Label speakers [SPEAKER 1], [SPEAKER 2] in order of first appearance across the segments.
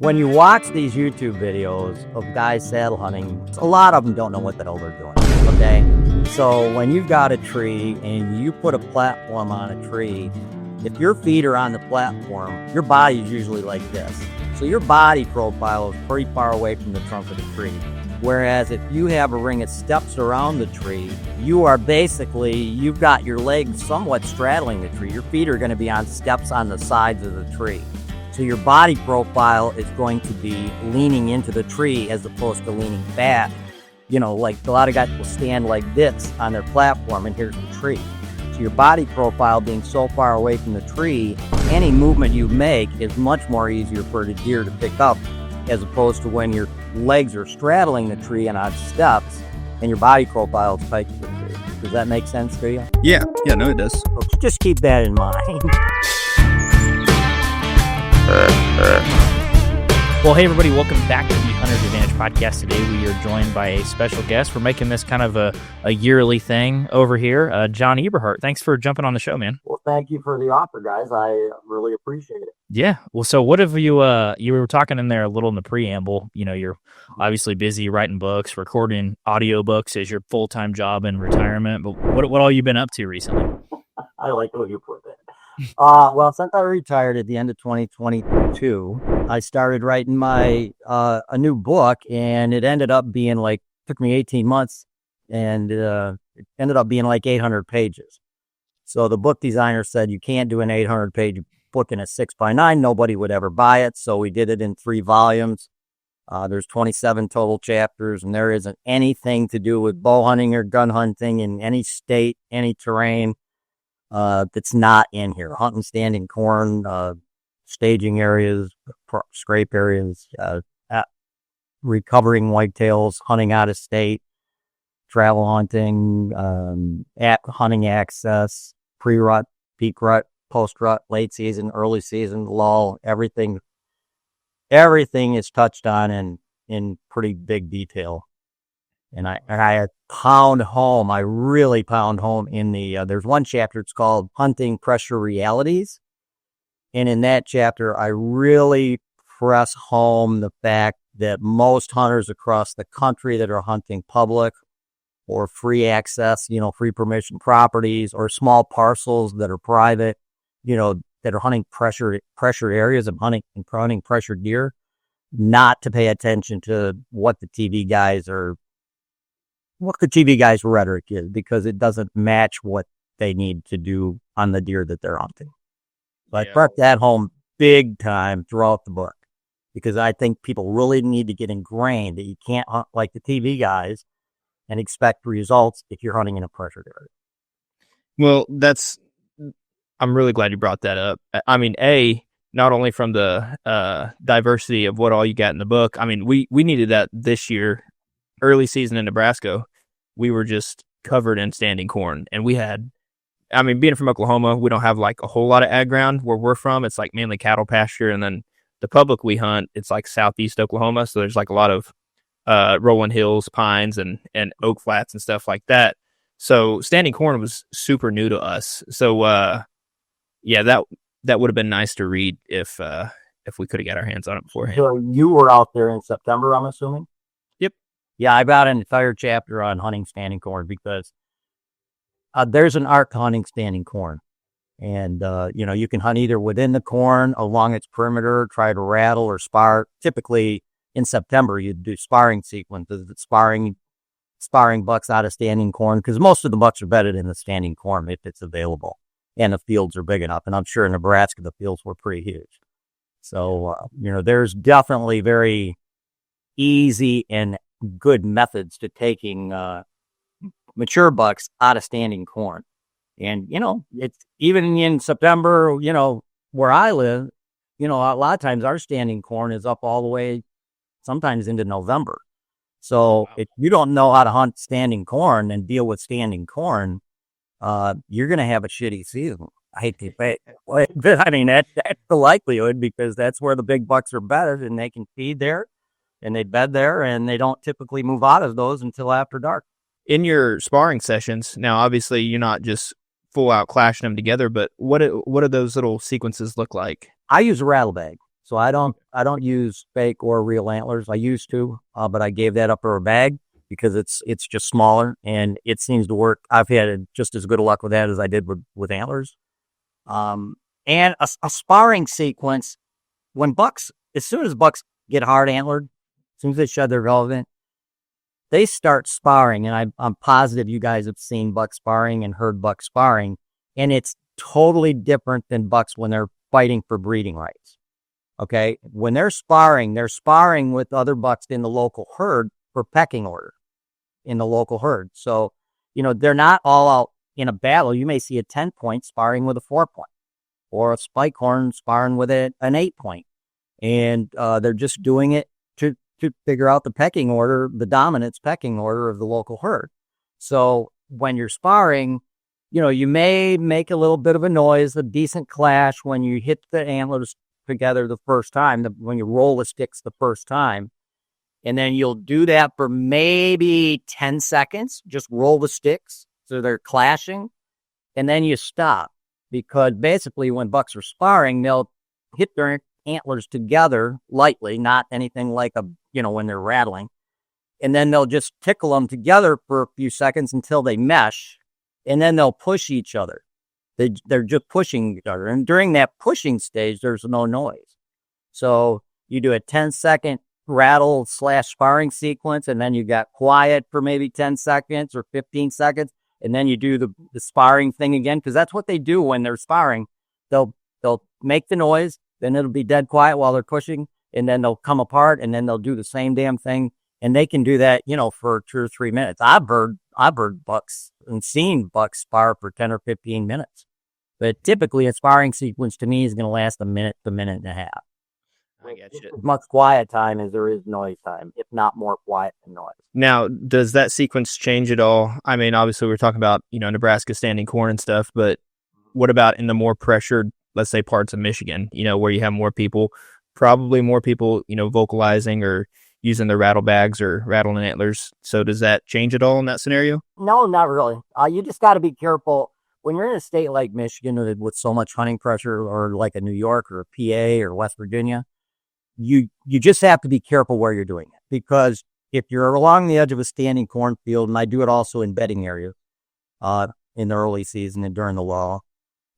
[SPEAKER 1] When you watch these YouTube videos of guys saddle hunting, a lot of them don't know what the hell they're doing, okay? So when you've got a tree and you put a platform on a tree, if your feet are on the platform, your body is usually like this. So your body profile is pretty far away from the trunk of the tree. Whereas if you have a ring of steps around the tree, you are basically, you've got your legs somewhat straddling the tree. Your feet are going to be on steps on the sides of the tree. So your body profile is going to be leaning into the tree as opposed to leaning back. You know, like a lot of guys will stand like this on their platform and here's the tree. So your body profile being so far away from the tree, any movement you make is much more easier for the deer to pick up as opposed to when your legs are straddling the tree and on steps and your body profile is tight to the tree. Does that make sense to you?
[SPEAKER 2] Yeah, no, it does.
[SPEAKER 1] So just keep that in mind.
[SPEAKER 3] Well, hey, everybody, welcome back to the Hunter's Advantage podcast. Today, we are joined by a special guest. We're making this kind of a yearly thing over here. John Eberhart, thanks for jumping on the show, man.
[SPEAKER 1] Well, thank you for the offer, guys. I really appreciate it.
[SPEAKER 3] Yeah. Well, so what have you, you were talking in there a little in the preamble, you know, you're obviously busy writing books, recording audiobooks as your full-time job in retirement, but what all you been up to recently?
[SPEAKER 1] I like the way you put that. Well, since I retired at the end of 2022, I started writing my a new book, and it ended up being took me 18 months, and it ended up being like 800 pages. So the book designer said, you can't do an 800-page book in a 6x9. Nobody would ever buy it. So we did it in 3 volumes. There's 27 total chapters, and there isn't anything to do with bow hunting or gun hunting in any state, any terrain. That's not in here. Hunting standing corn, staging areas, scrape areas, recovering whitetails, hunting out of state, travel hunting, hunting access, pre-rut, peak rut, post-rut, late season, early season, lull, everything is touched on in pretty big detail. And I really pound home in the, there's one chapter, it's called Hunting Pressure Realities. And in that chapter, I really press home the fact that most hunters across the country that are hunting public or free access, free permission properties or small parcels that are private, that are hunting pressured areas of hunting pressured deer, not to pay attention to what the TV guys rhetoric is, because it doesn't match what they need to do on the deer that they're hunting. So I press that home big time throughout the book, because I think people really need to get ingrained that you can't hunt like the TV guys and expect results if you're hunting in a pressured area.
[SPEAKER 3] Well, I'm really glad you brought that up. I mean, not only from the diversity of what all you got in the book, I mean, we needed that this year, early season in Nebraska. We were just covered in standing corn, and being from Oklahoma, we don't have like a whole lot of ag ground where we're from. It's like mainly cattle pasture. And then the public we hunt, it's like southeast Oklahoma. So there's like a lot of rolling hills, pines, and oak flats and stuff like that. So standing corn was super new to us. So, that would have been nice to read if we could have got our hands on it beforehand.
[SPEAKER 1] So you were out there in September, I'm assuming? Yeah, I got an entire chapter on hunting standing corn because there's an art to hunting standing corn. And, you can hunt either within the corn, along its perimeter, try to rattle or spar. Typically, in September, you do sparring sequences, sparring bucks out of standing corn, because most of the bucks are bedded in the standing corn if it's available and the fields are big enough. And I'm sure in Nebraska, the fields were pretty huge. So, there's definitely very easy and good methods to taking mature bucks out of standing corn. And, it's even in September, where I live, a lot of times our standing corn is up all the way sometimes into November. So if you don't know how to hunt standing corn and deal with standing corn, you're going to have a shitty season. I hate to say it, but I mean, that's the likelihood, because that's where the big bucks are bedded and they can feed there. And they bed there, and they don't typically move out of those until after dark.
[SPEAKER 3] In your sparring sessions, now obviously you're not just full out clashing them together, but what do those little sequences look like?
[SPEAKER 1] I use a rattle bag. So I don't use fake or real antlers. I used to, but I gave that up for a bag because it's just smaller and it seems to work. I've had just as good a luck with that as I did with antlers. And a sparring sequence, as soon as bucks get hard antlered, as soon as they shed their velvet, they start sparring. And I'm positive you guys have seen buck sparring and heard buck sparring. And it's totally different than bucks when they're fighting for breeding rights. Okay. When they're sparring with other bucks in the local herd for pecking order in the local herd. So, they're not all out in a battle. You may see a 10-point sparring with a 4-point or a spike horn sparring with an 8-point. And they're just doing it to figure out the pecking order, the dominance pecking order of the local herd. So when you're sparring, you may make a little bit of a noise, a decent clash when you hit the antlers together the first time, when you roll the sticks the first time. And then you'll do that for maybe 10 seconds, just roll the sticks so they're clashing. And then you stop, because basically when bucks are sparring, they'll hit their antlers together lightly, not anything like when they're rattling. And then they'll just tickle them together for a few seconds until they mesh. And then they'll push each other. They're just pushing each other. And during that pushing stage, there's no noise. So you do a 10-second rattle / sparring sequence, and then you got quiet for maybe 10 seconds or 15 seconds. And then you do the sparring thing again, because that's what they do when they're sparring. They'll make the noise, then it'll be dead quiet while they're pushing, and then they'll come apart, and then they'll do the same damn thing. And they can do that, for 2 or 3 minutes. I've heard bucks and seen bucks spar for 10 or 15 minutes. But typically a sparring sequence to me is going to last a minute to minute and a half.
[SPEAKER 3] I get you.
[SPEAKER 1] As much quiet time as there is noise time, if not more quiet than noise.
[SPEAKER 3] Now, does that sequence change at all? I mean, obviously we're talking about, Nebraska standing corn and stuff, but what about in the more pressured, let's say, parts of Michigan, where you have probably more people, vocalizing or using their rattle bags or rattling antlers. So does that change at all in that scenario?
[SPEAKER 1] No, not really. You just got to be careful. When you're in a state like Michigan with so much hunting pressure, or like a New York or a PA or West Virginia, you just have to be careful where you're doing it. Because if you're along the edge of a standing cornfield, and I do it also in bedding areas in the early season and during the lull,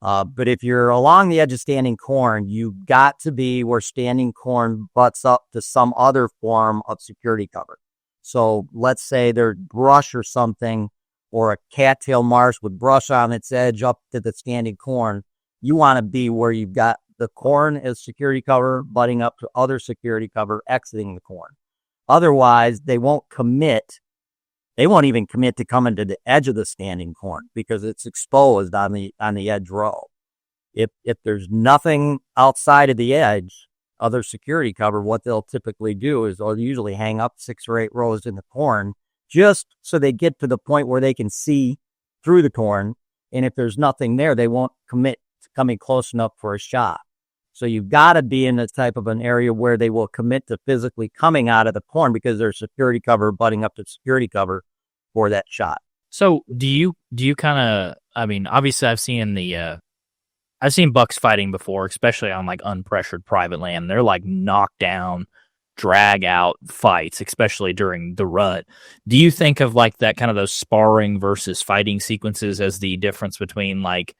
[SPEAKER 1] but if you're along the edge of standing corn, you got to be where standing corn butts up to some other form of security cover. So let's say there's brush or something, or a cattail marsh with brush on its edge up to the standing corn. You want to be where you've got the corn as security cover, butting up to other security cover, exiting the corn. Otherwise, they won't commit. They won't even commit to coming to the edge of the standing corn because it's exposed on the edge row. If there's nothing outside of the edge, other security cover, what they'll typically do is they'll usually hang up 6 or 8 rows in the corn just so they get to the point where they can see through the corn. And if there's nothing there, they won't commit to coming close enough for a shot. So you've got to be in the type of an area where they will commit to physically coming out of the corn because there's security cover butting up to security cover for that shot.
[SPEAKER 2] So do you kind of, I mean, obviously I've seen bucks fighting before, especially on like unpressured private land. They're like knockdown, drag out fights, especially during the rut. Do you think of like that kind of those sparring versus fighting sequences as the difference between like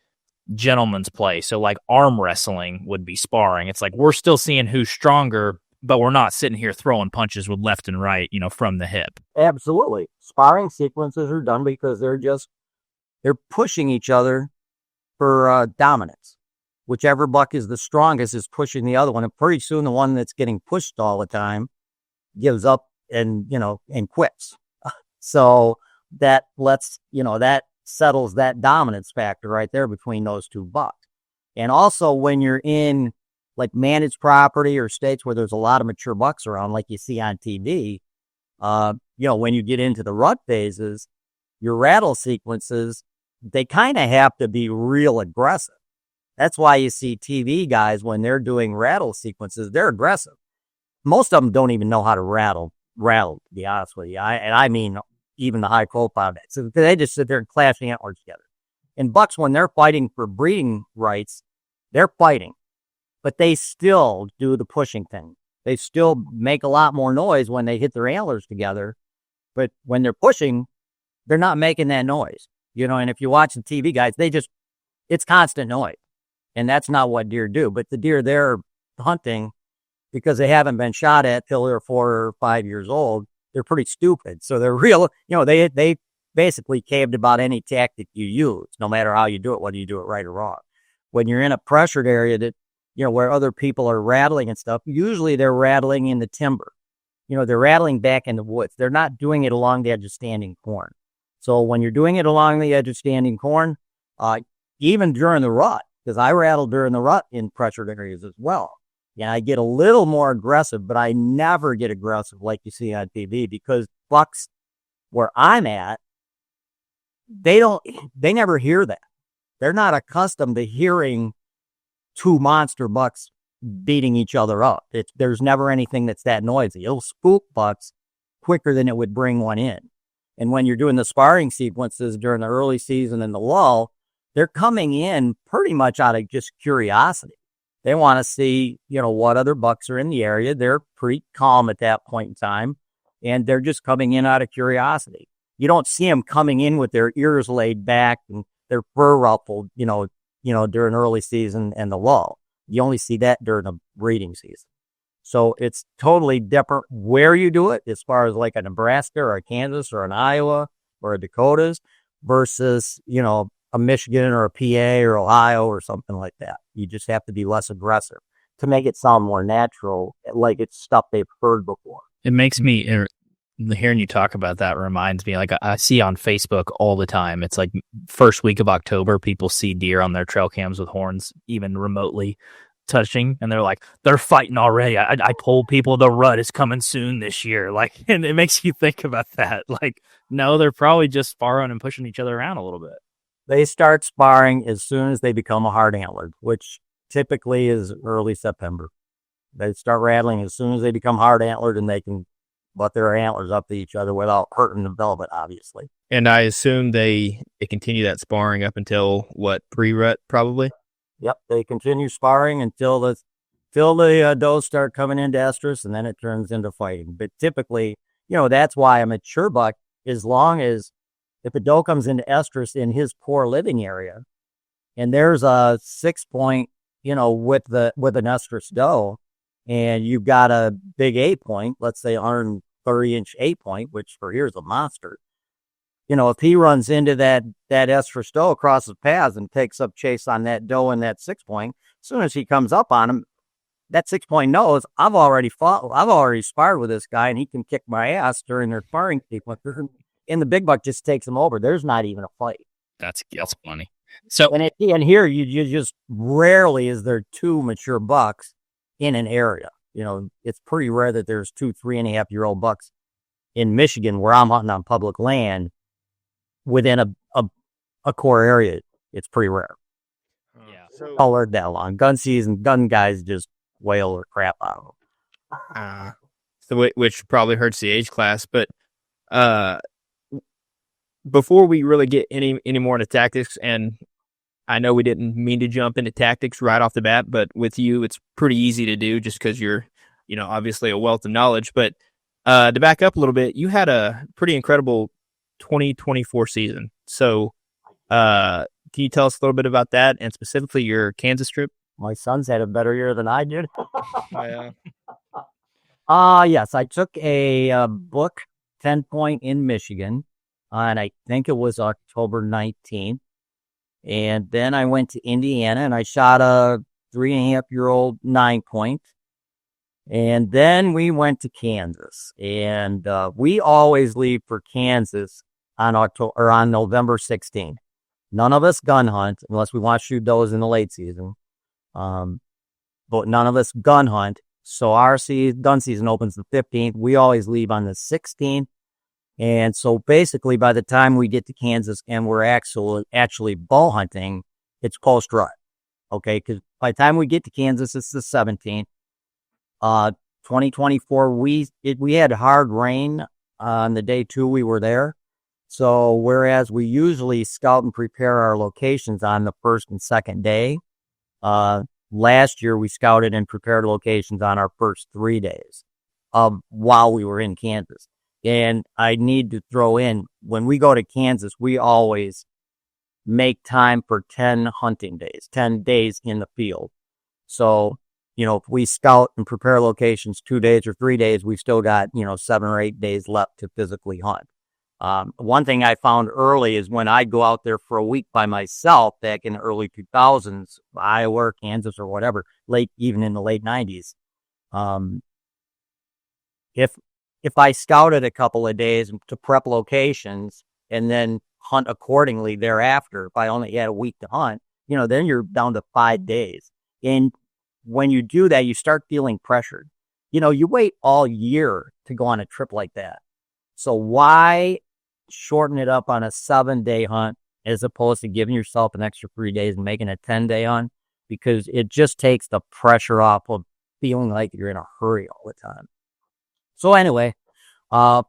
[SPEAKER 2] gentleman's play? So like arm wrestling would be sparring. It's like we're still seeing who's stronger, but we're not sitting here throwing punches with left and right, from the hip.
[SPEAKER 1] Absolutely. Sparring sequences are done because they're pushing each other for dominance. Whichever buck is the strongest is pushing the other one. And pretty soon the one that's getting pushed all the time gives up and quits. So that that settles that dominance factor right there between those two bucks. And also when you're in like managed property or states where there's a lot of mature bucks around, like you see on TV, when you get into the rut phases, your rattle sequences, they kind of have to be real aggressive. That's why you see TV guys, when they're doing rattle sequences, they're aggressive. Most of them don't even know how to rattle, to be honest with you. I mean, even the high profile guys. So they just sit there and clash antlers together. And bucks, when they're fighting for breeding rights, they're fighting. but they still do the pushing thing. They still make a lot more noise when they hit their antlers together, but when they're pushing, they're not making that noise, and if you watch the TV guys, it's constant noise, and that's not what deer do. But the deer they're hunting, because they haven't been shot at till they're 4 or 5 years old, they're pretty stupid. So they're real, they basically caved about any tactic you use, no matter how you do it, whether you do it right or wrong. When you're in a pressured area that, where other people are rattling and stuff, usually they're rattling in the timber. They're rattling back in the woods. They're not doing it along the edge of standing corn. So when you're doing it along the edge of standing corn, even during the rut, because I rattle during the rut in pressured areas as well. Yeah, I get a little more aggressive, but I never get aggressive like you see on TV, because bucks where I'm at, they never hear that. They're not accustomed to hearing two monster bucks beating each other up. There's never anything that's that noisy. It'll spook bucks quicker than it would bring one in. And when you're doing the sparring sequences during the early season and the lull, they're coming in pretty much out of just curiosity. They want to see, what other bucks are in the area. They're pretty calm at that point in time, and they're just coming in out of curiosity. You don't see them coming in with their ears laid back and their fur ruffled, during early season and the lull. You only see that during the breeding season. So it's totally different where you do it, as far as like a Nebraska or a Kansas or an Iowa or a Dakotas versus, a Michigan or a PA or Ohio or something like that. You just have to be less aggressive to make it sound more natural, like it's stuff they've heard before.
[SPEAKER 2] It makes me, hearing you talk about that reminds me, like I see on Facebook all the time. It's like first week of October, people see deer on their trail cams with horns even remotely touching, and they're like, they're fighting already. I told people the rut is coming soon this year. Like, and it makes you think about that. Like, no, they're probably just sparring and pushing each other around a little bit.
[SPEAKER 1] They start sparring as soon as they become a hard antlered, which typically is early September. They start rattling as soon as they become hard antlered, and they can butt their antlers up to each other without hurting the velvet, obviously.
[SPEAKER 3] And I assume they continue that sparring up until what, pre-rut probably?
[SPEAKER 1] Yep, they continue sparring until the does start coming into estrus, and then it turns into fighting. But typically, that's why a mature buck, as long as if a doe comes into estrus in his poor living area, and there's a 6 point, with an estrus doe, and you've got a big 8 point, let's say 130-inch 8 point, which for here's a monster. If he runs into that estrus doe across the paths and takes up chase on that doe in that 6 point, as soon as he comes up on him, that 6 point knows I've already sparred with this guy, and he can kick my ass during their sparring sequence. And the big buck just takes him over. There's not even a fight.
[SPEAKER 2] That's funny. So
[SPEAKER 1] and here you just rarely is there two mature bucks in an area. It's pretty rare that there's 2 3.5-year-old bucks in Michigan, where I'm hunting on public land, within a core area. It's pretty rare.
[SPEAKER 2] Yeah.
[SPEAKER 3] So,
[SPEAKER 1] I'll learn that long. Gun season, gun guys just wail or crap out of them.
[SPEAKER 3] which probably hurts the age class, but before we really get any more into tactics, and I know we didn't mean to jump into tactics right off the bat, but with you, it's pretty easy to do just because you're, obviously a wealth of knowledge. But to back up a little bit, you had a pretty incredible 2024 season. So can you tell us a little bit about that, and specifically your Kansas trip?
[SPEAKER 1] My son's had a better year than I did.
[SPEAKER 3] Yeah.
[SPEAKER 1] Yes, I took a book 10 point in Michigan, and I think it was October 19th. And then I went to Indiana, and I shot a 3.5-year-old 9 point. And then we went to Kansas, and we always leave for Kansas on November 16th. None of us gun hunt unless we want to shoot does in the late season. But none of us gun hunt. So our gun season opens the 15th. We always leave on the 16th. And so basically by the time we get to Kansas and we're actually bow hunting, it's post-rut. Okay. Cause by the time we get to Kansas, it's the 17th. 2024, we had hard rain on the day 2 we were there. So whereas we usually scout and prepare our locations on the first and second day, last year we scouted and prepared locations on our first 3 days while we were in Kansas. And I need to throw in, when we go to Kansas, we always make time for 10 hunting days, 10 days in the field. So, if we scout and prepare locations 2 days or 3 days, we've still got, 7 or 8 days left to physically hunt. One thing I found early is when I'd go out there for a week by myself back in the early 2000s, Iowa or Kansas or whatever, even in the late 90s. If I scouted a couple of days to prep locations and then hunt accordingly thereafter, if I only had a week to hunt, then you're down to 5 days. And when you do that, you start feeling pressured. You wait all year to go on a trip like that. So why shorten it up on a 7-day hunt as opposed to giving yourself an extra 3 days and making a 10-day hunt? Because it just takes the pressure off of feeling like you're in a hurry all the time. So anyway, it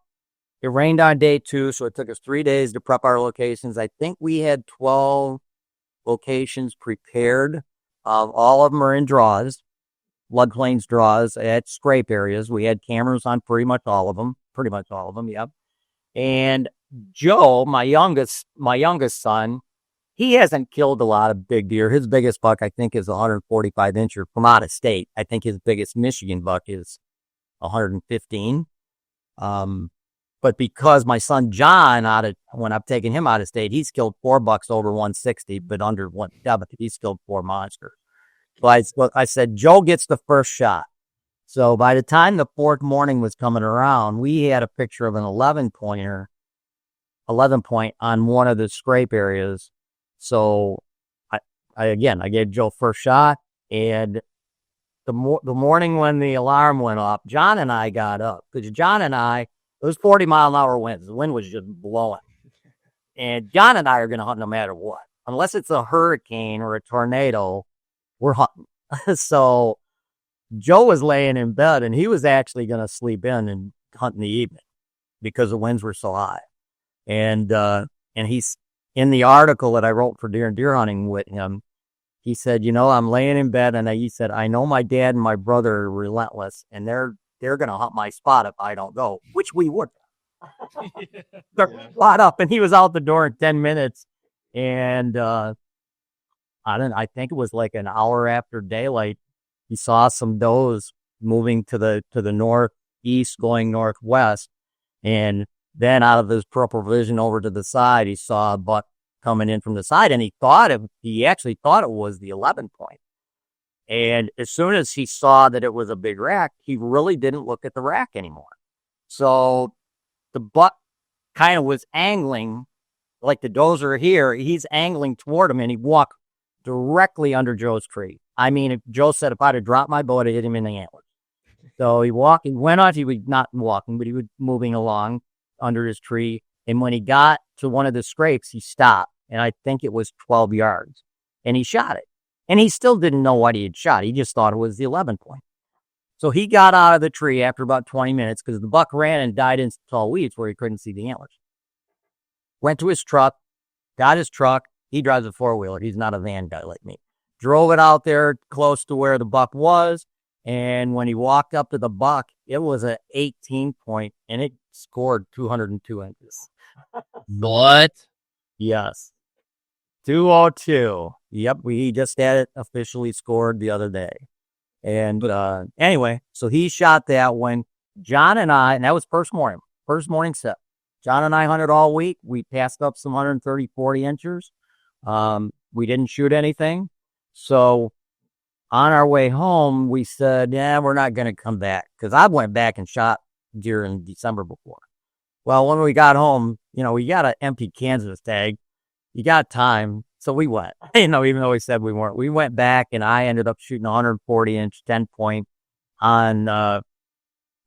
[SPEAKER 1] rained on day 2, so it took us 3 days to prep our locations. I think we had 12 locations prepared. All of them are in draws, floodplains draws at scrape areas. We had cameras on pretty much all of them. Yep. And Joe, my youngest son, he hasn't killed a lot of big deer. His biggest buck, I think, is 145 incher from out of state. I think his biggest Michigan buck is 115. But because my son John, when I've taken him out of state, he's killed 4 bucks over 160, but under 170. He's killed 4 monsters. So I said, Joe gets the first shot. So by the time the 4th morning was coming around, we had a picture of an 11 point on one of the scrape areas. So I gave Joe first shot, and the morning when the alarm went off, John and I got up because it was 40-mile-an-hour winds. The wind was just blowing. And John and I are going to hunt no matter what. Unless it's a hurricane or a tornado, we're hunting. So Joe was laying in bed, and he was actually going to sleep in and hunt in the evening because the winds were so high. And he's in the article that I wrote for Deer and Deer Hunting with him. He said, I'm laying in bed, and he said, I know my dad and my brother are relentless, and they're going to hunt my spot if I don't go, which we would. They're spot up, and he was out the door in 10 minutes. And I think it was like an hour after daylight, he saw some does moving to the northeast, going northwest. And then out of his peripheral vision over to the side, he saw a buck coming in from the side, and he actually thought it was the 11 point. And as soon as he saw that it was a big rack, he really didn't look at the rack anymore. So the buck kind of was angling, like the does are here. He's angling toward him, and he walked directly under Joe's tree. I mean, if Joe said if I'd have dropped my bow, I'd hit him in the antlers. So he was not walking, but he was moving along under his tree. And when he got to one of the scrapes, he stopped. And I think it was 12 yards. And he shot it. And he still didn't know what he had shot. He just thought it was the 11 point. So he got out of the tree after about 20 minutes because the buck ran and died into tall weeds where he couldn't see the antlers. Went to his truck, got his truck. He drives a 4-wheeler. He's not a van guy like me. Drove it out there close to where the buck was. And when he walked up to the buck, it was an 18 point, and it scored 202 inches.
[SPEAKER 2] What?
[SPEAKER 1] Yes. 202. Yep, we just had it officially scored the other day. And anyway, so he shot that when John and I, and that was first morning set. John and I hunted all week. We passed up some 130, 40 inches. We didn't shoot anything. So on our way home, we said, we're not going to come back because I went back and shot deer in December before. Well, when we got home, we got an empty Kansas tag. You got time. So we went, even though we said we weren't. We went back, and I ended up shooting 140-inch 10 point on,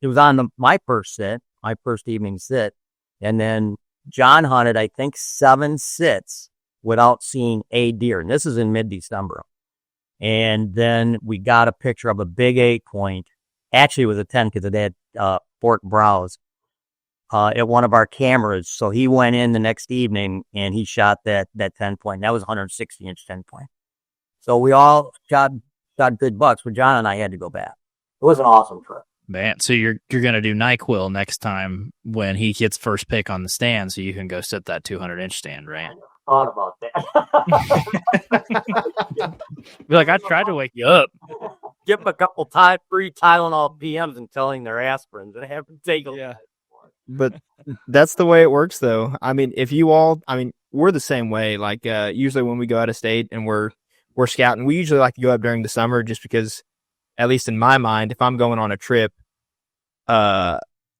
[SPEAKER 1] it was on my first evening sit. And then John hunted, I think, 7 sits without seeing a deer. And this is in mid-December. And then we got a picture of a big 8 point. Actually, it was a 10 because it had forked brows at one of our cameras. So he went in the next evening and he shot that 10 point. That was 160-inch 10 point. So we all shot shot good bucks, but John and I had to go back. It was an awesome trip.
[SPEAKER 2] Man, so you're gonna do NyQuil next time when he gets first pick on the stand, so you can go sit that 200-inch stand, right?
[SPEAKER 1] Thought about that.
[SPEAKER 2] Be like, I tried to wake you up.
[SPEAKER 1] Give them a couple free Tylenol PMs and telling their aspirins and have them take a
[SPEAKER 3] But that's the way it works, though. I mean, we're the same way. Like, usually when we go out of state and we're scouting, we usually like to go up during the summer just because, at least in my mind, if I'm going on a trip,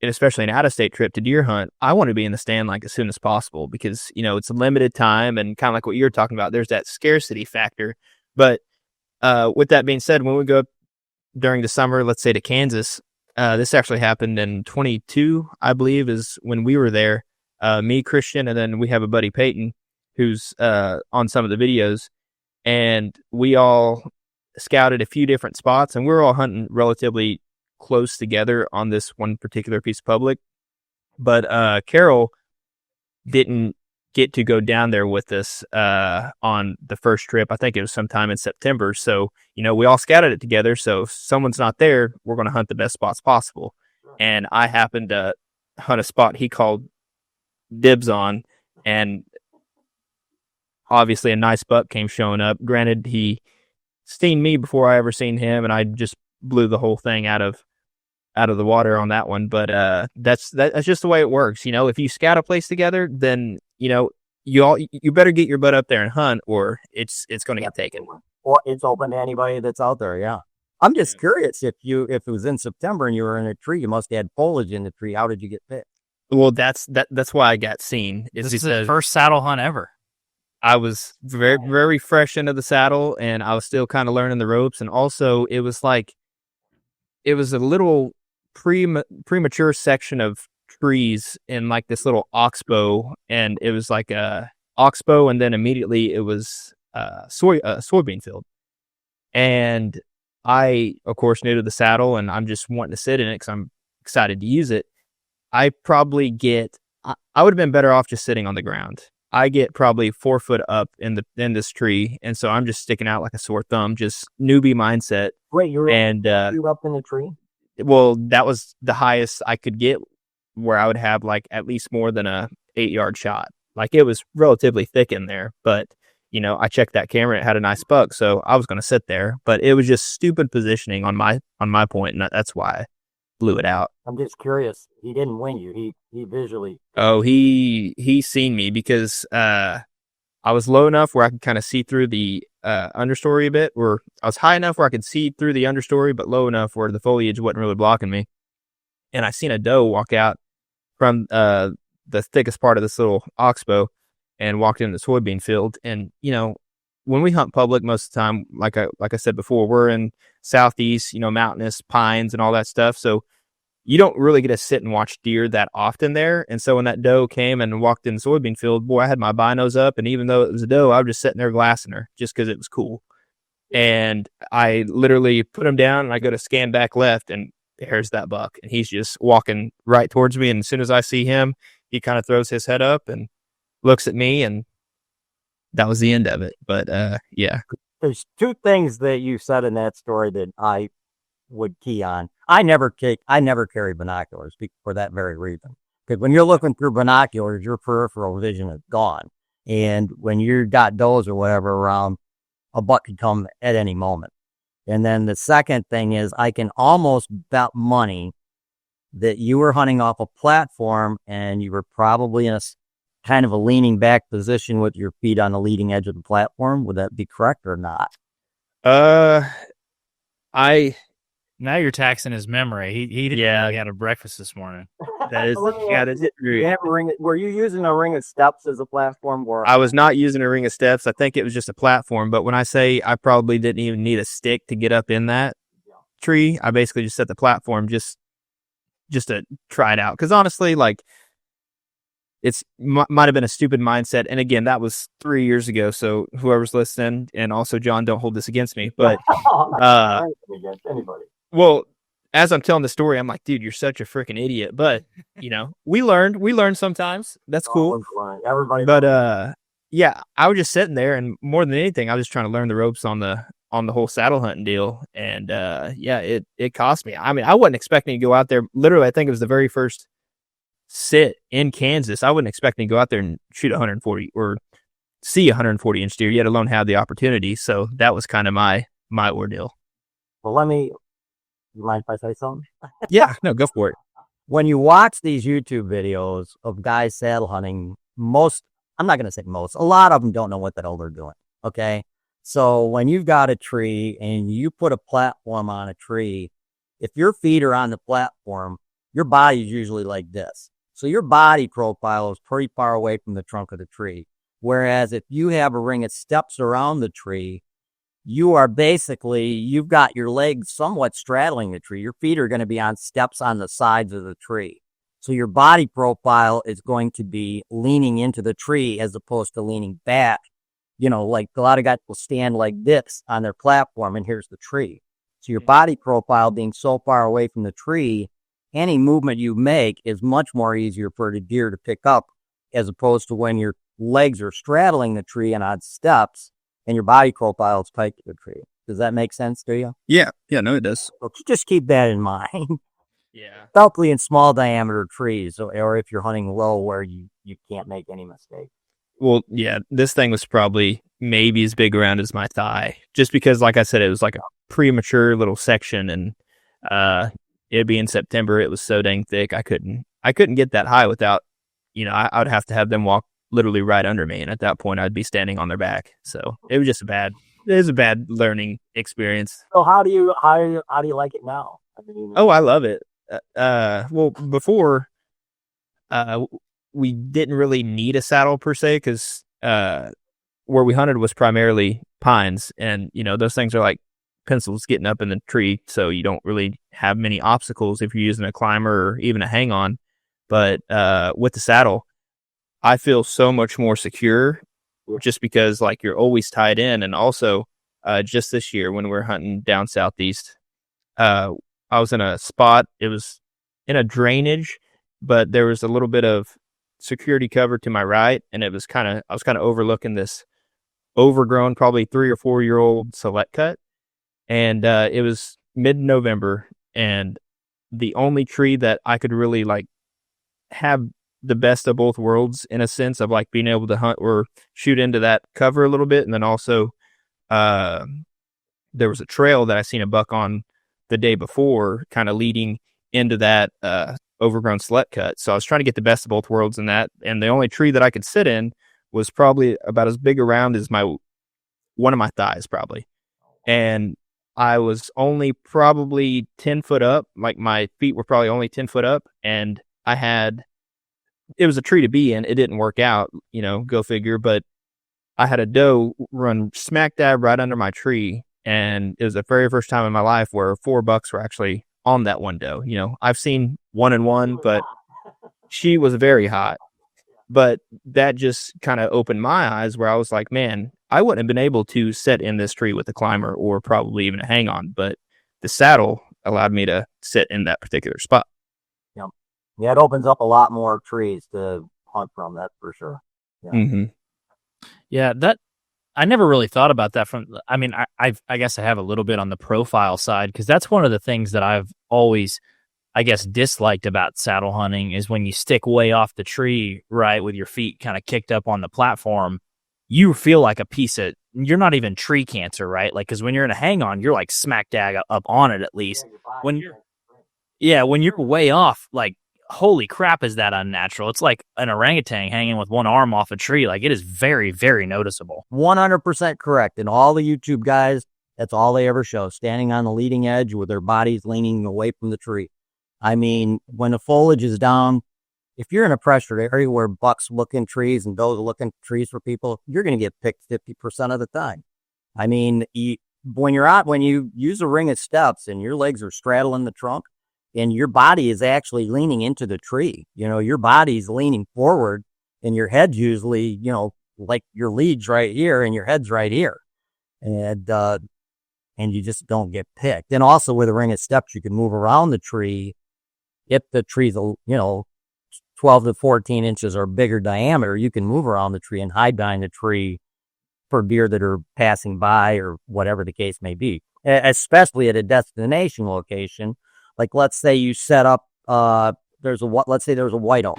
[SPEAKER 3] and especially an out-of-state trip to deer hunt, I want to be in the stand like as soon as possible because, it's a limited time and kind of like what you're talking about, there's that scarcity factor. But with that being said, when we go up during the summer, let's say to Kansas, this actually happened in 22, I believe, is when we were there. Me, Christian, and then we have a buddy, Peyton, who's on some of the videos. And we all scouted a few different spots, and we were all hunting relatively close together on this one particular piece of public. But Carol didn't get to go down there with us on the first trip. I think it was sometime in September. So, we all scouted it together. So if someone's not there, we're going to hunt the best spots possible. And I happened to hunt a spot he called dibs on, and obviously a nice buck came showing up. Granted, he seen me before I ever seen him, and I just blew the whole thing out of the water on that one. But that's just the way it works. If you scout a place together, then you better get your butt up there and hunt, or it's going to get taken.
[SPEAKER 1] Or it's open to anybody that's out there. Yeah. I'm just curious if it was in September and you were in a tree, you must have had foliage in the tree. How did you get picked?
[SPEAKER 3] Well, that's why I got seen.
[SPEAKER 2] This is the first saddle hunt ever.
[SPEAKER 3] I was very, very fresh into the saddle, and I was still kind of learning the ropes. And also, it was a little premature section of trees in like this little oxbow, and it was like a oxbow, and then immediately it was soybean field. And I, of course, new to the saddle, and I'm just wanting to sit in it because I'm excited to use it. I probably I would have been better off just sitting on the ground. I get probably 4 foot up in this tree, and so I'm just sticking out like a sore thumb, just newbie mindset.
[SPEAKER 1] Wait, you were up in the tree?
[SPEAKER 3] Well, that was the highest I could get, where I would have like at least more than a 8-yard shot. Like, it was relatively thick in there, but I checked that camera; it had a nice buck, so I was going to sit there. But it was just stupid positioning on my point, and that's why I blew it out.
[SPEAKER 1] I'm just curious. He didn't win you. He visually.
[SPEAKER 3] Oh, he seen me because I was low enough where I could kind of see through the understory a bit, or I was high enough where I could see through the understory, but low enough where the foliage wasn't really blocking me. And I seen a doe walk out from the thickest part of this little oxbow and walked into the soybean field. And when we hunt public, most of the time, like I said before, we're in southeast, mountainous pines and all that stuff. So you don't really get to sit and watch deer that often there. And so when that doe came and walked in the soybean field, boy, I had my binos up. And even though it was a doe, I was just sitting there glassing her just because it was cool. And I literally put him down, and I go to scan back left, and there's that buck. And he's just walking right towards me. And as soon as I see him, he kind of throws his head up and looks at me, and that was the end of it. But yeah.
[SPEAKER 1] There's 2 things that you said in that story that I would key on. I never carry binoculars for that very reason. Because when you're looking through binoculars, your peripheral vision is gone. And when you got does or whatever around, a buck could come at any moment. And then the second thing is, I can almost bet money that you were hunting off a platform and you were probably in a kind of a leaning back position with your feet on the leading edge of the platform. Would that be correct or not?
[SPEAKER 2] Now you're taxing his memory. He didn't know he had a breakfast this morning.
[SPEAKER 3] That is, that's true.
[SPEAKER 1] Were you using a ring of steps as a platform?
[SPEAKER 3] I was not using a ring of steps. I think it was just a platform. But when I say I probably didn't even need a stick to get up in that tree, I basically just set the platform just to try it out. Because honestly, like, it's might have been a stupid mindset. And again, that was 3 years ago. So whoever's listening, and also John, don't hold this against me. But
[SPEAKER 1] against anybody.
[SPEAKER 3] Well, as I'm telling the story, I'm like, dude, you're such a freaking idiot. But we learned sometimes. That's cool.
[SPEAKER 1] Everybody.
[SPEAKER 3] But yeah, I was just sitting there, and more than anything, I was just trying to learn the ropes on the on the whole saddle hunting deal. And it cost me. I mean, I wasn't expecting to go out there. Literally, I think it was the very first sit in Kansas. I wasn't expecting to go out there and shoot 140 or see 140 inch deer, yet alone have the opportunity. So that was kind of my ordeal.
[SPEAKER 1] Well, you mind if I say something?
[SPEAKER 3] Yeah, no, go for it.
[SPEAKER 1] When you watch these YouTube videos of guys saddle hunting, I'm not going to say most, a lot of them don't know what the hell they're doing. Okay. So when you've got a tree and you put a platform on a tree, if your feet are on the platform, your body is usually like this. So your body profile is pretty far away from the trunk of the tree. Whereas if you have a ring of steps around the tree, you've got your legs somewhat straddling the tree. Your feet are going to be on steps on the sides of the tree. So your body profile is going to be leaning into the tree as opposed to leaning back. Like a lot of guys will stand like this on their platform, and here's the tree. So your body profile being so far away from the tree, any movement you make is much more easier for the deer to pick up as opposed to when your legs are straddling the tree and on steps and your body profile is tight to the tree. Does that make sense to you?
[SPEAKER 4] Yeah, no, it does.
[SPEAKER 1] So just keep that in mind.
[SPEAKER 3] Yeah.
[SPEAKER 1] Especially in small diameter trees, or if you're hunting low where you can't make any mistakes.
[SPEAKER 3] Well, yeah, this thing was probably maybe as big around as my thigh, just because, like I said, it was like a premature little section, and it'd be in September. It was so dang thick, I couldn't get that high without, I would have to have them walk literally right under me, and at that point, I'd be standing on their back. So it was just a bad learning experience.
[SPEAKER 1] So how do you like it now?
[SPEAKER 3] Oh, I love it. Well, before, we didn't really need a saddle per se, because where we hunted was primarily pines, and those things are like pencils getting up in the tree, so you don't really have many obstacles if you're using a climber or even a hang on. But with the saddle, I feel so much more secure, just because like you're always tied in. And also just this year when we're hunting down southeast, I was in a spot, it was in a drainage, but there was a little bit of security cover to my right, and I was kind of overlooking this overgrown, probably 3 or 4 year old select cut, and it was mid-November, and the only tree that I could really like have the best of both worlds, in a sense of like being able to hunt or shoot into that cover a little bit, and then also there was a trail that I seen a buck on the day before, kind of leading into that overgrown select cut. So I was trying to get the best of both worlds in that, and the only tree that I could sit in was probably about as big around as one of my thighs probably. And I was only probably 10 foot up, like my feet were probably only 10 foot up, and it was a tree to be in. It didn't work out, go figure, but I had a doe run smack dab right under my tree, and it was the very first time in my life where 4 bucks were actually on that one doe. I've seen 1-1, but she was very hot. But that just kind of opened my eyes, where I was like, man, I wouldn't have been able to sit in this tree with a climber or probably even a hang on, but the saddle allowed me to sit in that particular spot.
[SPEAKER 1] Yeah, it opens up a lot more trees to hunt from, that's for sure. Yeah.
[SPEAKER 3] Mm-hmm.
[SPEAKER 2] Yeah, that I never really thought about that I guess I have a little bit on the profile side, because that's one of the things that I've always, I guess, disliked about saddle hunting is when you stick way off the tree, right, with your feet kind of kicked up on the platform, you feel like you're not even tree cancer, right? Like, because when you're in a hang on, you're like smack dab up on it at least. When you're way off, like, holy crap, is that unnatural? It's like an orangutan hanging with one arm off a tree. Like, it is very, very noticeable.
[SPEAKER 1] 100% correct. And all the YouTube guys, that's all they ever show, standing on the leading edge with their bodies leaning away from the tree. I mean, when the foliage is down, if you're in a pressured area where bucks look in trees and does look in trees for people, you're going to get picked 50% of the time. I mean, when you use a ring of steps and your legs are straddling the trunk, and your body is actually leaning into the tree. Your body's leaning forward, and your head's usually, like your lead's right here and your head's right here. And you just don't get picked. And also with a ring of steps, you can move around the tree. If the tree's, 12 to 14 inches or bigger diameter, you can move around the tree and hide behind the tree for deer that are passing by or whatever the case may be, especially at a destination location. Like, let's say you set up, let's say there's a white oak.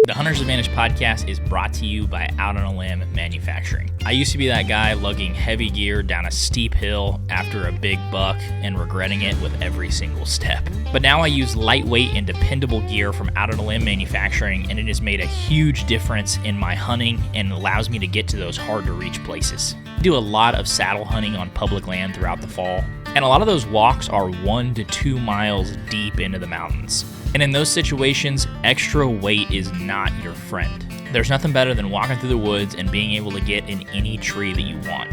[SPEAKER 2] The Hunter's Advantage podcast is brought to you by Out on a Limb Manufacturing. I used to be that guy lugging heavy gear down a steep hill after a big buck and regretting it with every single step. But now I use lightweight and dependable gear from Out on a Limb Manufacturing, and it has made a huge difference in my hunting and allows me to get to those hard-to-reach places. I do a lot of saddle hunting on public land throughout the fall, and a lot of those walks are 1 to 2 miles deep into the mountains. And in those situations, extra weight is not your friend. There's nothing better than walking through the woods and being able to get in any tree that you want.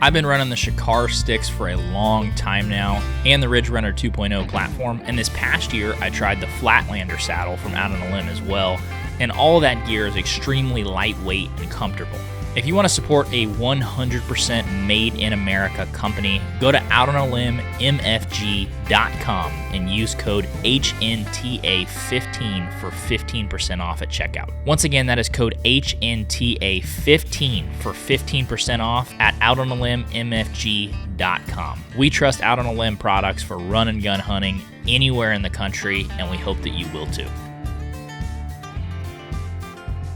[SPEAKER 2] I've been running the Shakar sticks for a long time now, and the Ridge Runner 2.0 platform, and this past year I tried the Flatlander saddle from Out on a Limb as well, and all of that gear is extremely lightweight and comfortable. If you want to support a 100% made in America company, go to outonalimbmfg.com and use code HNTA15 for 15% off at checkout. Once again, that is code HNTA15 for 15% off at outonalimbmfg.com. We trust Out on a Limb products for run and gun hunting anywhere in the country, and we hope that you will too.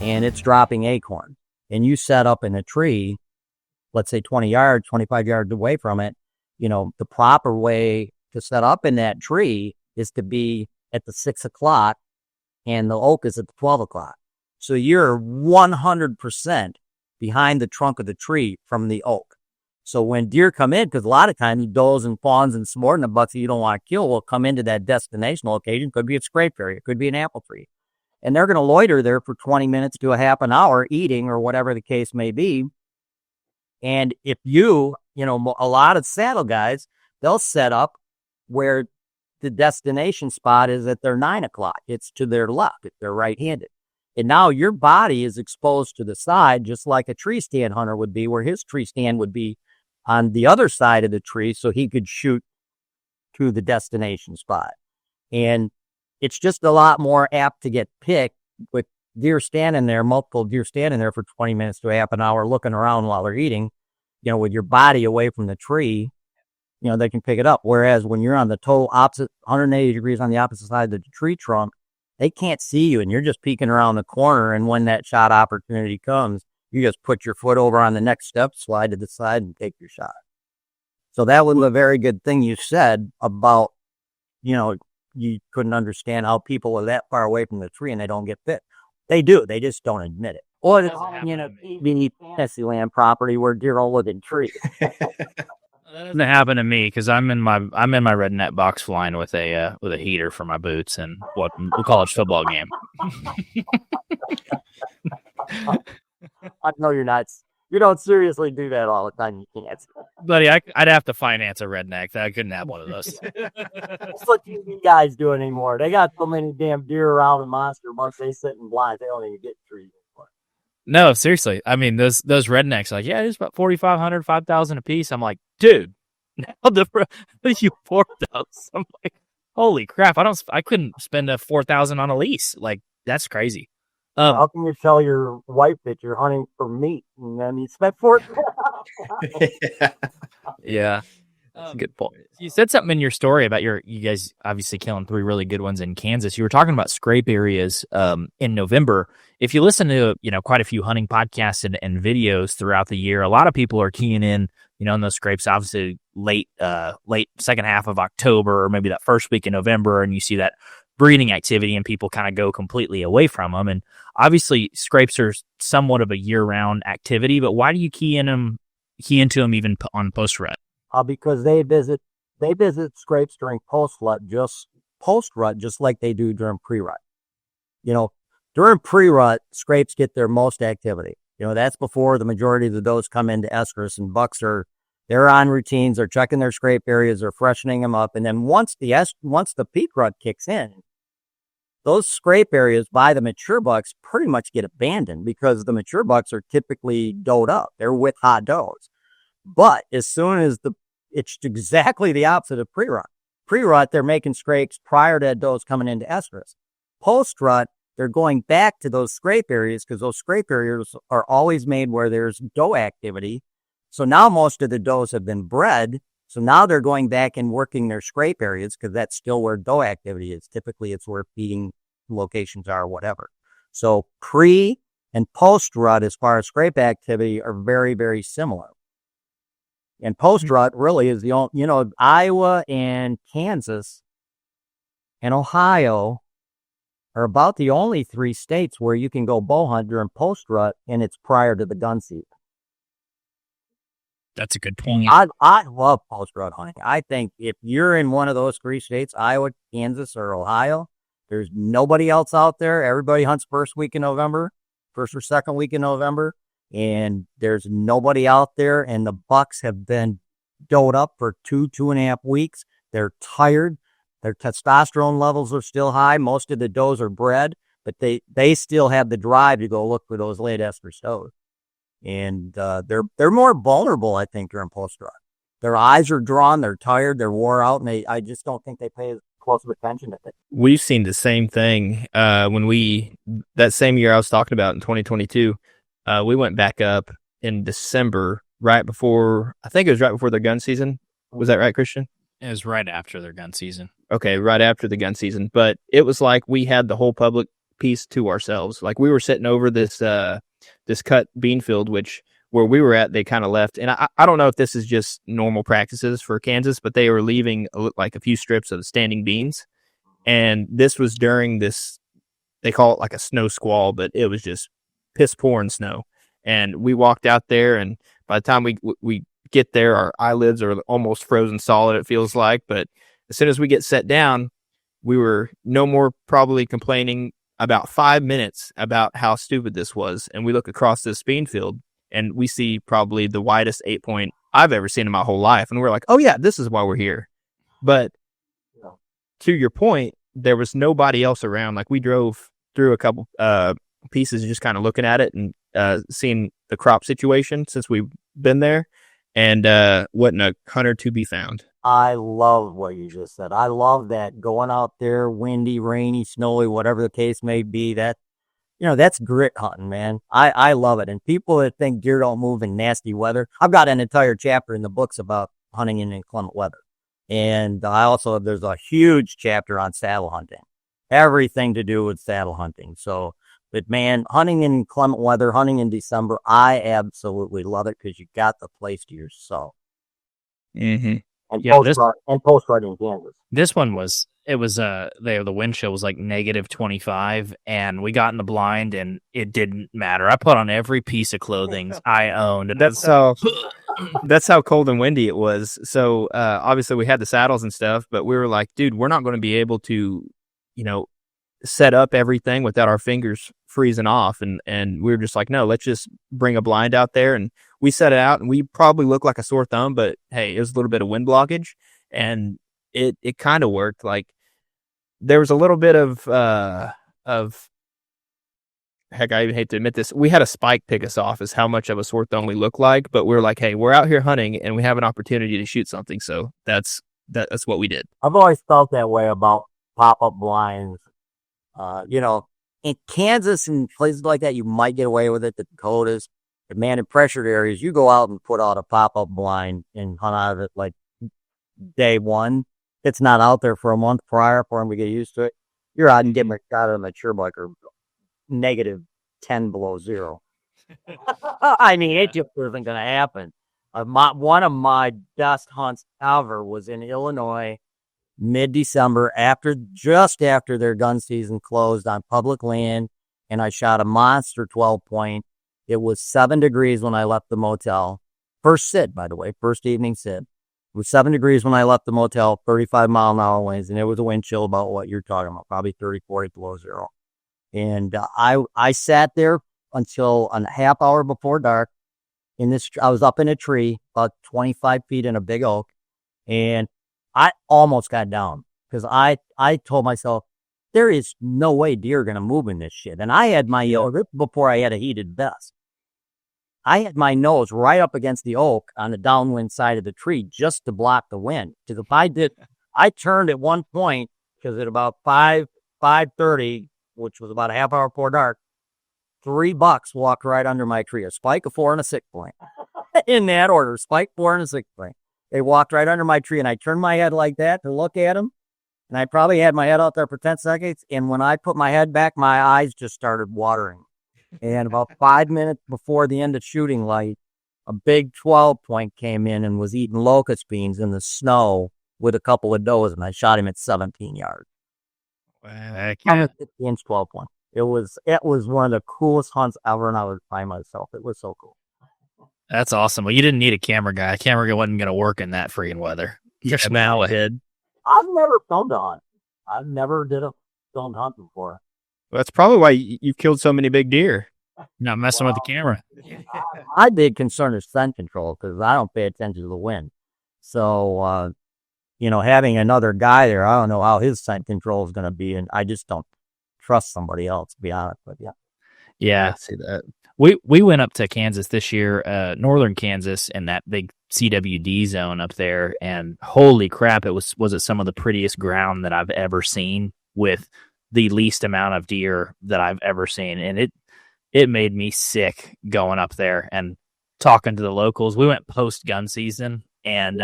[SPEAKER 1] And it's dropping acorn. And you set up in a tree, let's say 20 yards, 25 yards away from it, the proper way to set up in that tree is to be at the 6 o'clock and the oak is at the 12 o'clock. So you're 100% behind the trunk of the tree from the oak. So when deer come in, because a lot of times does and fawns and some more than the bucks that you don't want to kill will come into that destination location. Could be a scrape area, it could be an apple tree. And they're going to loiter there for 20 minutes to a half an hour eating or whatever the case may be. And if a lot of saddle guys, they'll set up where the destination spot is at their 9 o'clock. It's to their left if they're right-handed. And now your body is exposed to the side, just like a tree stand hunter would be, where his tree stand would be on the other side of the tree so he could shoot to the destination spot. And it's just a lot more apt to get picked with deer standing there, multiple deer standing there for 20 minutes to a half an hour looking around while they're eating, with your body away from the tree, they can pick it up. Whereas when you're on the total opposite, 180 degrees on the opposite side of the tree trunk, they can't see you and you're just peeking around the corner. And when that shot opportunity comes, you just put your foot over on the next step, slide to the side and take your shot. So that was a very good thing you said about, you couldn't understand how people are that far away from the tree and they don't get bit. They do. They just don't admit it. Or, the fantasy land property where deer all live in trees.
[SPEAKER 2] That doesn't happen to me because I'm in my redneck box flying with a heater for my boots and what a college football game.
[SPEAKER 1] I know you're not. You don't seriously do that all the time. You can't.
[SPEAKER 2] Buddy, I'd have to finance a redneck. I couldn't have one of those.
[SPEAKER 1] That's what TV guys do anymore. They got so many damn deer around and monster once they sit in blinds, they don't even get trees anymore.
[SPEAKER 2] No, seriously. I mean, those rednecks are like, yeah, it's about 4,500, 5,000 a piece. I'm like, dude, now you 4,000. I'm like, holy crap! I couldn't spend a 4,000 on a lease. Like, that's crazy.
[SPEAKER 1] How can you tell your wife that you're hunting for meat and then you spent $4,000?
[SPEAKER 2] Yeah. That's a good point. You said something in your story about you guys obviously killing 3 really good ones in Kansas. You were talking about scrape areas in November. If you listen to quite a few hunting podcasts and videos throughout the year, a lot of people are keying in in those scrapes. Obviously, late second half of October or maybe that first week in November, and you see that breeding activity and people kind of go completely away from them. And obviously, scrapes are somewhat of a year-round activity. But why do you key into them even on post-rut?
[SPEAKER 1] Because they visit scrapes during post-rut, just like they do during pre-rut. During pre-rut, scrapes get their most activity. That's before the majority of the does come into estrus, and bucks they're on routines, they're checking their scrape areas, they're freshening them up, and then once the peak rut kicks in, those scrape areas by the mature bucks pretty much get abandoned because the mature bucks are typically doed up. They're with hot does. But as soon as it's exactly the opposite of pre-rut. Pre-rut, they're making scrapes prior to does coming into estrus. Post-rut, they're going back to those scrape areas because those scrape areas are always made where there's doe activity. So now most of the does have been bred. So now they're going back and working their scrape areas because that's still where doe activity is. Typically, it's where feeding locations are or whatever. So pre and post-rut, as far as scrape activity, are very, very similar. And post-rut really is the only, Iowa and Kansas and Ohio are about the only 3 states where you can go bow hunt during post-rut, and it's prior to the gun season.
[SPEAKER 2] That's a good point.
[SPEAKER 1] I love post-rut hunting. I think if you're in one of those 3 states, Iowa, Kansas, or Ohio, there's nobody else out there. Everybody hunts first or second week in November, and there's nobody out there, and the bucks have been doed up for 2.5 weeks. They're tired. Their testosterone levels are still high. Most of the does are bred, but they still have the drive to go look for those late estrus does. And they're more vulnerable, I think, during post-rut. Their eyes are drawn, they're tired, they're wore out, and I just don't think they pay as close of attention to it.
[SPEAKER 3] We've seen the same thing that same year I was talking about in 2022. We went back up in December, I think it was right before their gun season. Was that right, Christian?
[SPEAKER 2] It was right after their gun season.
[SPEAKER 3] Okay, right after the gun season. But it was like we had the whole public piece to ourselves. Like we were sitting over this cut bean field, where we were at, they kind of left. And I don't know if this is just normal practices for Kansas, but they were leaving like a few strips of standing beans. And this was during this, they call it like a snow squall, but it was just piss pouring snow. And we walked out there, and by the time we get there, our eyelids are almost frozen solid, it feels like. But as soon as we get set down, we were no more probably complaining about 5 minutes about how stupid this was. And we look across this bean field, and we see probably the widest 8-point I've ever seen in my whole life. And we're like, oh yeah, this is why we're here. But to your point, there was nobody else around. Like we drove through a couple pieces just kind of looking at it and seeing the crop situation since we've been there, and wasn't a hunter to be found.
[SPEAKER 1] I love what you just said. I love that going out there, windy, rainy, snowy, whatever the case may be. That's grit hunting, man. I love it. And people that think deer don't move in nasty weather, I've got an entire chapter in the books about hunting in inclement weather. And there's a huge chapter on saddle hunting, everything to do with saddle hunting. So, but man, hunting in inclement weather, hunting in December, I absolutely love it because you got the place to yourself.
[SPEAKER 3] Mm-hmm.
[SPEAKER 1] And post-rut in Kansas.
[SPEAKER 2] This one the wind chill was like -25, and we got in the blind, and it didn't matter. I put on every piece of clothing I owned. And
[SPEAKER 3] that's how cold and windy it was. So obviously we had the saddles and stuff, but we were like, dude, we're not going to be able to, set up everything without our fingers freezing off. And we were just like, no, let's just bring a blind out there. And we set it out, and we probably looked like a sore thumb, but hey, it was a little bit of wind blockage, and it kind of worked. Like there was a little bit of heck, I even hate to admit this, we had a spike pick us off as how much of a sore thumb we look like, but we're like, hey, we're out here hunting and we have an opportunity to shoot something. So that's what we did.
[SPEAKER 1] I've always felt that way about pop-up blinds. In Kansas and places like that, you might get away with it. The Dakotas, but man, in pressured areas, you go out and put out a pop-up blind and hunt out of it like day one. It's not out there for a month prior for them to get used to it. You're out and getting a shot of a mature buck or -10 below zero. I mean, it just isn't going to happen. One of my best hunts ever was in Illinois, mid-December, just after their gun season closed on public land, and I shot a monster 12-point. It was 7 degrees when I left the motel. First sit, by the way, first evening sit. It was 7 degrees when I left the motel, 35-mile-an-hour winds, and it was a wind chill about what you're talking about, probably 30, 40 below zero. And I sat there until a half hour before dark. I was up in a tree, about 25 feet in a big oak, and I almost got down because I told myself, there is no way deer are going to move in this shit. And I had before I had a heated vest. I had my nose right up against the oak on the downwind side of the tree just to block the wind. Because I turned at one point, because at about 5:30, which was about a half hour before dark, 3 bucks walked right under my tree, a spike, a 4, and a 6-point. in that order, spike, 4, and a 6-point. They walked right under my tree, and I turned my head like that to look at them. And I probably had my head out there for 10 seconds. And when I put my head back, my eyes just started watering. And about 5 minutes before the end of shooting light, a big 12-point came in and was eating locust beans in the snow with a couple of does, and I shot him at 17 yards.
[SPEAKER 2] Wow.
[SPEAKER 1] 50-inch 12-point. It was one of the coolest hunts ever, and I was by myself. It was so cool.
[SPEAKER 2] That's awesome. Well, you didn't need a camera guy. A camera guy wasn't going to work in that freaking weather. Just now ahead.
[SPEAKER 1] I've never filmed a hunt. I've never did a filmed hunt before.
[SPEAKER 3] Well, that's probably why you've killed so many big deer.
[SPEAKER 2] Not messing with the camera.
[SPEAKER 1] My big concern is scent control because I don't pay attention to the wind. So, having another guy there, I don't know how his scent control is going to be, and I just don't trust somebody else, to be honest with you.
[SPEAKER 2] Yeah.
[SPEAKER 3] I see that.
[SPEAKER 2] We went up to Kansas this year, northern Kansas, in that big CWD zone up there, and holy crap, it was it some of the prettiest ground that I've ever seen with the least amount of deer that I've ever seen, and it made me sick going up there and talking to the locals. We went post gun season, and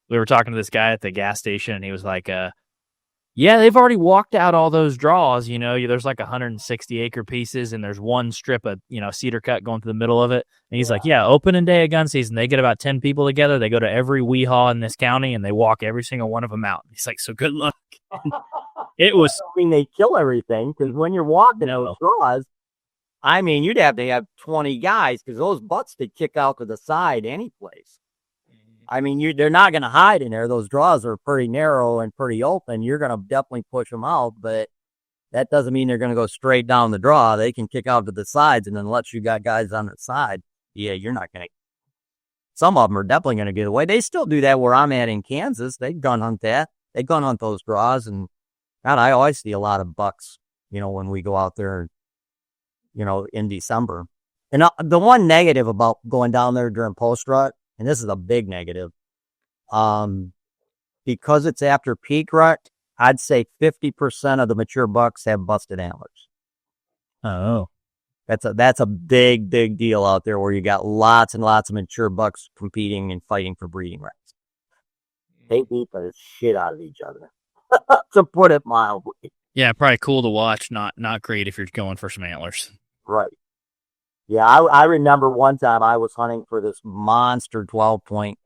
[SPEAKER 2] we were talking to this guy at the gas station, and he was like, yeah, they've already walked out all those draws. There's like 160 acre pieces, and there's one strip of, cedar cut going through the middle of it. And he's like, yeah, opening day of gun season, they get about 10 people together. They go to every weehaw in this county, and they walk every single one of them out. He's like, so good luck. It was.
[SPEAKER 1] I mean, they kill everything because when you're walking those draws, I mean, you'd have to have 20 guys because those butts could kick out to the side any place. I mean, they're not going to hide in there. Those draws are pretty narrow and pretty open. You're going to definitely push them out, but that doesn't mean they're going to go straight down the draw. They can kick out to the sides, and unless you got guys on the side, yeah, you're not going to. Some of them are definitely going to get away. They still do that where I'm at in Kansas. They gun hunt that. They gun hunt those draws, and God, I always see a lot of bucks, when we go out there, in December. And the one negative about going down there during post-rut, and this is a big negative, because it's after peak rut, I'd say 50% of the mature bucks have busted antlers.
[SPEAKER 2] Oh.
[SPEAKER 1] That's a big, big deal out there where you got lots and lots of mature bucks competing and fighting for breeding rights. They beat the shit out of each other, to put it mildly.
[SPEAKER 2] Yeah, probably cool to watch, not great if you're going for some antlers.
[SPEAKER 1] Right. Yeah, I remember one time I was hunting for this monster 12-point,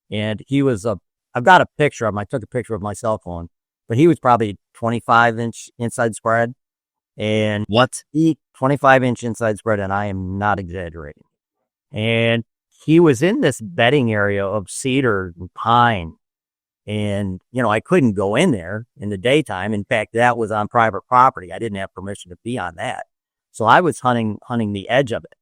[SPEAKER 1] and he was I've got a picture of him. I took a picture of my cell phone, but he was probably 25-inch inside spread. And
[SPEAKER 2] what?
[SPEAKER 1] 25-inch inside spread, and I am not exaggerating. And he was in this bedding area of cedar and pine. And, I couldn't go in there in the daytime. In fact, that was on private property. I didn't have permission to be on that. So I was hunting the edge of it.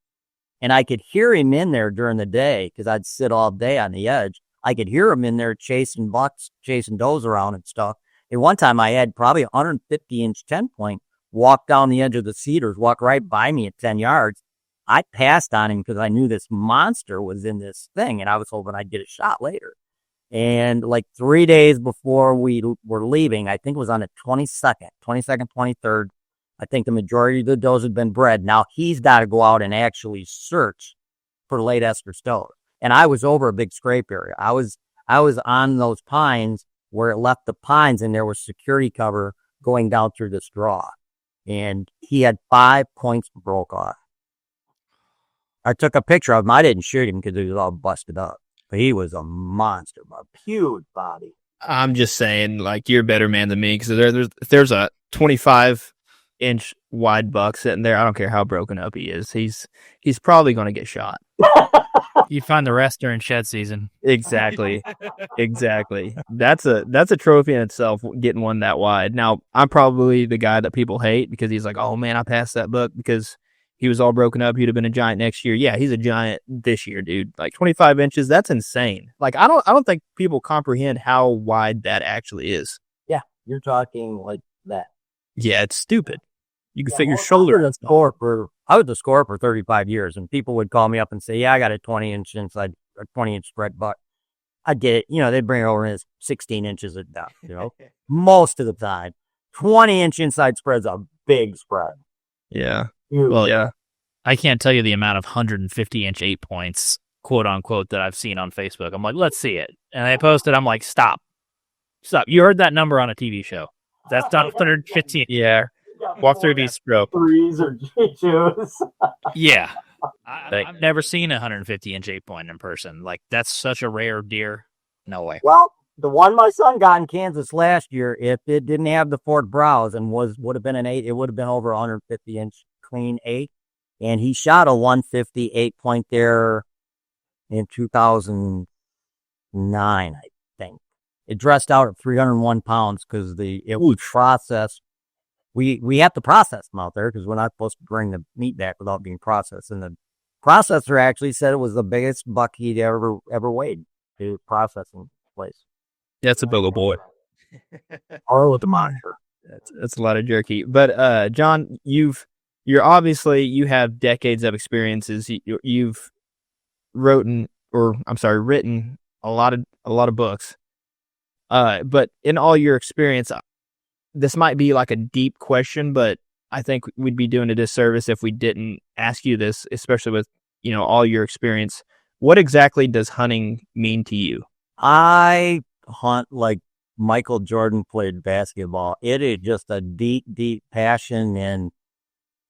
[SPEAKER 1] And I could hear him in there during the day because I'd sit all day on the edge. I could hear him in there chasing bucks, chasing does around and stuff. And one time I had probably a 150-inch 10-point walk down the edge of the cedars, walk right by me at 10 yards. I passed on him because I knew this monster was in this thing, and I was hoping I'd get a shot later. And like 3 days before we were leaving, I think it was on the 22nd, 23rd, I think the majority of the does had been bred. Now he's got to go out and actually search for late estrus does. And I was over a big scrape area. I was on those pines where it left the pines, and there was security cover going down through this draw. And he had 5 points broke off. I took a picture of him. I didn't shoot him because he was all busted up. But he was a monster, a huge body.
[SPEAKER 3] I'm just saying, like, you're a better man than me because there's a 25-inch wide buck sitting there. I don't care how broken up he is. He's probably going to get shot.
[SPEAKER 2] You find the rest during shed season.
[SPEAKER 3] Exactly. That's a trophy in itself, getting one that wide. Now, I'm probably the guy that people hate because he's like, oh man, I passed that buck because he was all broken up. He'd have been a giant next year. Yeah, he's a giant this year, dude. Like 25 inches, that's insane. Like I don't think people comprehend how wide that actually is.
[SPEAKER 1] Yeah, you're talking like that.
[SPEAKER 3] Yeah, it's stupid. You can fit your shoulder.
[SPEAKER 1] I was the scorer for 35 years, and people would call me up and say, yeah, I got a 20-inch inside, a 20-inch spread buck. I get it. They'd bring it over and it's 16 inches at depth, most of the time. 20-inch inside spread's a big spread.
[SPEAKER 3] Yeah.
[SPEAKER 2] Well, yeah. I can't tell you the amount of 150-inch 8 points quote unquote that I've seen on Facebook. I'm like, let's see it. And they posted, I'm like, stop. You heard that number on a TV show. That's not 150.
[SPEAKER 3] Yeah. Walk through these stroke.
[SPEAKER 1] Threes or G2s.
[SPEAKER 2] Yeah. I've never seen a 150-inch 8-point in person. Like, that's such a rare deer. No way.
[SPEAKER 1] Well, the one my son got in Kansas last year, if it didn't have the forked brows and would have been an 8, it would have been over 150-inch clean 8. And he shot a 150 8-point there in 2009, I think. It dressed out at 301 pounds because it was processed. We have to process them out there because we're not supposed to bring the meat back without being processed. And the processor actually said it was the biggest buck he'd ever weighed. The processing place.
[SPEAKER 3] That's a big old boy.
[SPEAKER 1] Or with the monitor.
[SPEAKER 3] That's a lot of jerky. But John, you have decades of experiences. You've written a lot of books. But in all your experience, this might be like a deep question, but I think we'd be doing a disservice if we didn't ask you this, especially with, all your experience. What exactly does hunting mean to you?
[SPEAKER 1] I hunt like Michael Jordan played basketball. It is just a deep, deep passion. And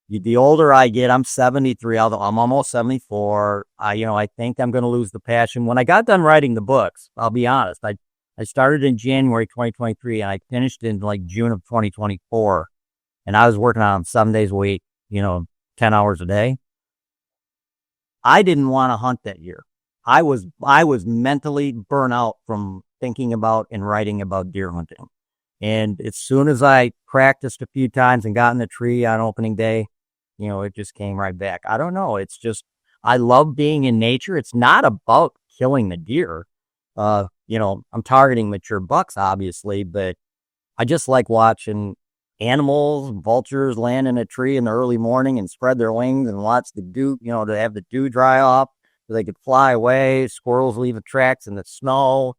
[SPEAKER 1] the older I get, I'm 73, although I'm almost 74. I think I'm going to lose the passion. When I got done writing the books, I'll be honest, I started in January 2023 and I finished in like June of 2024. And I was working on them 7 days a week, 10 hours a day. I didn't want to hunt that year. I was mentally burnt out from thinking about and writing about deer hunting. And as soon as I practiced a few times and got in the tree on opening day, it just came right back. I don't know. It's just, I love being in nature. It's not about killing the deer. I'm targeting mature bucks, obviously, but I just like watching animals, vultures land in a tree in the early morning and spread their wings and watch the dew, to have the dew dry off so they could fly away. Squirrels leave tracks in the snow,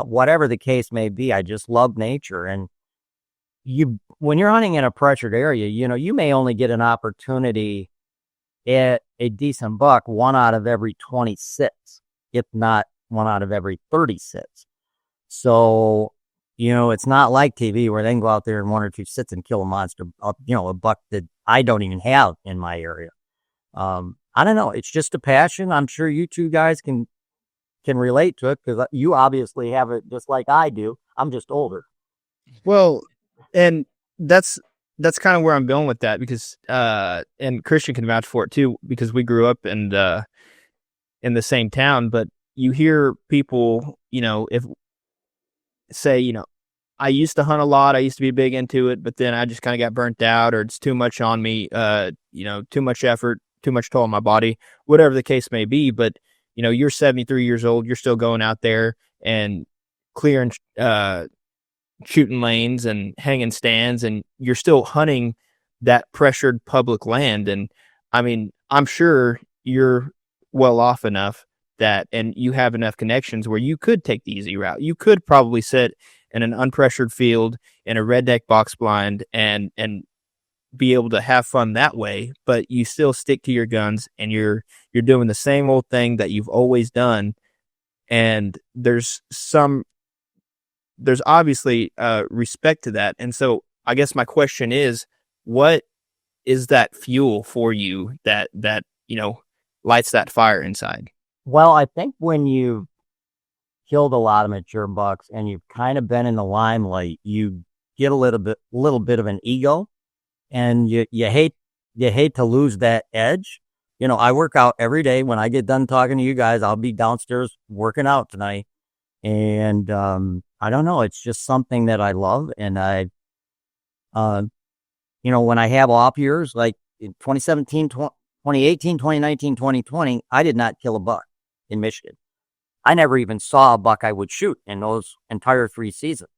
[SPEAKER 1] whatever the case may be. I just love nature. And when you're hunting in a pressured area, you may only get an opportunity at a decent buck 1 out of every 26, if not 1 out of every 36. So, it's not like TV where they can go out there in 1 or 2 sits and kill a monster, a buck that I don't even have in my area. I don't know. It's just a passion. I'm sure you two guys can relate to it because you obviously have it just like I do. I'm just older.
[SPEAKER 3] Well, and that's kind of where I'm going with that because, and Christian can vouch for it too, because we grew up in the same town, but you hear people, say, I used to hunt a lot. I used to be big into it, but then I just kind of got burnt out or it's too much on me, too much effort, too much toll on my body, whatever the case may be. But, you're 73 years old. You're still going out there and clearing, shooting lanes and hanging stands, and you're still hunting that pressured public land. And I mean, I'm sure you're well off enough and you have enough connections where you could take the easy route. You could probably sit in an unpressured field in a redneck box blind and be able to have fun that way, but you still stick to your guns and you're doing the same old thing that you've always done. And there's obviously respect to that. And so I guess my question is, what is that fuel for you that lights that fire inside?
[SPEAKER 1] Well, I think when you've killed a lot of mature bucks and you've kind of been in the limelight, you get a little bit of an ego, and you hate to lose that edge. I work out every day. When I get done talking to you guys, I'll be downstairs working out tonight. And I don't know, it's just something that I love. And when I have off years, like in 2017, 2018, 2019, 2020, I did not kill a buck in Michigan. I never even saw a buck I would shoot in those entire 3 seasons.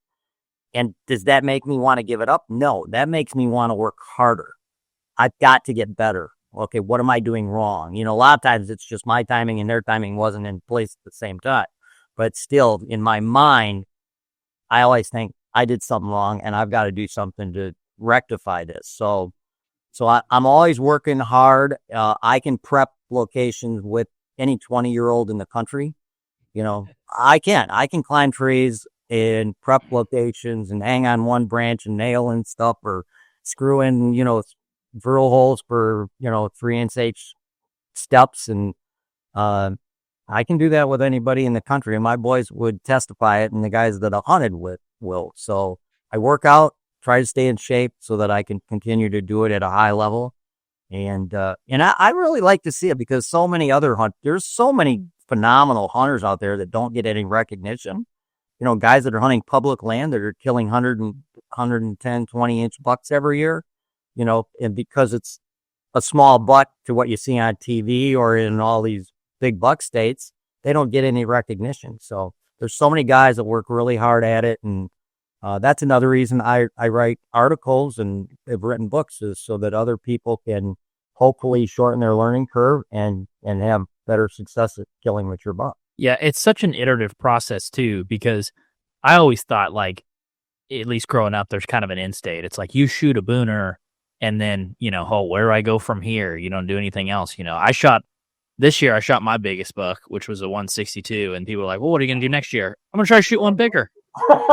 [SPEAKER 1] And does that make me want to give it up? No, that makes me want to work harder. I've got to get better. Okay, what am I doing wrong? A lot of times it's just my timing and their timing wasn't in place at the same time. But still, in my mind, I always think I did something wrong and I've got to do something to rectify this. So I'm always working hard. I can prep locations any 20-year-old in the country. I can climb trees in prep locations and hang on one branch and nail and stuff, or screw in, drill holes for, 3-inch steps. And, I can do that with anybody in the country, and my boys would testify it, and the guys that I hunted with will. So I work out, try to stay in shape so that I can continue to do it at a high level. And I really like to see it, because so many other there's so many phenomenal hunters out there that don't get any recognition. Guys that are hunting public land that are killing 110, 20-inch bucks every year, and because it's a small buck to what you see on TV or in all these big buck states, they don't get any recognition. So there's so many guys that work really hard at it. And that's another reason I write articles and have written books, is so that other people can hopefully shorten their learning curve and have better success at killing mature buck.
[SPEAKER 2] Yeah, it's such an iterative process too, because I always thought, like, at least growing up, there's kind of an end state. It's like you shoot a booner and then, where do I go from here? You don't do anything else. This year I shot my biggest buck, which was a 162, and people were like, well, what are you going to do next year? I'm going to try to shoot one bigger.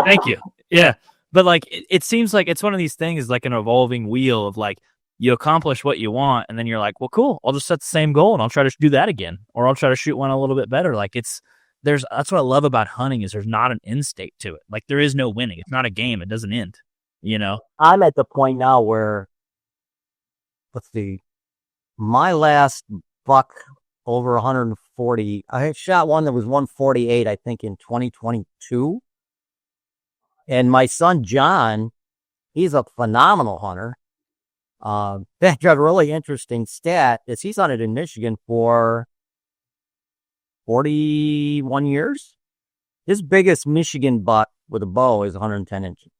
[SPEAKER 2] Thank you. Yeah. But like, it seems like it's one of these things, like an evolving wheel of, like, you accomplish what you want, and then you're like, well, cool, I'll just set the same goal and I'll try to do that again, or I'll try to shoot one a little bit better. Like, that's what I love about hunting, is there's not an end state to it. Like, there is no winning. It's not a game. It doesn't end,
[SPEAKER 1] I'm at the point now where, let's see, my last buck over 140, I shot one that was 148, I think, in 2022. And my son, John, he's a phenomenal hunter. That got a really interesting stat, is he's hunted in Michigan for 41 years. His biggest Michigan buck with a bow is 110 inches.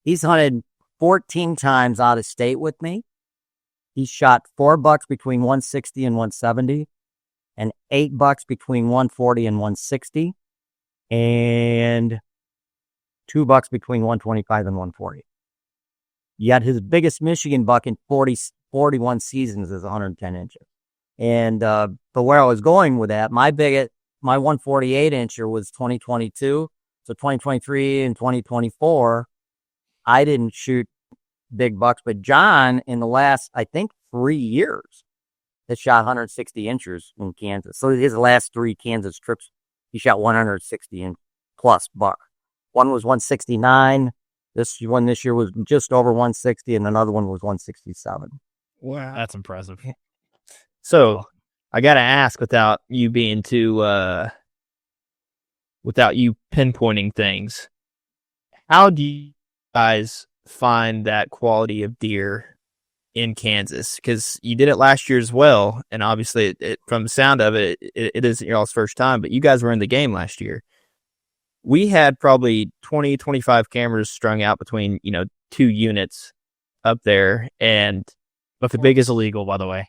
[SPEAKER 1] He's hunted 14 times out of state with me. He shot 4 bucks between 160 and 170, and 8 bucks between 140 and 160, and 2 bucks between 125 and 140. Yet his biggest Michigan buck in 41 seasons is 110 inches. And but where I was going with that, my 148 incher was 2022. So 2023 and 2024, I didn't shoot big bucks. But John, in the last, I think, 3 years, has shot 160 inches in Kansas. So his last 3 Kansas trips, he shot 160 and plus buck. One was 169. This year was just over 160, and another one was 167.
[SPEAKER 2] Wow, that's impressive.
[SPEAKER 3] So I got to ask, without you pinpointing things, how do you guys find that quality of deer in Kansas? Because you did it last year as well, and obviously, from the sound of it, it isn't y'all's first time, but you guys were in the game last year. We had probably 20, 25 cameras strung out between, 2 units up there.
[SPEAKER 2] But the big is illegal, by the way.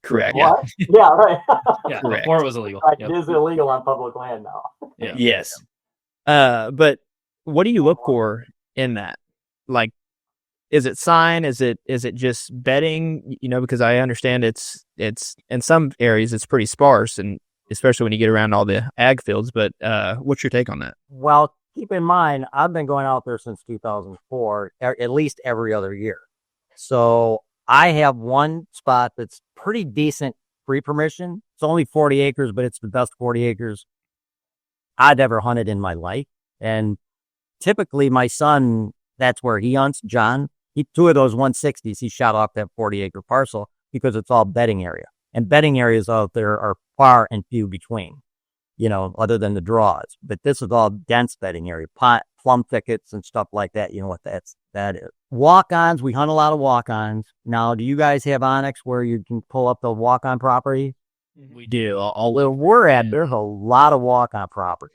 [SPEAKER 3] Correct.
[SPEAKER 1] What? Yeah, right.
[SPEAKER 2] Yeah,
[SPEAKER 3] correct.
[SPEAKER 2] Before it was illegal.
[SPEAKER 1] Right,
[SPEAKER 2] Yep.
[SPEAKER 1] It is illegal on public land now.
[SPEAKER 2] Yeah.
[SPEAKER 3] Yes. But what do you look for in that? Like, is it sign? Is it just bedding? Because I understand it's in some areas it's pretty sparse, and especially when you get around all the ag fields. But what's your take on that?
[SPEAKER 1] Well, keep in mind, I've been going out there since 2004, at least every other year. So I have one spot that's pretty decent pre-permission. It's only 40 acres, but it's the best 40 acres I'd ever hunted in my life. And typically my son, that's where he hunts, John. 2 of those 160s, he shot off that 40-acre parcel because it's all bedding area. And bedding areas out there are far and few between, other than the draws. But this is all dense bedding area, plum thickets and stuff like that. You know what that is. Walk-ons, we hunt a lot of walk-ons. Now, do you guys have Onyx where you can pull up the walk-on property?
[SPEAKER 2] We do.
[SPEAKER 1] Where we're at, there's a lot of walk-on property.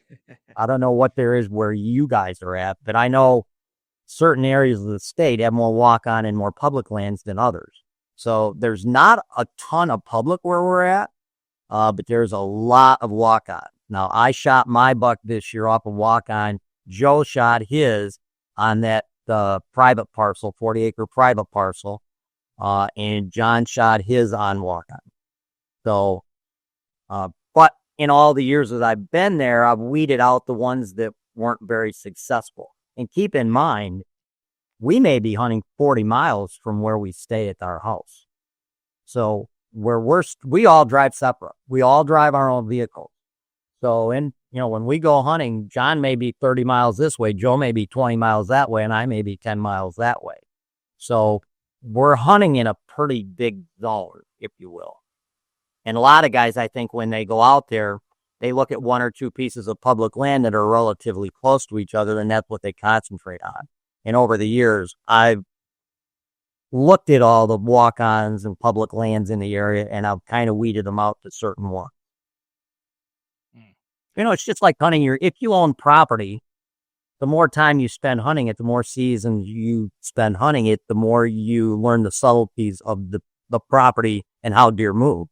[SPEAKER 1] I don't know what there is where you guys are at, but I know certain areas of the state have more walk-on and more public lands than others. So there's not a ton of public where we're at, but there's a lot of walk-on. Now, I shot my buck this year off a walk-on. Joe shot his on that private parcel, 40-acre private parcel, and John shot his on walk-on. So But in all the years that I've been there, I've weeded out the ones that weren't very successful. And keep in mind, we may be hunting 40 miles from where we stay at our house. So we all drive separate. We all drive our own vehicles. So when we go hunting, John may be 30 miles this way, Joe may be 20 miles that way, and I may be 10 miles that way. So we're hunting in a pretty big zone, if you will. And a lot of guys, I think, when they go out there, they look at one or two pieces of public land that are relatively close to each other, and that's what they concentrate on. And over the years, I've looked at all the walk-ons and public lands in the area, and I've kind of weeded them out to certain ones. It's just like hunting. If you own property, the more time you spend hunting it, the more seasons you spend hunting it, the more you learn the subtleties of the property and how deer move.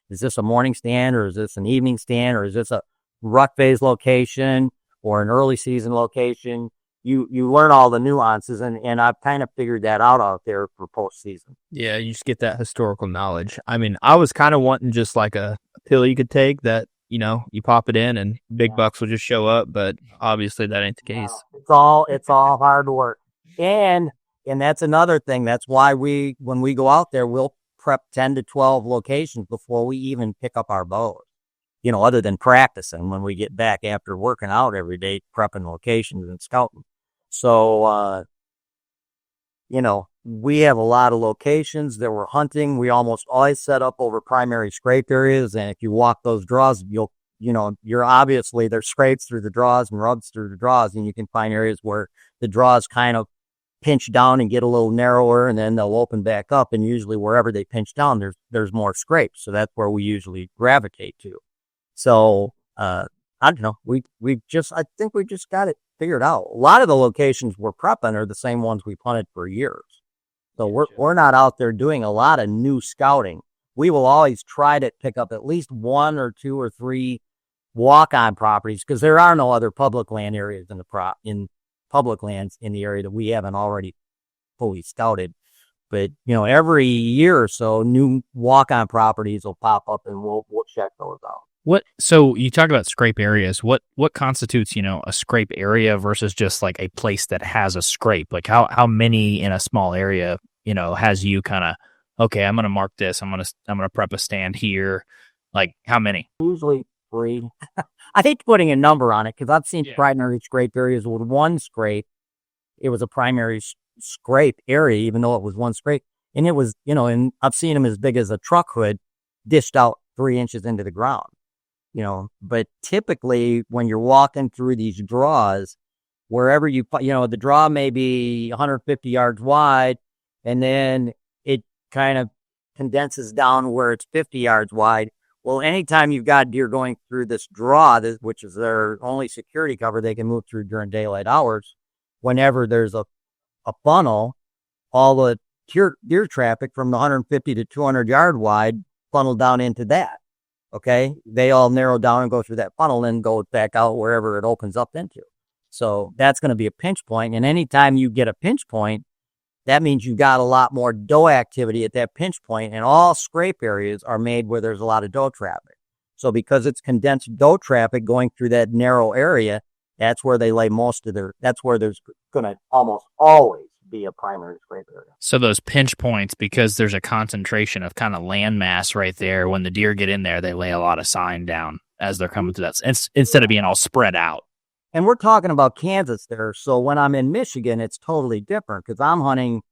[SPEAKER 1] Is this a morning stand, or is this an evening stand, or is this a rut phase location or an early season location? You learn all the nuances, and I've kind of figured that out there for postseason.
[SPEAKER 3] Yeah, you just get that historical knowledge. I mean, I was kind of wanting just like a pill you could take that, you pop it in and big bucks will just show up, but obviously that ain't the case.
[SPEAKER 1] It's all hard work. And that's another thing. That's why when we go out there, we'll prep 10 to 12 locations before we even pick up our bows. Other than practicing when we get back after working out every day, prepping locations and scouting. So, we have a lot of locations that we're hunting. We almost always set up over primary scrape areas. And if you walk those draws, you're obviously there's scrapes through the draws and rubs through the draws. And you can find areas where the draws kind of pinch down and get a little narrower, and then they'll open back up. And usually wherever they pinch down, there's more scrapes. So that's where we usually gravitate to. So, I don't know. I think we just got it figured out. A lot of the locations we're prepping are the same ones we've hunted for years. So we're not out there doing a lot of new scouting. We will always try to pick up at least one or two or three walk-on properties, because there are no other public land areas in public lands in the area that we haven't already fully scouted. But every year or so, new walk-on properties will pop up, and we'll check those out.
[SPEAKER 2] So you talk about scrape areas. What constitutes, a scrape area versus just like a place that has a scrape? Like how many in a small area, has you kind of, okay, I'm going to mark this. I'm going to prep a stand here. Like how many?
[SPEAKER 1] Usually 3. I hate putting a number on it, because I've seen primary scrape areas with one scrape. It was a primary scrape area, even though it was one scrape. And it was, and I've seen them as big as a truck hood dished out 3 inches into the ground. But typically when you're walking through these draws, wherever the draw may be 150 yards wide, and then it kind of condenses down where it's 50 yards wide. Well, anytime you've got deer going through this draw, which is their only security cover they can move through during daylight hours, whenever there's a funnel, all the deer traffic from the 150 to 200 yard wide funnel down into that. Okay, they all narrow down and go through that funnel and go back out wherever it opens up into. So that's going to be a pinch point. And anytime you get a pinch point, that means you got a lot more doe activity at that pinch point. And all scrape areas are made where there's a lot of doe traffic. So because it's condensed doe traffic going through that narrow area, that's where they lay that's where there's going to almost always be a primary scrape area.
[SPEAKER 2] So those pinch points, because there's a concentration of kind of land mass right there, when the deer get in there, they lay a lot of sign down as they're coming through that, instead of being all spread out.
[SPEAKER 1] And we're talking about Kansas there. So when I'm in Michigan, it's totally different, because I'm hunting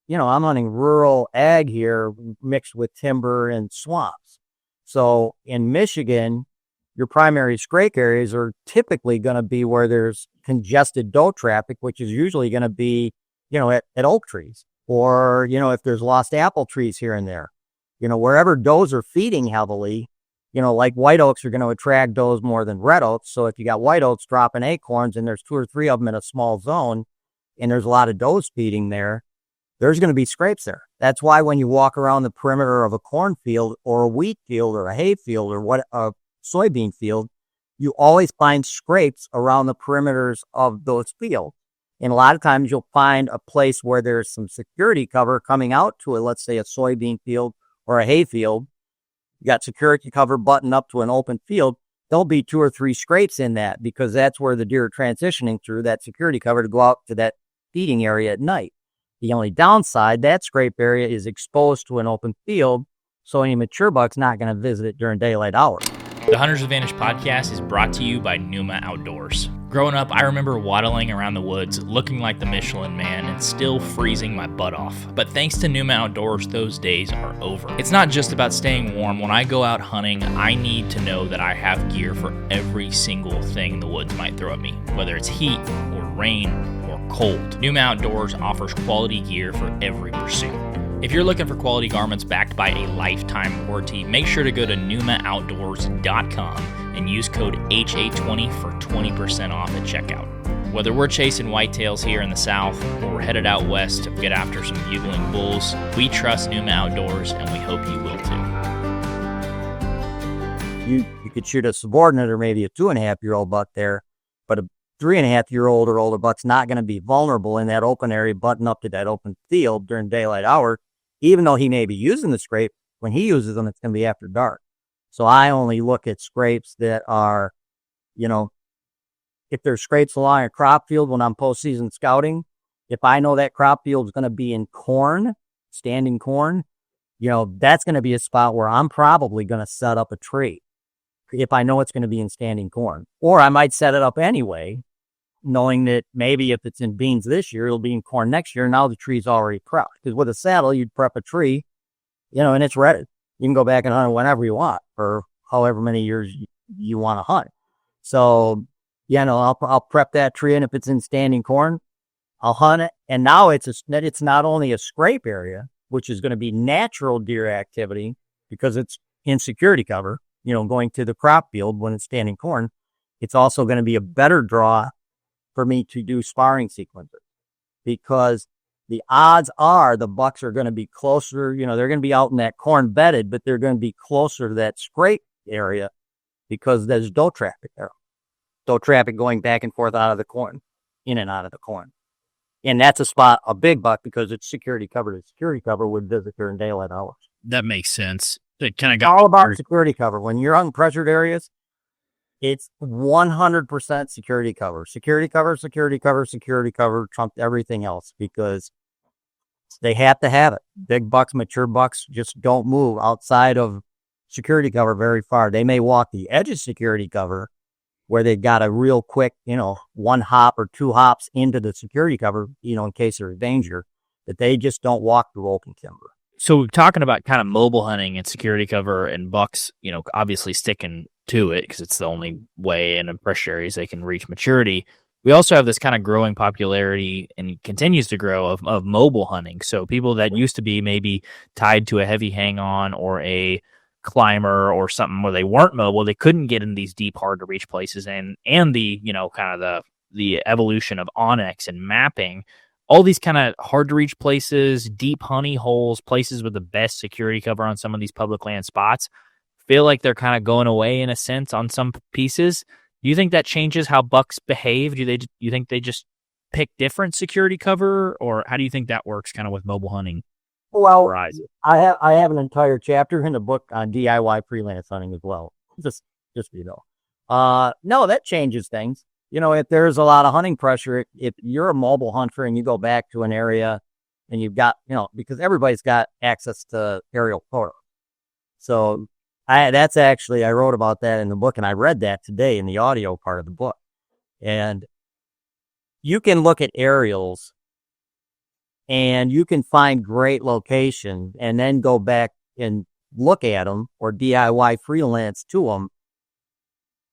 [SPEAKER 1] rural ag here mixed with timber and swamps. So in Michigan, your primary scrape areas are typically going to be where there's congested doe traffic, which is usually going to be, at oak trees, or, if there's lost apple trees here and there, wherever does are feeding heavily, like white oaks are going to attract does more than red oaks. So if you got white oaks dropping acorns and there's 2 or 3 of them in a small zone, and there's a lot of does feeding there, there's going to be scrapes there. That's why when you walk around the perimeter of a cornfield or a wheat field or a hay field or a soybean field, you always find scrapes around the perimeters of those fields. And a lot of times you'll find a place where there's some security cover coming out to it, let's say a soybean field or a hay field. you got security cover buttoned up to an open field, there'll be 2 or 3 scrapes in that because that's where the deer are transitioning through that security cover to go out to that feeding area at night. The only downside, that scrape area is exposed to an open field, so any mature buck's not going to visit it during daylight hours.
[SPEAKER 2] The Hunter's Advantage podcast is brought to you by Numa Outdoors. Growing up, I remember waddling around the woods looking like the Michelin Man and still freezing my butt off. But thanks to Numa Outdoors, those days are over. It's not just about staying warm. When I go out hunting, I need to know that I have gear for every single thing the woods might throw at me, whether it's heat or rain or cold. Numa Outdoors offers quality gear for every pursuit. If you're looking for quality garments backed by a lifetime warranty, make sure to go to NumaOutdoors.com and use code HA20 for 20% off at checkout. Whether we're chasing whitetails here in the South or we're headed out west to get after some bugling bulls, we trust Numa Outdoors and we hope you will
[SPEAKER 1] too. You could shoot a subordinate or maybe a 2.5-year-old buck there, but a 3.5-year-old or older buck's not going to be vulnerable in that open area, button up to that open field during daylight hours. Even though he may be using the scrape, when he uses them, it's going to be after dark. So I only look at scrapes that are, if there's scrapes along a crop field when I'm postseason scouting, if I know that crop field is going to be in corn, standing corn, that's going to be a spot where I'm probably going to set up a tree if I know it's going to be in standing corn. Or I might set it up anyway, knowing that maybe if it's in beans this year, it'll be in corn next year. Now the tree's already prepped. Because with a saddle, you'd prep a tree, and it's ready. You can go back and hunt it whenever you want for however many years you want to hunt. So, I'll prep that tree, and if it's in standing corn, I'll hunt it. And now it's not only a scrape area, which is going to be natural deer activity because it's in security cover, going to the crop field when it's standing corn. It's also going to be a better draw for me to do sparring sequences because the odds are the bucks are going to be closer. They're going to be out in that corn bedded, but they're going to be closer to that scrape area because there's doe traffic there. Doe traffic going back and forth out of the corn, in and out of the corn. And that's a spot, a big buck, because it's security cover to security cover would visit during daylight hours.
[SPEAKER 2] That makes sense. It
[SPEAKER 1] all about security cover. When you're on pressured areas, it's 100% security cover. Security cover, security cover, security cover trumped everything else because they have to have it. Big bucks, mature bucks just don't move outside of security cover very far. They may walk the edge of security cover where they've got a real quick, 1 hop or 2 hops into the security cover, in case there's danger, but they just don't walk through open timber.
[SPEAKER 2] So talking about kind of mobile hunting and security cover and bucks, obviously sticking to it because it's the only way in pressure areas they can reach maturity. We also have this kind of growing popularity and continues to grow of mobile hunting. So people that used to be maybe tied to a heavy hang on or a climber or something where they weren't mobile, they couldn't get in these deep, hard to reach places and the, kind of the evolution of Onyx and mapping, all these kind of hard to reach places, deep honey holes, places with the best security cover on some of these public land spots feel like they're kind of going away in a sense on some pieces. Do you think that changes how bucks behave? Do you think they just pick different security cover, or how do you think that works kind of with mobile hunting?
[SPEAKER 1] Well, I have an entire chapter in the book on DIY freelance hunting as well. Just no, that changes things. If there's a lot of hunting pressure, if you're a mobile hunter and you go back to an area and you've got, because everybody's got access to aerial photos. So I wrote about that in the book, and I read that today in the audio part of the book. And you can look at aerials and you can find great locations and then go back and look at them or DIY freelance to them.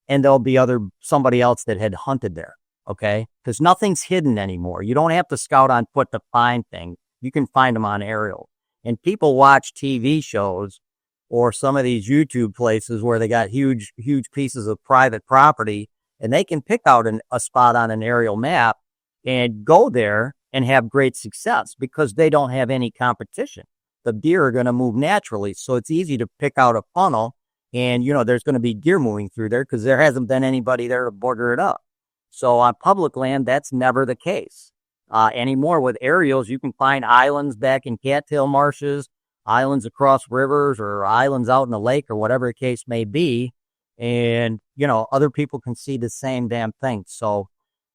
[SPEAKER 1] And there'll be somebody else that had hunted there. Okay. Because nothing's hidden anymore. You don't have to scout on foot to find things. You can find them on aerial. And people watch TV shows or some of these YouTube places where they got huge pieces of private property, and they can pick out a spot on an aerial map and go there and have great success because they don't have any competition. The deer are going to move naturally. So it's easy to pick out a funnel and, there's going to be deer moving through there because there hasn't been anybody there to border it up. So on public land, that's never the case. Anymore with aerials, you can find islands back in cattail marshes, islands across rivers or islands out in the lake or whatever the case may be. And, other people can see the same damn thing. So,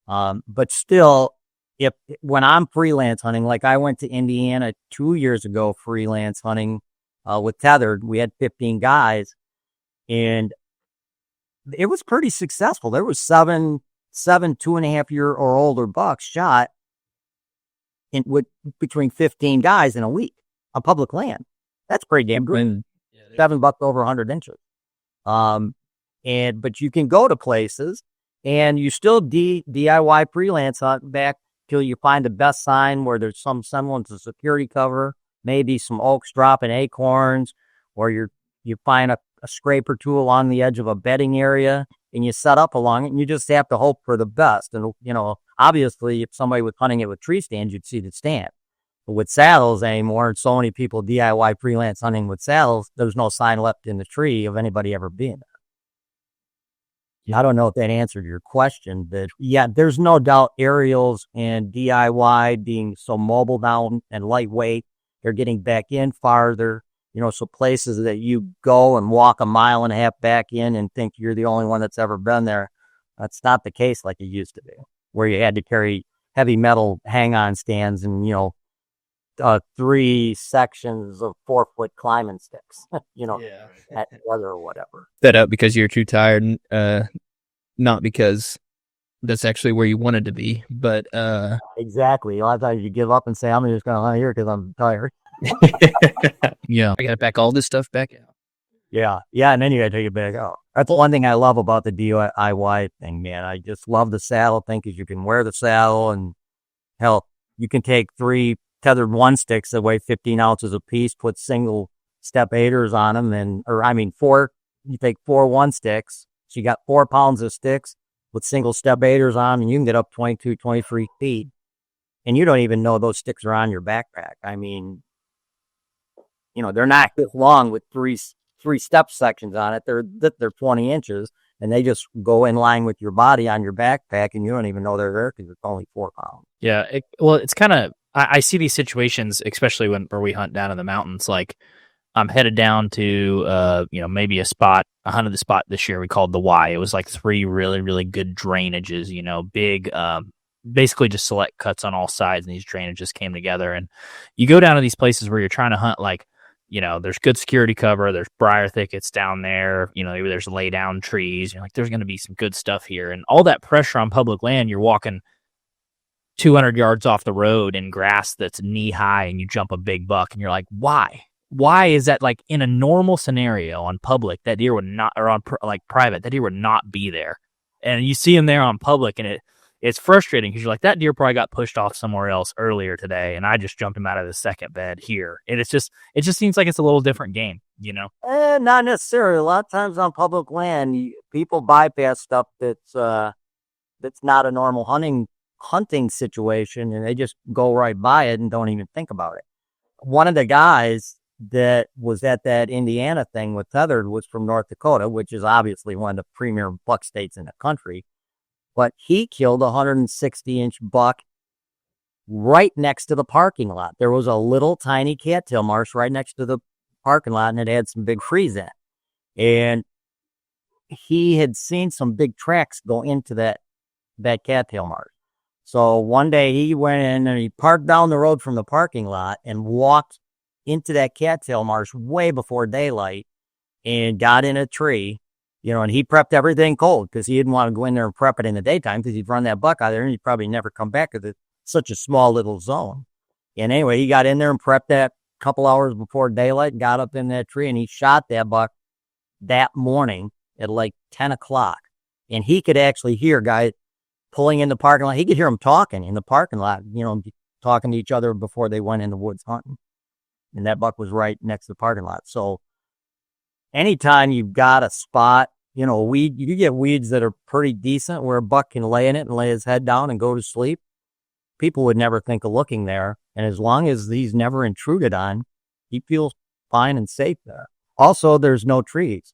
[SPEAKER 1] but still, when I'm freelance hunting, like I went to Indiana 2 years ago, freelance hunting, with tethered, we had 15 guys and it was pretty successful. There was seven 2.5-year or older bucks shot with between 15 guys in a week on public land. That's pretty damn good. 7 bucks over 100 inches. But you can go to places and you still DIY freelance hunt back till you find the best sign where there's some semblance of security cover, maybe some oaks dropping acorns, or you find a scrape or two along the edge of a bedding area and you set up along it and you just have to hope for the best. And, obviously if somebody was hunting it with tree stands, you'd see the stand. But with saddles anymore, and so many people DIY freelance hunting with saddles, there's no sign left in the tree of anybody ever being there. I don't know if that answered your question, but yeah, there's no doubt aerials and DIY being so mobile now and lightweight, they're getting back in farther, so places that you go and walk a mile and a half back in and think you're the only one that's ever been there. That's not the case like it used to be, where you had to carry heavy metal hang-on stands and, 3 sections of 4-foot climbing sticks, at weather or whatever.
[SPEAKER 3] That up because you're too tired, not because that's actually where you wanted to be, but
[SPEAKER 1] exactly. A lot of times you give up and say, I'm just going to hunt here because I'm tired.
[SPEAKER 2] Yeah, I got to pack all this stuff back out.
[SPEAKER 1] Yeah, and then you got to take it back out. That's one thing I love about the DIY thing, man. I just love the saddle thing because you can wear the saddle, and hell, you can take 3 tethered 1 sticks that weigh 15 ounces apiece, put single step 8ers on them, 4. You take 4 1 sticks, so you got 4 pounds of sticks with single step 8ers on, and you can get up 22, 23 feet, and you don't even know those sticks are on your backpack. I mean, they're not long with 3 step sections on it. They're 20 inches, and they just go in line with your body on your backpack, and you don't even know they're there because it's only 4 pounds.
[SPEAKER 2] Yeah, it's kind of, I see these situations, especially where we hunt down in the mountains. Like I'm headed down to, maybe a spot. I hunted the spot this year we called the Y. It was like 3 really, really good drainages, big, basically just select cuts on all sides, and these drainages came together. And you go down to these places where you're trying to hunt, like, there's good security cover, there's briar thickets down there, maybe there's lay down trees. You're like, there's going to be some good stuff here. And all that pressure on public land, you're walking 200 yards off the road in grass that's knee high, and you jump a big buck, and you're like, why? Why is that? Like in a normal scenario on public, that deer would not, or on private, that deer would not be there. And you see him there on public, and it's frustrating because you're like, that deer probably got pushed off somewhere else earlier today, and I just jumped him out of the second bed here. And it just seems like it's a little different game,
[SPEAKER 1] Not necessarily. A lot of times on public land, people bypass stuff that's not a normal hunting situation, and they just go right by it and don't even think about it. One of the guys that was at that Indiana thing with tethered was from North Dakota, which is obviously one of the premier buck states in the country. But he killed a 160-inch buck right next to the parking lot. There was a little tiny cattail marsh right next to the parking lot, and it had some big trees in it. And he had seen some big tracks go into that cattail marsh. So one day he went in and he parked down the road from the parking lot and walked into that cattail marsh way before daylight and got in a tree. And he prepped everything cold because he didn't want to go in there and prep it in the daytime because he'd run that buck out there and he'd probably never come back because it's such a small little zone. And anyway, he got in there and prepped that a couple hours before daylight, got up in that tree, and he shot that buck that morning at like 10 o'clock. And he could actually hear guys pulling in the parking lot. He could hear them talking in the parking lot, talking to each other before they went in the woods hunting. And that buck was right next to the parking lot. So anytime you've got a spot, weed, you get weeds that are pretty decent where a buck can lay in it and lay his head down and go to sleep. People would never think of looking there. And as long as he's never intruded on, he feels fine and safe there. Also, there's no trees.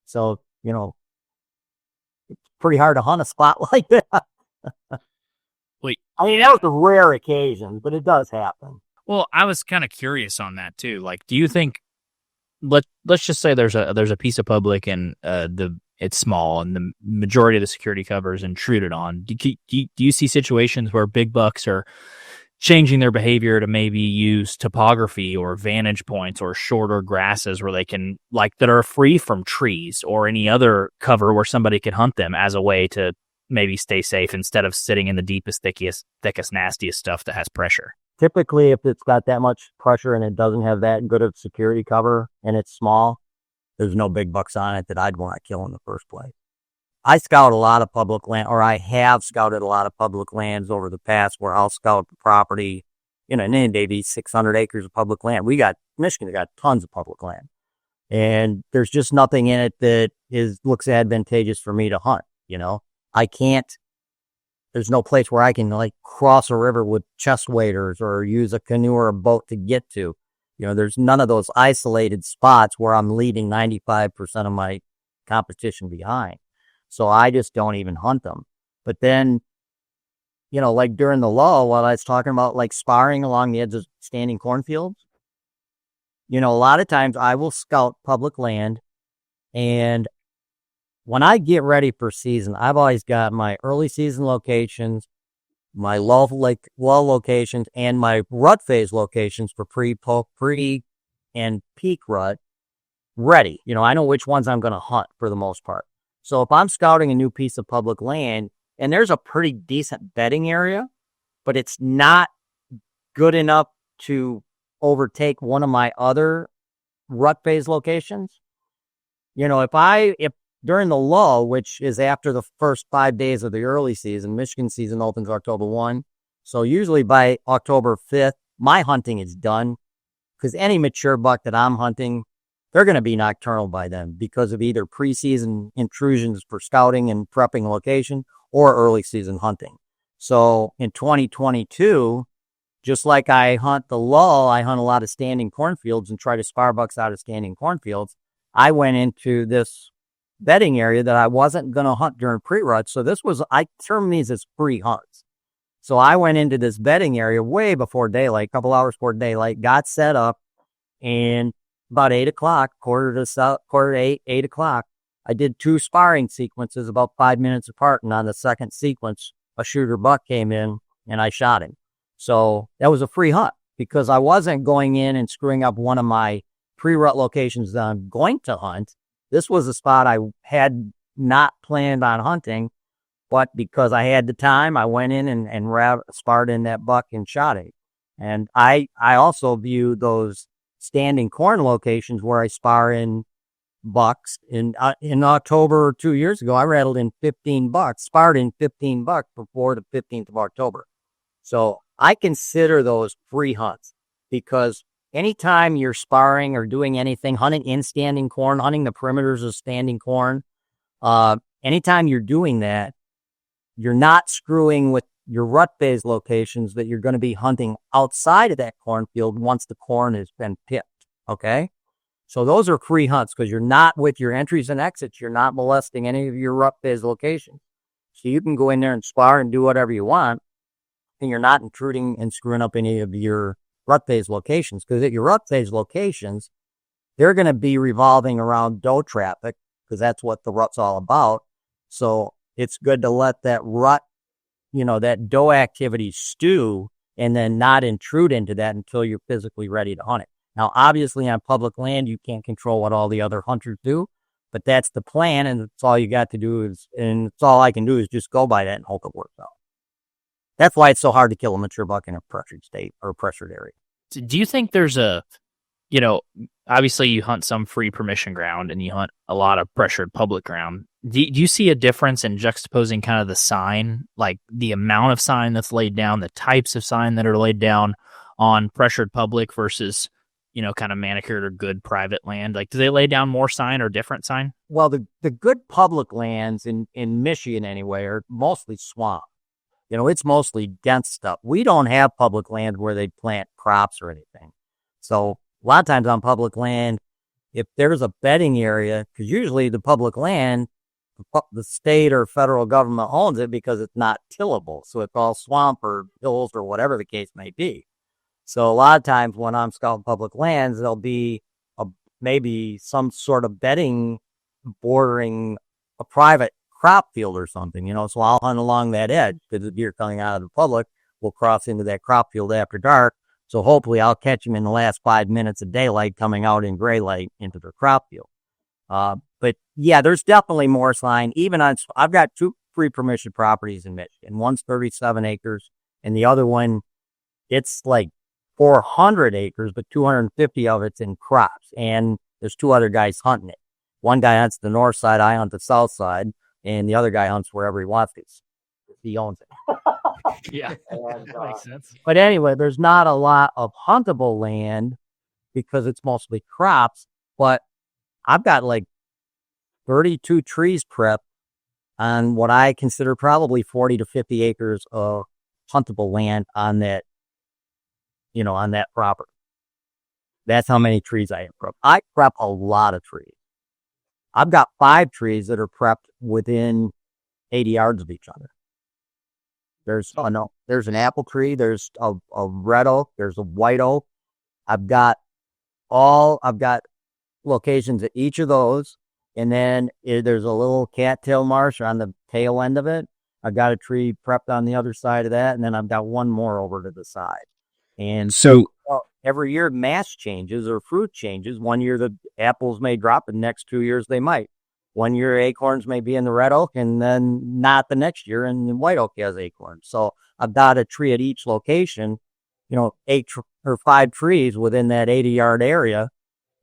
[SPEAKER 1] So, it's pretty hard to hunt a spot like that.
[SPEAKER 2] Wait.
[SPEAKER 1] I mean, that was a rare occasion, but it does happen.
[SPEAKER 2] Well, I was kind of curious on that too. Like, do you think let's just say there's a piece of public and it's small and the majority of the security cover is intruded on. Do you see situations where big bucks are changing their behavior to maybe use topography or vantage points or shorter grasses where they can, like, that are free from trees or any other cover where somebody could hunt them as a way to maybe stay safe instead of sitting in the deepest, thickest, nastiest stuff that has pressure?
[SPEAKER 1] Typically, if it's got that much pressure and it doesn't have that good of security cover and it's small, there's no big bucks on it that I'd want to kill in the first place. I scout a lot of public land, or I have scouted a lot of public lands over the past where I'll scout the property, and then maybe 600 acres of public land. Michigan's got tons of public land. And there's just nothing in it that looks advantageous for me to hunt, I can't. There's no place where I can cross a river with chest waders or use a canoe or a boat to get to. There's none of those isolated spots where I'm leaving 95% of my competition behind. So I just don't even hunt them. But then, during the lull, while I was talking about sparring along the edge of standing cornfields, a lot of times I will scout public land, and when I get ready for season, I've always got my early season locations, my lull locations, and my rut phase locations for pre and peak rut ready. I know which ones I'm going to hunt for the most part. So if I'm scouting a new piece of public land and there's a pretty decent bedding area, but it's not good enough to overtake one of my other rut phase locations, if during the lull, which is after the first 5 days of the early season, Michigan season opens October 1. So usually by October 5th, my hunting is done, because any mature buck that I'm hunting, they're going to be nocturnal by then because of either preseason intrusions for scouting and prepping location or early season hunting. So in 2022, just like I hunt the lull, I hunt a lot of standing cornfields and try to spar bucks out of standing cornfields. I went into this bedding area that I wasn't going to hunt during pre-rut. So I term these as free hunts. So I went into this bedding area way before daylight, a couple hours before daylight, got set up, and about 8 o'clock, quarter to 8 o'clock, I did 2 sparring sequences about 5 minutes apart. And on the second sequence, a shooter buck came in and I shot him. So that was a free hunt because I wasn't going in and screwing up one of my pre-rut locations that I'm going to hunt. This was a spot I had not planned on hunting, but because I had the time, I went in and sparred in that buck and shot it. And I also view those standing corn locations where I spar in bucks. In October 2 years ago, I rattled in 15 bucks, sparred in 15 bucks before the 15th of October. So I consider those free hunts because anytime you're sparring or doing anything, hunting in standing corn, hunting the perimeters of standing corn, anytime you're doing that, you're not screwing with your rut phase locations that you're going to be hunting outside of that cornfield once the corn has been picked. Okay. So those are free hunts because you're not with your entries and exits. You're not molesting any of your rut phase locations. So you can go in there and spar and do whatever you want. And you're not intruding and screwing up any of your rut phase locations, because at your rut phase locations, they're going to be revolving around doe traffic because that's what the rut's all about. So it's good to let that rut, that doe activity stew and then not intrude into that until you're physically ready to hunt it. Now, obviously on public land, you can't control what all the other hunters do, but that's the plan. And it's all you got to do and it's all I can do is just go by that and hope it works out. That's why it's so hard to kill a mature buck in a pressured state or a pressured area.
[SPEAKER 2] Do you think there's obviously you hunt some free permission ground and you hunt a lot of pressured public ground. Do you see a difference in juxtaposing kind of the sign, like the amount of sign that's laid down, the types of sign that are laid down on pressured public versus, kind of manicured or good private land? Like, do they lay down more sign or different sign?
[SPEAKER 1] Well, the good public lands in Michigan anyway are mostly swamp. It's mostly dense stuff. We don't have public land where they plant crops or anything. So a lot of times on public land, if there's a bedding area, because usually the public land, the state or federal government owns it because it's not tillable. So it's all swamp or hills or whatever the case may be. So a lot of times when I'm scouting public lands, there'll be maybe some sort of bedding bordering a private crop field or something, so I'll hunt along that edge because the deer coming out of the public will cross into that crop field after dark. So hopefully I'll catch them in the last 5 minutes of daylight coming out in gray light into their crop field. But yeah, there's definitely more sign. I've got 2 pre-permission properties in Michigan. One's 37 acres and the other one, it's like 400 acres, but 250 of it's in crops. And there's 2 other guys hunting it. One guy hunts the north side, I hunt the south side, and the other guy hunts wherever he wants to. He owns it.
[SPEAKER 2] Yeah, that makes sense.
[SPEAKER 1] But anyway, there's not a lot of huntable land because it's mostly crops, but I've got like 32 trees prepped on what I consider probably 40 to 50 acres of huntable land on that, on that property. That's how many trees I have prepped. I prep a lot of trees. I've got 5 trees that are prepped within 80 yards of each other. There's an apple tree, there's a red oak, there's a white oak. I've got locations at each of those. And then there's a little cattail marsh on the tail end of it. I've got a tree prepped on the other side of that. And then I've got one more over to the side. And
[SPEAKER 3] so
[SPEAKER 1] every year mass changes or fruit changes. One year the apples may drop, and the next 2 years they might. One year acorns may be in the red oak, and then not the next year, and the white oak has acorns. So I've got a tree at each location, 8 or 5 trees within that 80-yard area,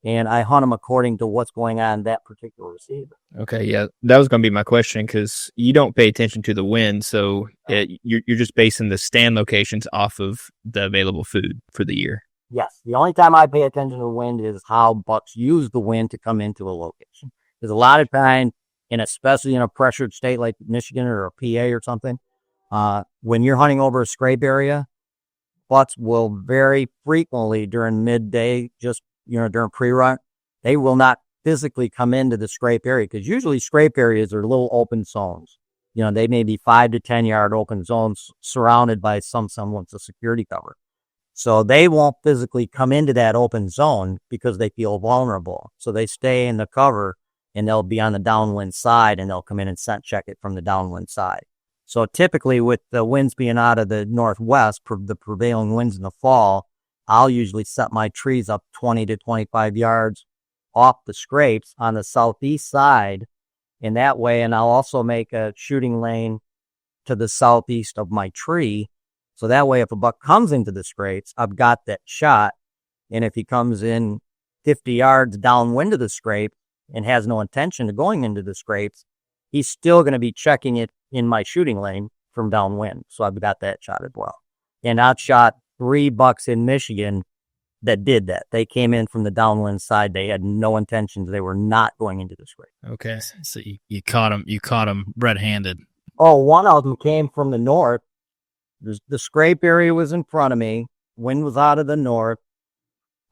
[SPEAKER 1] and I hunt them according to what's going on in that particular season.
[SPEAKER 3] Okay, yeah, that was going to be my question because you don't pay attention to the wind, so you're just basing the stand locations off of the available food for the year.
[SPEAKER 1] Yes, the only time I pay attention to the wind is how bucks use the wind to come into a location. Because a lot of times, and especially in a pressured state like Michigan or a PA or something, when you're hunting over a scrape area, bucks will very frequently during midday, just during pre-rut, they will not physically come into the scrape area because usually scrape areas are little open zones. They may be 5 to 10 yard open zones surrounded by some semblance of security cover. So they won't physically come into that open zone because they feel vulnerable. So they stay in the cover and they'll be on the downwind side and they'll come in and scent check it from the downwind side. So typically with the winds being out of the northwest, the prevailing winds in the fall, I'll usually set my trees up 20 to 25 yards off the scrapes on the southeast side. In that way, and I'll also make a shooting lane to the southeast of my tree. So that way, if a buck comes into the scrapes, I've got that shot. And if he comes in 50 yards downwind of the scrape and has no intention of going into the scrapes, he's still going to be checking it in my shooting lane from downwind. So I've got that shot as well. And I've shot 3 bucks in Michigan that did that. They came in from the downwind side. They had no intentions. They were not going into the scrape.
[SPEAKER 2] Okay. So you caught him red-handed.
[SPEAKER 1] Oh, one of them came from the north. The scrape area was in front of me. Wind was out of the north.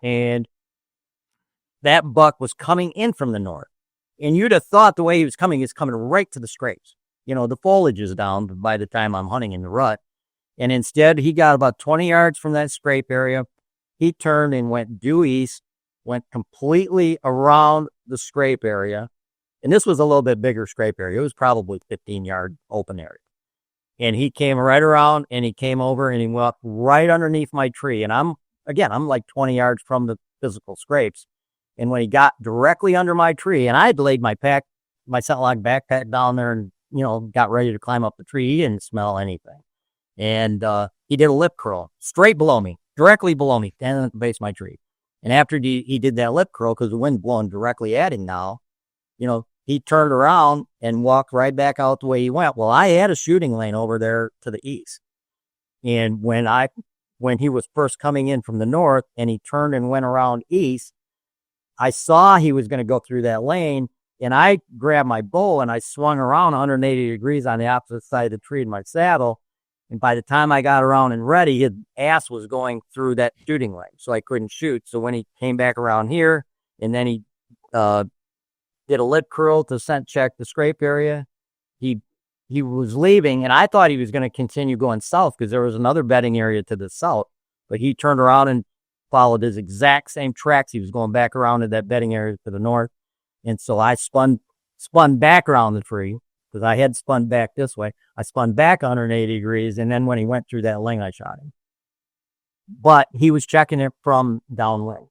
[SPEAKER 1] And that buck was coming in from the north. And you'd have thought the way he was coming right to the scrapes. The foliage is down by the time I'm hunting in the rut. And instead, he got about 20 yards from that scrape area. He turned and went due east, went completely around the scrape area. And this was a little bit bigger scrape area. It was probably 15-yard open area. And he came right around and he came over and he walked right underneath my tree. And I'm like 20 yards from the physical scrapes. And when he got directly under my tree, and I had laid my scent lock backpack down there and, got ready to climb up the tree, he didn't smell anything. And he did a lip curl straight below me, directly below me, standing at the base of my tree. And after he did that lip curl, because the wind's blowing directly at him now, he turned around and walked right back out the way he went. Well, I had a shooting lane over there to the east. And when he was first coming in from the north and he turned and went around east, I saw he was going to go through that lane. And I grabbed my bow and I swung around 180 degrees on the opposite side of the tree in my saddle. And by the time I got around and ready, his ass was going through that shooting lane. So I couldn't shoot. So when he came back around here and then he did a lip curl to scent check the scrape area, he was leaving. And I thought he was going to continue going south because there was another bedding area to the south. But he turned around and followed his exact same tracks. He was going back around to that bedding area to the north. And so I spun back around the tree because I had spun back this way. I spun back 180 degrees. And then when he went through that ling, I shot him. But he was checking it from downwind.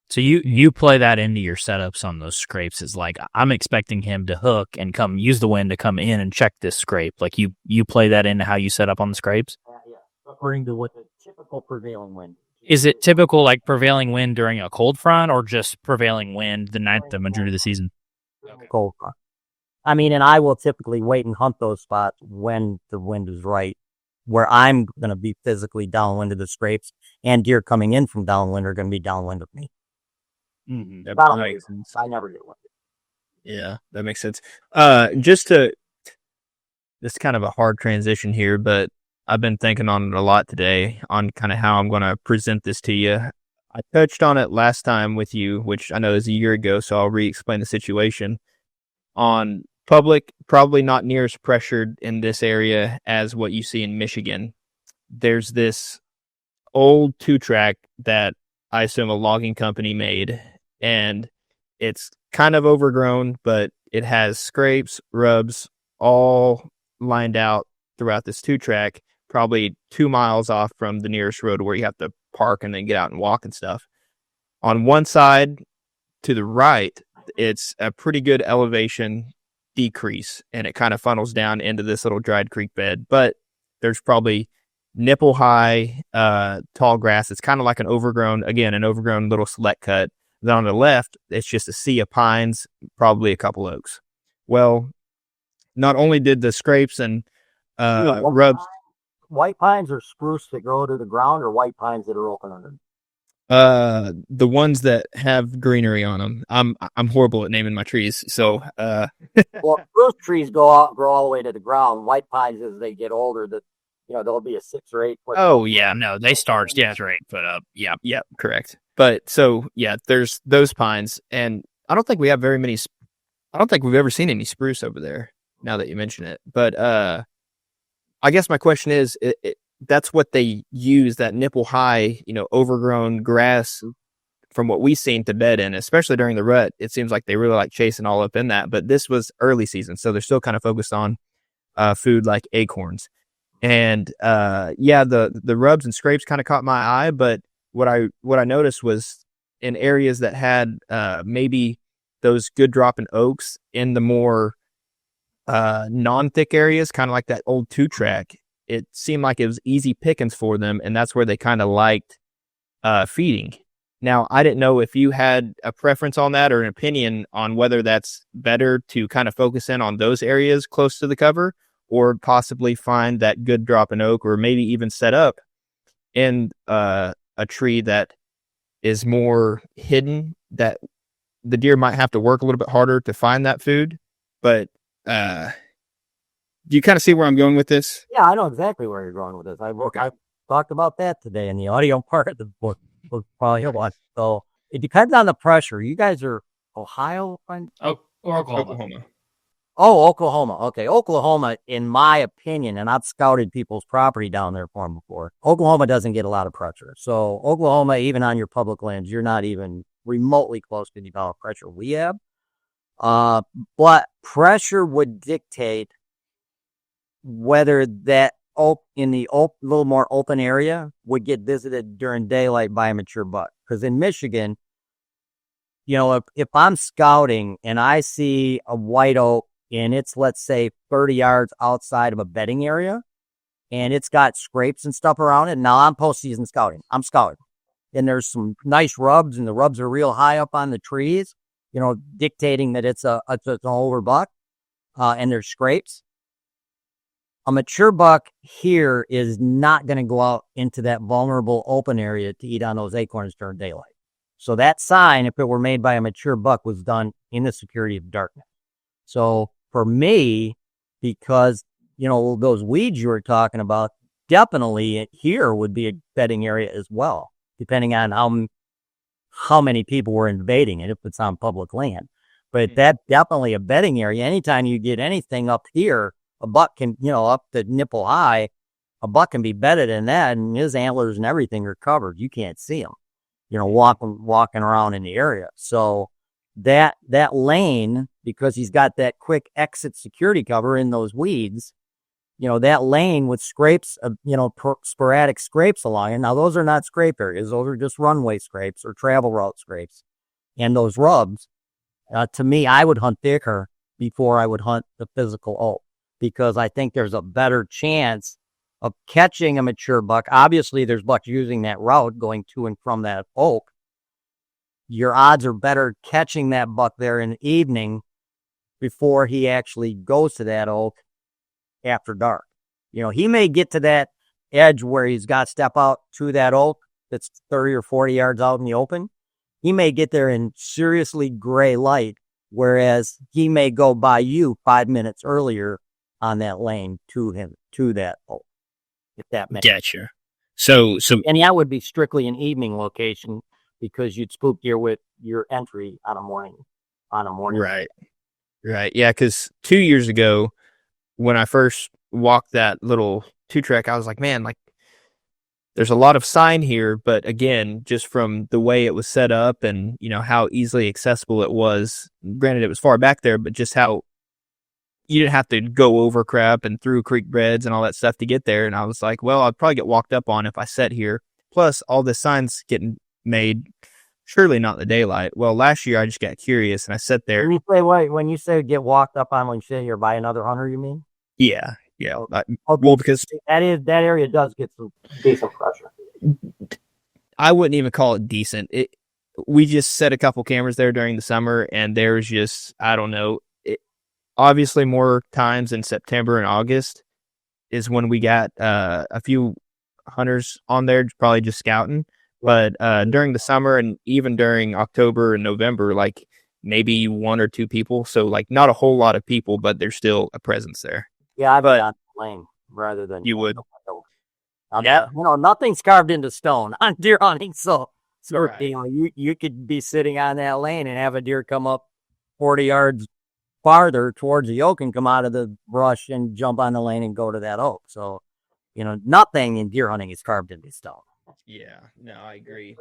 [SPEAKER 2] So you play that into your setups on those scrapes. Is like, I'm expecting him to hook and come use the wind to come in and check this scrape. Like you play that into how you set up on the scrapes?
[SPEAKER 1] Yeah. According to what the typical prevailing wind.
[SPEAKER 2] Is it typical like prevailing wind during a cold front or just prevailing wind the majority of the season?
[SPEAKER 1] Okay. Cold front. I mean, and I will typically wait and hunt those spots when the wind is right, where I'm going to be physically downwind of the scrapes, and deer coming in from downwind are going to be downwind of me.
[SPEAKER 3] Mm-hmm.
[SPEAKER 1] That makes sense. I never get one.
[SPEAKER 3] Yeah, that makes sense. This is kind of a hard transition here, but I've been thinking on it a lot today on kind of how I'm going to present this to you. I touched on it last time with you, which I know is a year ago, so I'll re-explain the situation. On public, probably not near as pressured in this area as what you see in Michigan. There's this old 2-track that I assume a logging company made, and it's kind of overgrown, but it has scrapes, rubs, all lined out throughout this 2-track, probably 2 miles off from the nearest road where you have to park and then get out and walk and stuff. On one side to the right, it's a pretty good elevation decrease, and it kind of funnels down into this little dried creek bed, but there's probably nipple high tall grass. It's kind of like an overgrown little select cut. Then on the left, it's just a sea of pines, probably a couple oaks. Well, not only did the scrapes and rubs...
[SPEAKER 1] White pines or spruce that grow to the ground, or white pines that are open under?
[SPEAKER 3] The ones that have greenery on them. I'm horrible at naming my trees, so
[SPEAKER 1] well, spruce trees grow all the way to the ground. White pines, as they get older, there'll be a 6 or 8 foot.
[SPEAKER 2] Oh yeah, no, they start 8 foot up. Yeah,
[SPEAKER 3] correct. But so yeah, there's those pines, and I don't think we have very many. I don't think we've ever seen any spruce over there. Now that you mention it, but I guess my question is, that's what they use, that nipple high, overgrown grass, from what we've seen, to bed in, especially during the rut. It seems like they really like chasing all up in that, but this was early season, so they're still kind of focused on food like acorns. And the rubs and scrapes kind of caught my eye, but what I noticed was in areas that had maybe those good dropping oaks in the more non-thick areas, kind of like that old 2-track, it seemed like it was easy pickings for them, and that's where they kind of liked feeding. Now, I didn't know if you had a preference on that or an opinion on whether that's better to kind of focus in on those areas close to the cover, or possibly find that good dropping oak, or maybe even set up in a tree that is more hidden, that the deer might have to work a little bit harder to find that food. But do you kind of see where I'm going with this?
[SPEAKER 1] Yeah, I know exactly where you're going with this. I talked about that today in the audio part of the book. We'll probably hear one. So it depends on the pressure. You guys are Ohio?
[SPEAKER 2] Or Oklahoma.
[SPEAKER 1] Oh, Oklahoma. Okay, Oklahoma, in my opinion, and I've scouted people's property down there for them before, Oklahoma doesn't get a lot of pressure. So Oklahoma, even on your public lands, you're not even remotely close to the amount of pressure we have. But pressure would dictate whether that in the little more open area would get visited during daylight by a mature buck. Because in Michigan, if I'm scouting and I see a white oak and it's, let's say, 30 yards outside of a bedding area and it's got scrapes and stuff around it, now I'm postseason scouting. I'm scouting. And there's some nice rubs, and the rubs are real high up on the trees, dictating that it's an older buck, and there's scrapes. A mature buck here is not going to go out into that vulnerable open area to eat on those acorns during daylight. So that sign, if it were made by a mature buck, was done in the security of darkness. So for me, because, those weeds you were talking about, definitely here would be a bedding area as well, depending on how many people were invading it, if it's on public land. But that's definitely a bedding area. Anytime you get anything up here, a buck can, up to nipple high, a buck can be bedded in that, and his antlers and everything are covered. You can't see him, walking around in the area. So that lane, because he's got that quick exit security cover in those weeds, that lane with scrapes, sporadic scrapes along it. Now, those are not scrape areas. Those are just runway scrapes or travel route scrapes. And those rubs, to me, I would hunt thicker before I would hunt the physical oak, because I think there's a better chance of catching a mature buck. Obviously, there's bucks using that route going to and from that oak. Your odds are better catching that buck there in the evening before he actually goes to that oak after dark. He may get to that edge where he's got to step out to that oak that's 30 or 40 yards out in the open. He may get there in seriously gray light, whereas he may go by you 5 minutes earlier on that lane to that oak, if that makes sense.
[SPEAKER 3] Gotcha. So,
[SPEAKER 1] and that would be strictly an evening location, because you'd spook deer with your entry on a morning.
[SPEAKER 3] Right. Yeah. Cause 2 years ago, when I first walked that little 2-track, I was like, man, like there's a lot of sign here, but again, just from the way it was set up and, how easily accessible it was, granted it was far back there, but just how you didn't have to go over crap and through creek beds and all that stuff to get there. And I was like, well, I'd probably get walked up on if I sat here. Plus all the signs getting made, surely not in the daylight. Well, last year I just got curious and I sat there.
[SPEAKER 1] When you say get walked up on when you sit here by another hunter, you mean?
[SPEAKER 3] Yeah. Well, because
[SPEAKER 1] that area does get some decent pressure.
[SPEAKER 3] I wouldn't even call it decent. We just set a couple cameras there during the summer, and there's just, I don't know. Obviously, more times in September and August is when we got a few hunters on there, probably just scouting. But during the summer and even during October and November, like maybe 1 or 2 people. So like not a whole lot of people, but there's still a presence there.
[SPEAKER 1] Yeah, I've been on the lane rather than
[SPEAKER 3] you would.
[SPEAKER 1] Yeah, nothing's carved into stone on deer hunting. So
[SPEAKER 3] right.
[SPEAKER 1] You could be sitting on that lane and have a deer come up 40 yards farther towards the oak and come out of the brush and jump on the lane and go to that oak. So, nothing in deer hunting is carved into stone.
[SPEAKER 3] Yeah, no, I agree.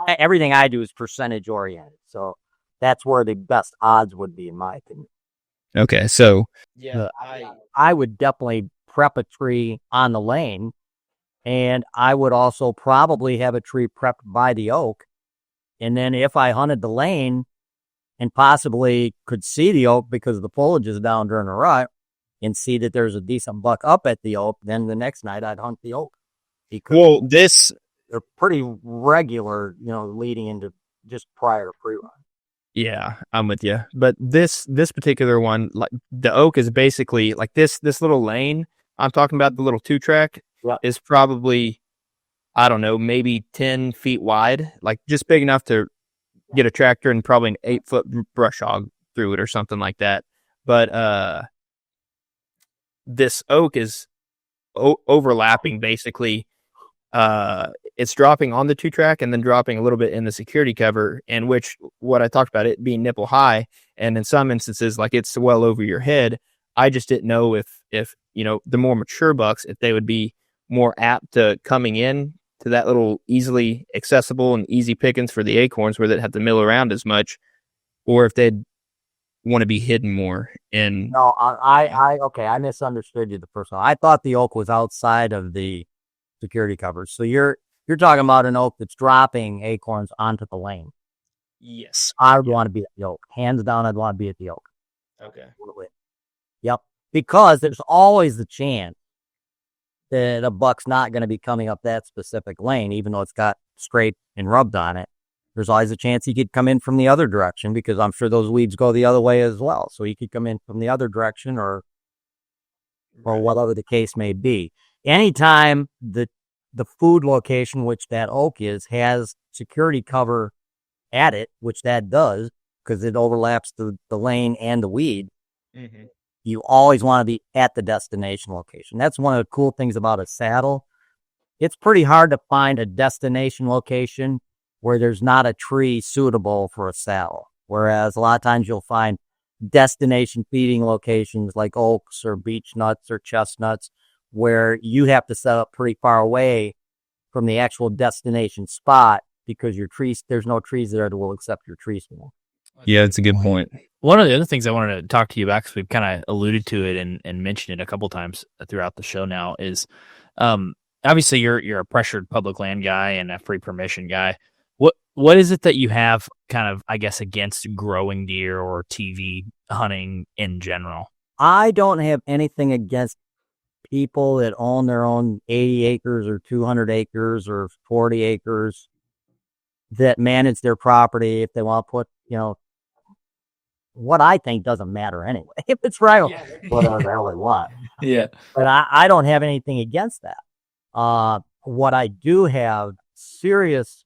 [SPEAKER 1] Everything I do is percentage oriented. So that's where the best odds would be, in my opinion.
[SPEAKER 3] Okay, so
[SPEAKER 1] yeah, I would definitely prep a tree on the lane, and I would also probably have a tree prepped by the oak. And then if I hunted the lane and possibly could see the oak because the foliage is down during the rut and see that there's a decent buck up at the oak, then the next night I'd hunt the oak. Because they're pretty regular, leading into just prior to pre-run.
[SPEAKER 3] Yeah, I'm with you. But this particular one, like the oak is basically like this little lane I'm talking about, the little 2-track, is probably, I don't know, maybe 10 feet wide, like just big enough to get a tractor and probably an 8-foot brush hog through it or something like that. But this oak is overlapping basically. It's dropping on the 2-track and then dropping a little bit in the security cover, in which what I talked about, it being nipple high, and in some instances, like it's well over your head. I just didn't know if the more mature bucks, if they would be more apt to coming in to that little easily accessible and easy pickings for the acorns where they'd have to mill around as much, or if they'd want to be hidden more.
[SPEAKER 1] No, I misunderstood you the first time. I thought the oak was outside of the security covers. So you're talking about an oak that's dropping acorns onto the lane.
[SPEAKER 3] Yes.
[SPEAKER 1] I would want to be at the oak. Hands down, I'd want to be at the oak.
[SPEAKER 3] Okay.
[SPEAKER 1] Yep. Because there's always the chance that a buck's not going to be coming up that specific lane, even though it's got scraped and rubbed on it. There's always a chance he could come in from the other direction, because I'm sure those weeds go the other way as well. So he could come in from the other direction or whatever the case may be. Anytime the food location, which that oak is, has security cover at it, which that does, because it overlaps the lane and the weed, you always want to be at the destination location. That's one of the cool things about a saddle. It's pretty hard to find a destination location where there's not a tree suitable for a saddle. Whereas a lot of times you'll find destination feeding locations like oaks or beech nuts or chestnuts, where you have to set up pretty far away from the actual destination spot because there's no trees there that will accept your tree stand.
[SPEAKER 3] Yeah, it's a good point.
[SPEAKER 2] One of the other things I wanted to talk to you about, because we've kind of alluded to it and mentioned it a couple times throughout the show now, is obviously you're a pressured public land guy and a free permission guy. What is it that you have kind of, I guess, against growing deer or TV hunting in general?
[SPEAKER 1] I don't have anything against people that own their own 80 acres or 200 acres or 40 acres that manage their property if they want to put, what I think doesn't matter anyway. If it's right, whatever the hell they want.
[SPEAKER 2] Yeah.
[SPEAKER 1] But I don't have anything against that. What I do have serious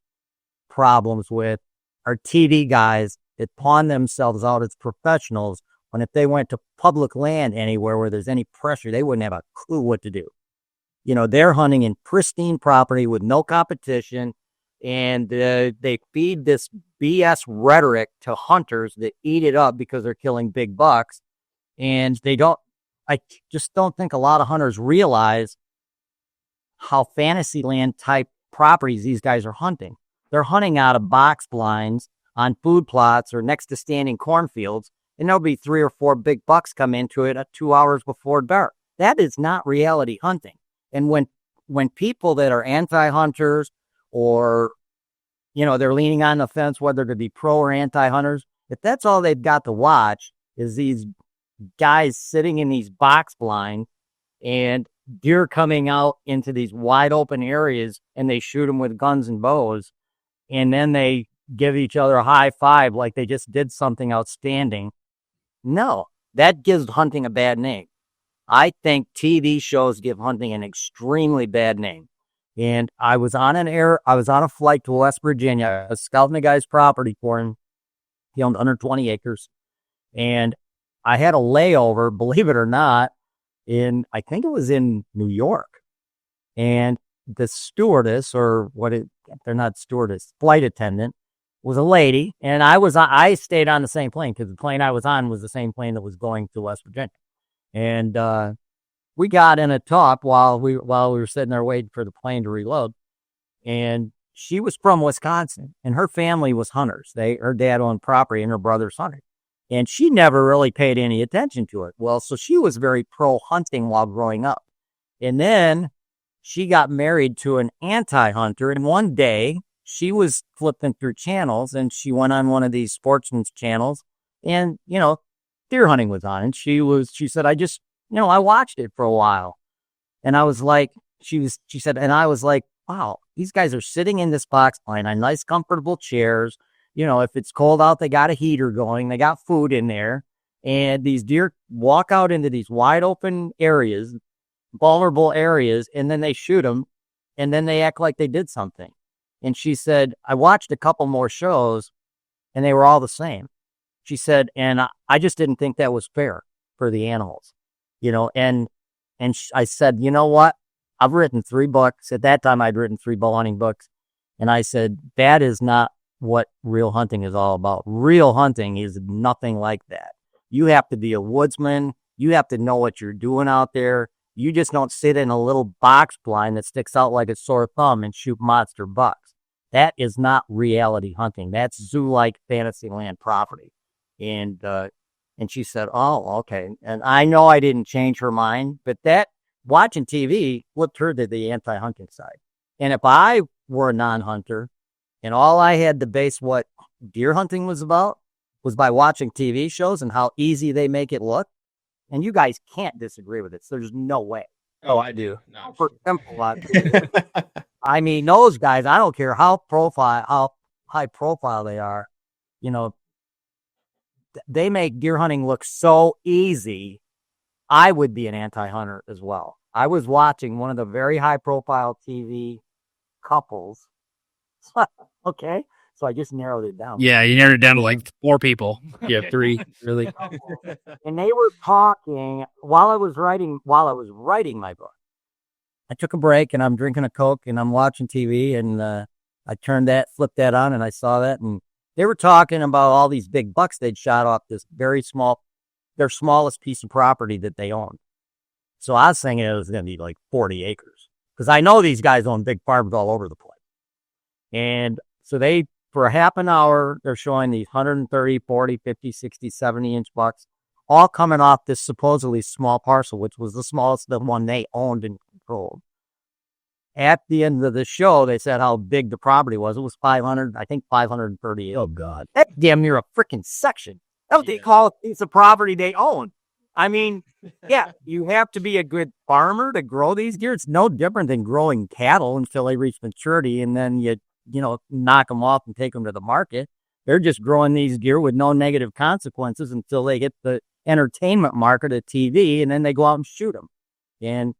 [SPEAKER 1] problems with are TV guys that pawn themselves out as professionals when if they went to public land anywhere where there's any pressure, they wouldn't have a clue what to do. They're hunting in pristine property with no competition, and they feed this BS rhetoric to hunters that eat it up because they're killing big bucks. And I just don't think a lot of hunters realize how fantasy land type properties these guys are hunting. They're hunting out of box blinds on food plots or next to standing cornfields, and there'll be 3 or 4 big bucks come into it 2 hours before dark. That is not reality hunting. And when people that are anti-hunters or, they're leaning on the fence, whether to be pro or anti-hunters, if that's all they've got to watch is these guys sitting in these box blinds and deer coming out into these wide open areas and they shoot them with guns and bows, and then they give each other a high five like they just did something outstanding. No, that gives hunting a bad name. I think TV shows give hunting an extremely bad name. And I was on a flight to West Virginia. I was scouting the guy's property for him. He owned under 20 acres. And I had a layover, believe it or not, I think it was in New York. And the stewardess, they're not stewardess, flight attendant, was a lady. And I stayed on the same plane because the plane I was on was the same plane that was going to West Virginia. And we got in a talk while we were sitting there waiting for the plane to reload. And she was from Wisconsin, and her family was hunters. Her dad owned property, and her brother's hunting. And she never really paid any attention to it. Well, so she was very pro-hunting while growing up. And then she got married to an anti-hunter, and one day she was flipping through channels, and she went on one of these sportsman's channels, and, deer hunting was on, and she said, I watched it for a while. And I was like, she said, and I was like, wow, these guys are sitting in this box blind on nice, comfortable chairs. If it's cold out, they got a heater going, they got food in there, and these deer walk out into these wide open areas, vulnerable areas, and then they shoot them, and then they act like they did something. And she said, I watched a couple more shows, and they were all the same. She said, and I just didn't think that was fair for the animals, and I said, you know what? I've written 3 books. At that time, I'd written 3 bow hunting books. And I said, that is not what real hunting is all about. Real hunting is nothing like that. You have to be a woodsman. You have to know what you're doing out there. You just don't sit in a little box blind that sticks out like a sore thumb and shoot monster bucks. That is not reality hunting. That's zoo-like fantasy land property. And she said, oh, okay. And I know I didn't change her mind, but that watching TV flipped her to the anti-hunting side. And if I were a non-hunter and all I had to base what deer hunting was about was by watching TV shows and how easy they make it look, and you guys can't disagree with it. So there's no way.
[SPEAKER 3] Oh, I do.
[SPEAKER 1] No. For simple, I mean, those guys, I don't care how high profile they are, they make deer hunting look so easy. I would be an anti-hunter as well. I was watching one of the very high profile TV couples. Okay. So I just narrowed it down.
[SPEAKER 2] Yeah, you narrowed it down to like 4 people. Yeah, 3, really.
[SPEAKER 1] And they were talking while I was writing my book. I took a break and I'm drinking a Coke and I'm watching TV, and I flipped that on, and I saw that, and they were talking about all these big bucks they'd shot off this very small, their smallest piece of property that they owned. So I was thinking it was going to be like 40 acres because I know these guys own big farms all over the place. And so for a half an hour, they're showing these 130, 40, 50, 60, 70-inch bucks, all coming off this supposedly small parcel, which was the smallest, the one they owned and controlled. At the end of the show, they said how big the property was. It was 530.
[SPEAKER 3] Oh, God.
[SPEAKER 1] That's damn near a freaking section. That's what they call a piece of property they own. I mean, yeah, you have to be a good farmer to grow these deer. It's no different than growing cattle until they reach maturity, and then you knock them off and take them to the market. They're just growing these deer with no negative consequences until they hit the entertainment market of TV, and then they go out and shoot them. And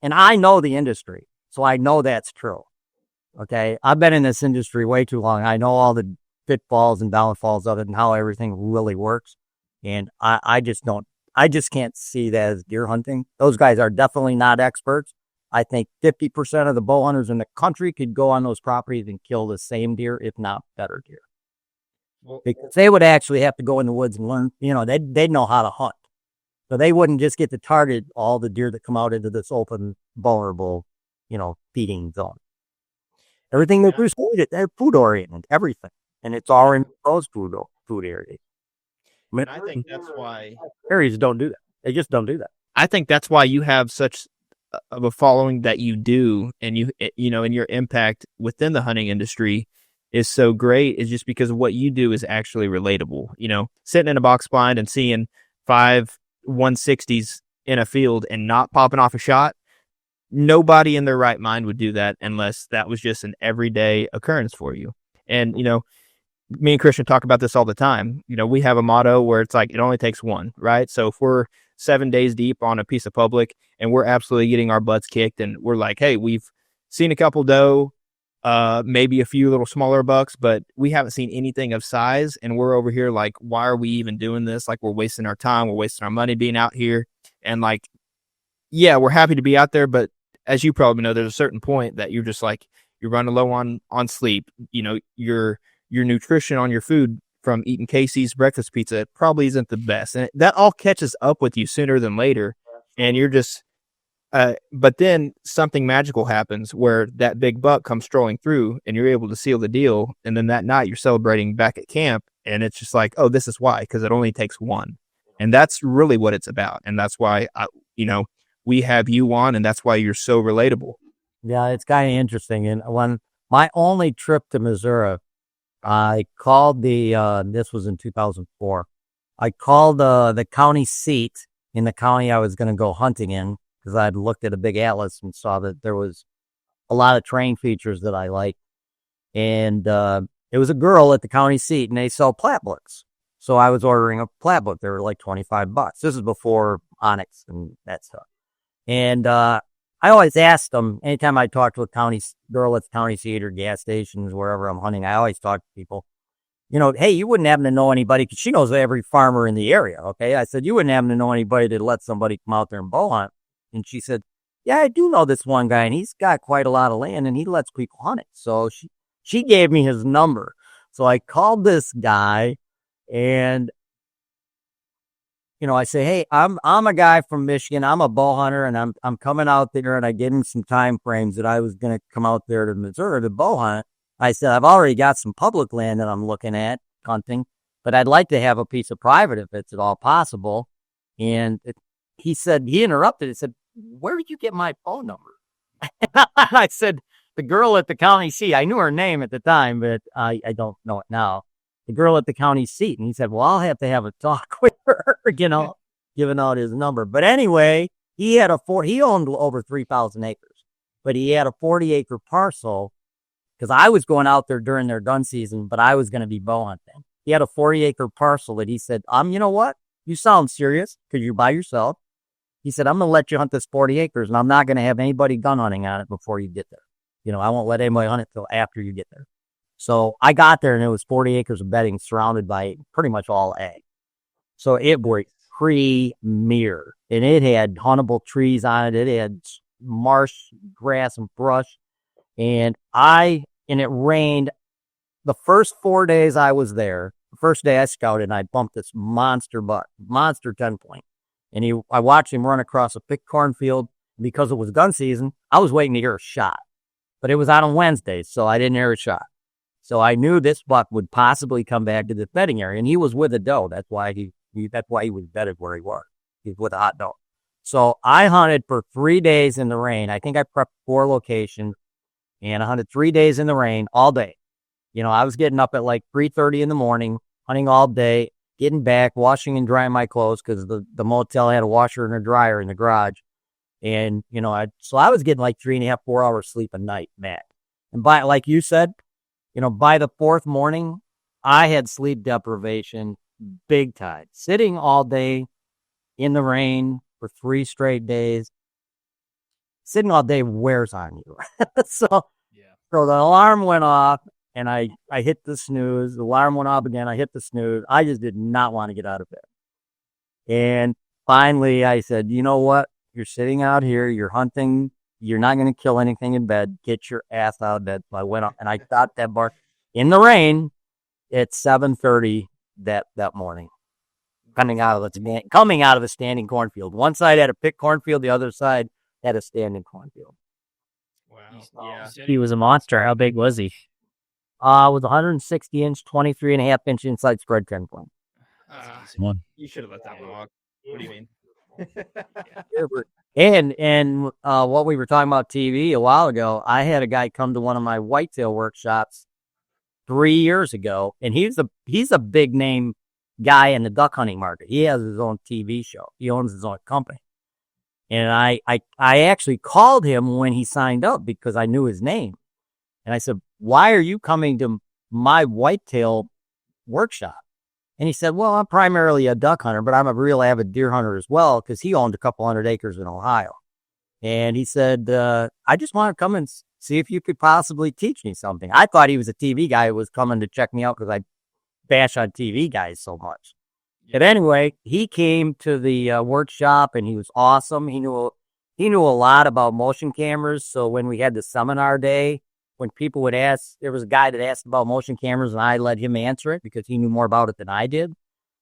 [SPEAKER 1] I know the industry, so I know that's true. Okay, I've been in this industry way too long. I know all the pitfalls and downfalls of it and how everything really works. And I just can't see that as deer hunting. Those guys are definitely not experts. I think 50% of the bow hunters in the country could go on those properties and kill the same deer, if not better deer. Because they would actually have to go in the woods and learn, they'd know how to hunt. So they wouldn't just get to target all the deer that come out into this open, vulnerable, feeding zone. Everything they do is food oriented, everything. And it's all in those food areas.
[SPEAKER 3] I think that's why
[SPEAKER 1] areas don't do that. They just don't do that.
[SPEAKER 3] I think that's why you have such of a following that you do, and and your impact within the hunting industry is so great, is just because what you do is actually relatable. Sitting in a box blind and seeing 5 160s in a field and not popping off a shot, nobody in their right mind would do that unless that was just an everyday occurrence for you. And, me and Christian talk about this all the time. We have a motto where it's like, it only takes one, right? So if we're 7 days deep on a piece of public and we're absolutely getting our butts kicked and we're like, hey, we've seen a couple doe, maybe a few little smaller bucks, but we haven't seen anything of size. And we're over here like, why are we even doing this? Like, we're wasting our time. We're wasting our money being out here. And like, yeah, we're happy to be out there. But as you probably know, there's a certain point that you're just like, you're running low on sleep. Your nutrition on your food from eating Casey's breakfast pizza probably isn't the best. And that all catches up with you sooner than later. And you're just, but then something magical happens where that big buck comes strolling through and you're able to seal the deal. And then that night you're celebrating back at camp. And it's just like, oh, this is why, because it only takes one. And that's really what it's about. And that's why, we have you on, and that's why you're so relatable.
[SPEAKER 1] Yeah, it's kind of interesting. And when my only trip to Missouri, I called this was in 2004. I called the county seat in the county I was going to go hunting in, because I'd looked at a big atlas and saw that there was a lot of terrain features that I liked. And it was a girl at the county seat, and they sell plat books. So I was ordering a plat book. They were like $25. This is before Onyx and that stuff. And I always asked them, anytime I talk to a county girl at the county seat or gas stations, wherever I'm hunting, I always talk to people, hey, you wouldn't happen to know anybody, because she knows every farmer in the area, okay? I said, you wouldn't happen to know anybody that let somebody come out there and bow hunt. And she said, yeah, I do know this one guy, and he's got quite a lot of land, and he lets people hunt it. So she gave me his number. So I called this guy, and I say, hey, I'm a guy from Michigan. I'm a bow hunter, and I'm coming out there. And I gave him some time frames that I was going to come out there to Missouri to bow hunt. I said, I've already got some public land that I'm looking at hunting, but I'd like to have a piece of private if it's at all possible. And he interrupted. He said, where did you get my phone number? I said, the girl at the county seat. I knew her name at the time, but I don't know it now. The girl at the county seat. And he said, well, I'll have to have a talk with her, giving out his number. But anyway, he owned over 3,000 acres, but he had a 40-acre parcel, because I was going out there during their gun season, but I was going to be bow hunting. He had a 40-acre parcel that he said, you know what? You sound serious because you're by yourself. He said, I'm going to let you hunt this 40 acres, and I'm not going to have anybody gun hunting on it before you get there. I won't let anybody hunt it till after you get there. So I got there, and it was 40 acres of bedding surrounded by pretty much all ag. So it was premier, and it had huntable trees on it. It had marsh, grass, and brush. And it rained the first 4 days I was there. The first day I scouted, and I bumped this monster 10 point. And I watched him run across a big cornfield. Because it was gun season, I was waiting to hear a shot. But it was on a Wednesday, so I didn't hear a shot. So I knew this buck would possibly come back to the bedding area, and he was with a doe. That's why he was bedded where he was. He was with a hot doe. So I hunted for 3 days in the rain. I think I prepped 4 locations, and I hunted 3 days in the rain all day. I was getting up at like 3:30 in the morning, hunting all day, getting back, washing and drying my clothes because the motel had a washer and a dryer in the garage. And, so I was getting like 3.5, 4 hours sleep a night, Matt. And like you said, by the 4th morning, I had sleep deprivation big time. Sitting all day in the rain for 3 straight days, sitting all day wears on you. So the alarm went off and I hit the snooze. The alarm went off again. I hit the snooze. I just did not want to get out of bed. And finally I said, you know what? You're sitting out here, you're hunting, you're not going to kill anything in bed. Get your ass out of bed. So I went up and I got that buck in the rain at 7:30 that morning, coming out of the standing cornfield. One side had a pick cornfield, the other side had a standing cornfield.
[SPEAKER 3] Wow. Yeah.
[SPEAKER 2] You said he was a monster. How big was he?
[SPEAKER 1] It was 160-inch, 23.5-inch inside spread 10 point.
[SPEAKER 3] You should have let that one walk. What do you mean?
[SPEAKER 1] And what we were talking about TV a while ago, I had a guy come to one of my whitetail workshops 3 years ago, and he's a big name guy in the duck hunting market. He has his own TV show. He owns his own company. And I actually called him when he signed up because I knew his name. And I said, why are you coming to my whitetail workshop? And he said, well, I'm primarily a duck hunter, but I'm a real avid deer hunter as well because he owned a couple 100 acres in Ohio. And he said, I just want to come and see if you could possibly teach me something. I thought he was a TV guy who was coming to check me out because I bash on TV guys so much. Yeah. But anyway, he came to the workshop and he was awesome. He knew a lot about motion cameras. So when we had the seminar day, when people would ask, there was a guy that asked about motion cameras and I let him answer it because he knew more about it than I did.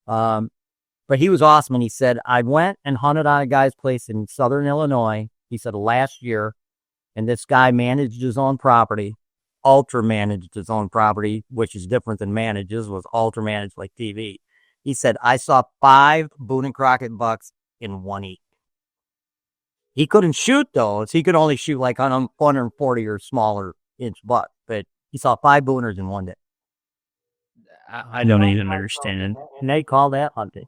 [SPEAKER 1] But he was awesome. And he said, I went and hunted on a guy's place in Southern Illinois. He said last year, and this guy managed his own property, ultra managed his own property, which is different than manages, was ultra managed like TV. He said, I saw 5 Boone and Crockett bucks in 1 week. He couldn't shoot those. He could only shoot like on 140 or smaller inch buck, but he saw 5 booners in 1 day.
[SPEAKER 2] I don't even understand.
[SPEAKER 1] And they call that hunting.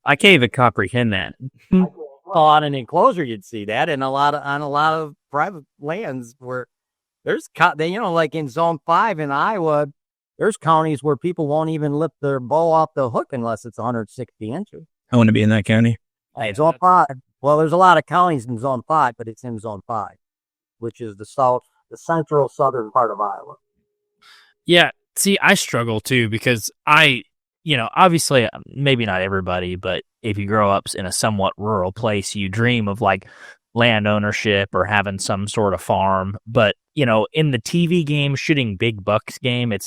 [SPEAKER 2] I can't even comprehend that.
[SPEAKER 1] Well, on an enclosure, you'd see that, and on a lot of private lands where there's, like in Zone 5 in Iowa, there's counties where people won't even lift their bow off the hook unless it's 160 inches.
[SPEAKER 2] I want to be in that county.
[SPEAKER 1] Hey, Zone 5. Well, there's a lot of counties in Zone 5, but it's in Zone 5, which is the central southern part of Iowa.
[SPEAKER 2] Yeah. See, I struggle too because obviously maybe not everybody, but if you grow up in a somewhat rural place, you dream of like land ownership or having some sort of farm. But, in the TV game, shooting big bucks game, it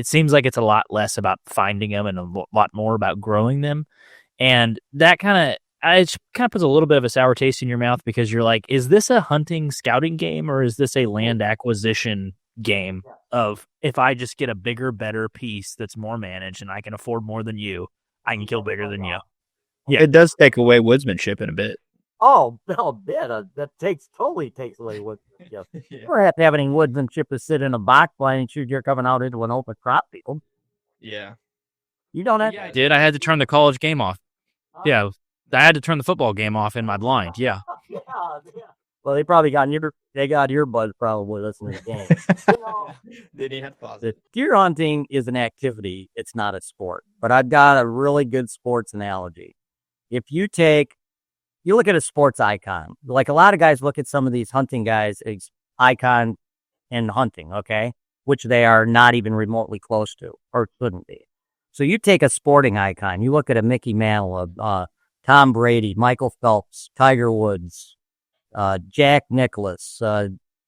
[SPEAKER 2] seems like it's a lot less about finding them and a lot more about growing them. And that kind of puts a little bit of a sour taste in your mouth because you're like, is this a hunting scouting game or is this a land acquisition game of if I just get a bigger, better piece that's more managed and I can afford more than you, I can kill bigger than you.
[SPEAKER 3] Yeah, it does take away woodsmanship in a bit.
[SPEAKER 1] Oh, no, that totally takes away woodsmanship. You don't have to have any woodsmanship to sit in a box blind and shoot deer coming out into an open crop field.
[SPEAKER 3] Yeah.
[SPEAKER 1] You don't have
[SPEAKER 2] I did. I had to turn the college game off. Yeah. I had to turn the football game off in my blind. Yeah.
[SPEAKER 1] Yeah. Well, they probably got earbuds probably listening to the game.
[SPEAKER 3] Did he have closet?
[SPEAKER 1] Deer hunting is an activity. It's not a sport. But I've got a really good sports analogy. If you look at a sports icon, like a lot of guys look at some of these hunting guys as icon in hunting, okay? Which they are not even remotely close to or couldn't be. So you take a sporting icon, you look at a Mickey Mantle, Tom Brady, Michael Phelps, Tiger Woods, Jack Nicklaus,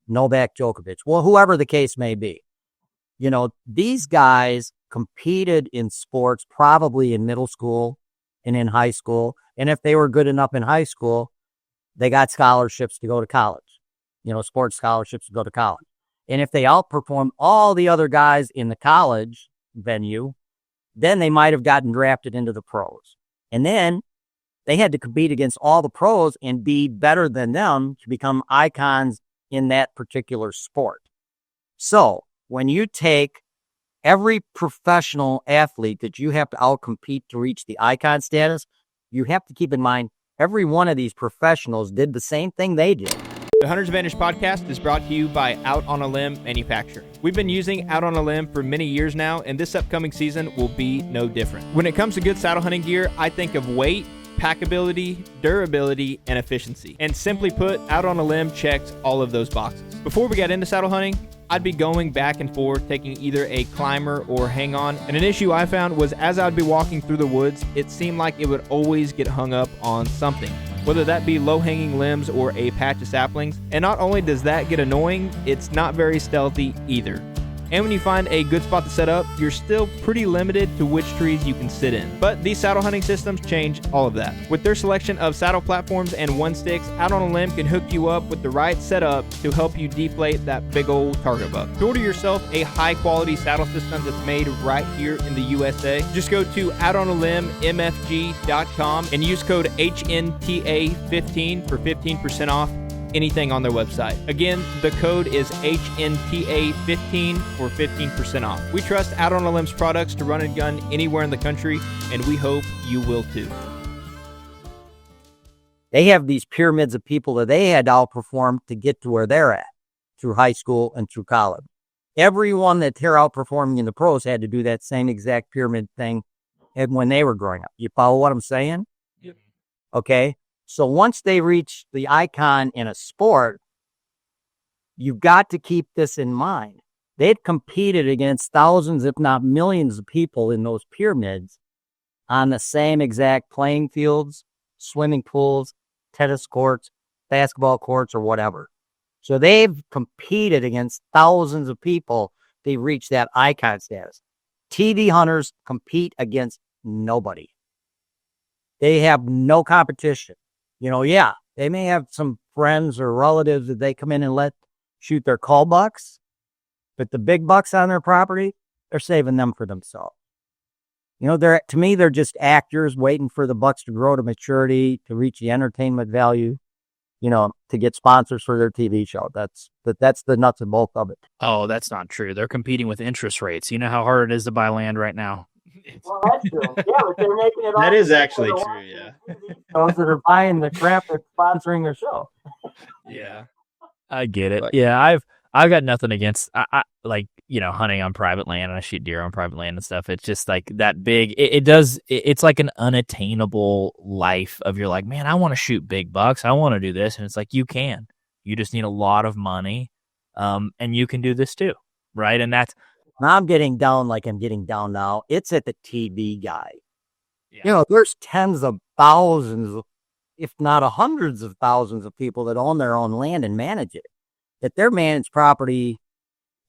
[SPEAKER 1] Novak Djokovic, well, whoever the case may be. These guys competed in sports probably in middle school and in high school. And if they were good enough in high school, they got scholarships to go to college, sports scholarships to go to college. And if they outperformed all the other guys in the college venue, then they might have gotten drafted into the pros. And then they had to compete against all the pros and be better than them to become icons in that particular sport. So when you take every professional athlete that you have to outcompete to reach the icon status, you have to keep in mind every one of these professionals did the same thing they did.
[SPEAKER 3] The Hunter's Advantage podcast is brought to you by Out on a Limb Manufacturing. We've been using Out on a Limb for many years now, and this upcoming season will be no different. When it comes to good saddle hunting gear, I think of weight, packability, durability, and efficiency. And simply put, Out on a Limb checks all of those boxes. Before we got into saddle hunting, I'd be going back and forth, taking either a climber or hang on. And an issue I found was as I'd be walking through the woods, it seemed like it would always get hung up on something, whether that be low-hanging limbs or a patch of saplings. And not only does that get annoying, it's not very stealthy either. And when you find a good spot to set up, you're still pretty limited to which trees you can sit in. But these saddle hunting systems change all of that. With their selection of saddle platforms and one sticks, Out on a Limb can hook you up with the right setup to help you deflate that big old target buck. To order yourself a high quality saddle system that's made right here in the USA, just go to outonalimbmfg.com and use code HNTA15 for 15% off anything on their website. Again, the code is HNTA15 for 15% off. We trust Out on a Limb's products to run and gun anywhere in the country, and we hope you will too.
[SPEAKER 1] They have these pyramids of people that they had to outperform to get to where they're at through high school and through college. Everyone that they're outperforming in the pros had to do that same exact pyramid thing when they were growing up. You follow what I'm saying?
[SPEAKER 2] Yep.
[SPEAKER 1] Okay. So once they reach the icon in a sport, you've got to keep this in mind. They'd competed against thousands, if not millions of people in those pyramids on the same exact playing fields, swimming pools, tennis courts, basketball courts, or whatever. So they've competed against thousands of people. They reach that icon status. TV hunters compete against nobody. They have no competition. They may have some friends or relatives that they come in and let shoot their call bucks, but the big bucks on their property, they're saving them for themselves. To me, they're just actors waiting for the bucks to grow to maturity, to reach the entertainment value, to get sponsors for their TV show. That's the nuts and bolts of it.
[SPEAKER 2] Oh, that's not true. They're competing with interest rates. You know how hard it is to buy land right now.
[SPEAKER 1] Well, that's true. Yeah, but they're making it.
[SPEAKER 3] That is actually true. Yeah.
[SPEAKER 1] Those that are buying the crap that's sponsoring their show.
[SPEAKER 2] Yeah, I get it. Yeah, I've got nothing against I hunting on private land, and I shoot deer on private land and stuff. It's just like that big. It's like an unattainable life of you're like, man, I want to shoot big bucks. I want to do this, and it's like you can. You just need a lot of money, and you can do this too, right? And that's.
[SPEAKER 1] Now I'm getting down like I'm getting down now. It's at the TV guy. Yeah. There's tens of thousands, if not hundreds of thousands of people that own their own land and manage it. That they're managed property,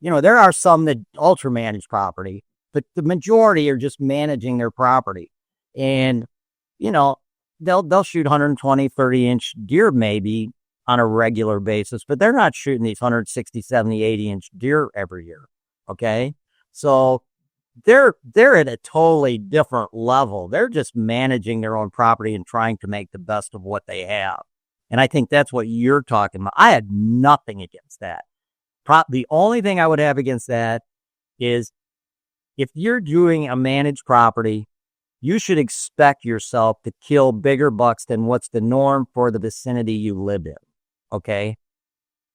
[SPEAKER 1] there are some that ultra manage property, but the majority are just managing their property. And, they'll shoot 120, 30-inch deer maybe on a regular basis, but they're not shooting these 160, 70, 80-inch deer every year. Okay, so they're at a totally different level. They're just managing their own property and trying to make the best of what they have. And I think that's what you're talking about. I had nothing against that. The only thing I would have against that is if you're doing a managed property, you should expect yourself to kill bigger bucks than what's the norm for the vicinity you live in. Okay.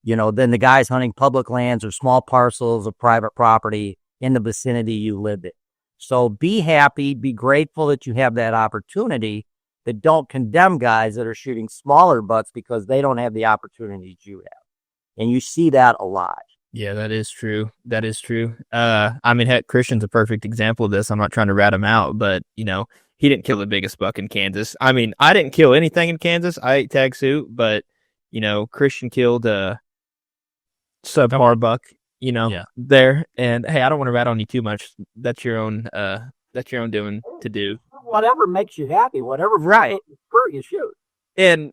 [SPEAKER 1] Than the guys hunting public lands or small parcels of private property in the vicinity you live in. So be happy, be grateful that you have that opportunity, but don't condemn guys that are shooting smaller bucks because they don't have the opportunities you have. And you see that a lot.
[SPEAKER 3] Yeah, that is true. Heck, Christian's a perfect example of this. I'm not trying to rat him out, but, he didn't kill the biggest buck in Kansas. I didn't kill anything in Kansas. I ate tag suit, but, Christian killed subpar buck, there. And hey, I don't want to rat on you too much. That's your own doing to do.
[SPEAKER 1] whatever makes you happy, whatever
[SPEAKER 3] Right.
[SPEAKER 1] spur you shoot.
[SPEAKER 3] And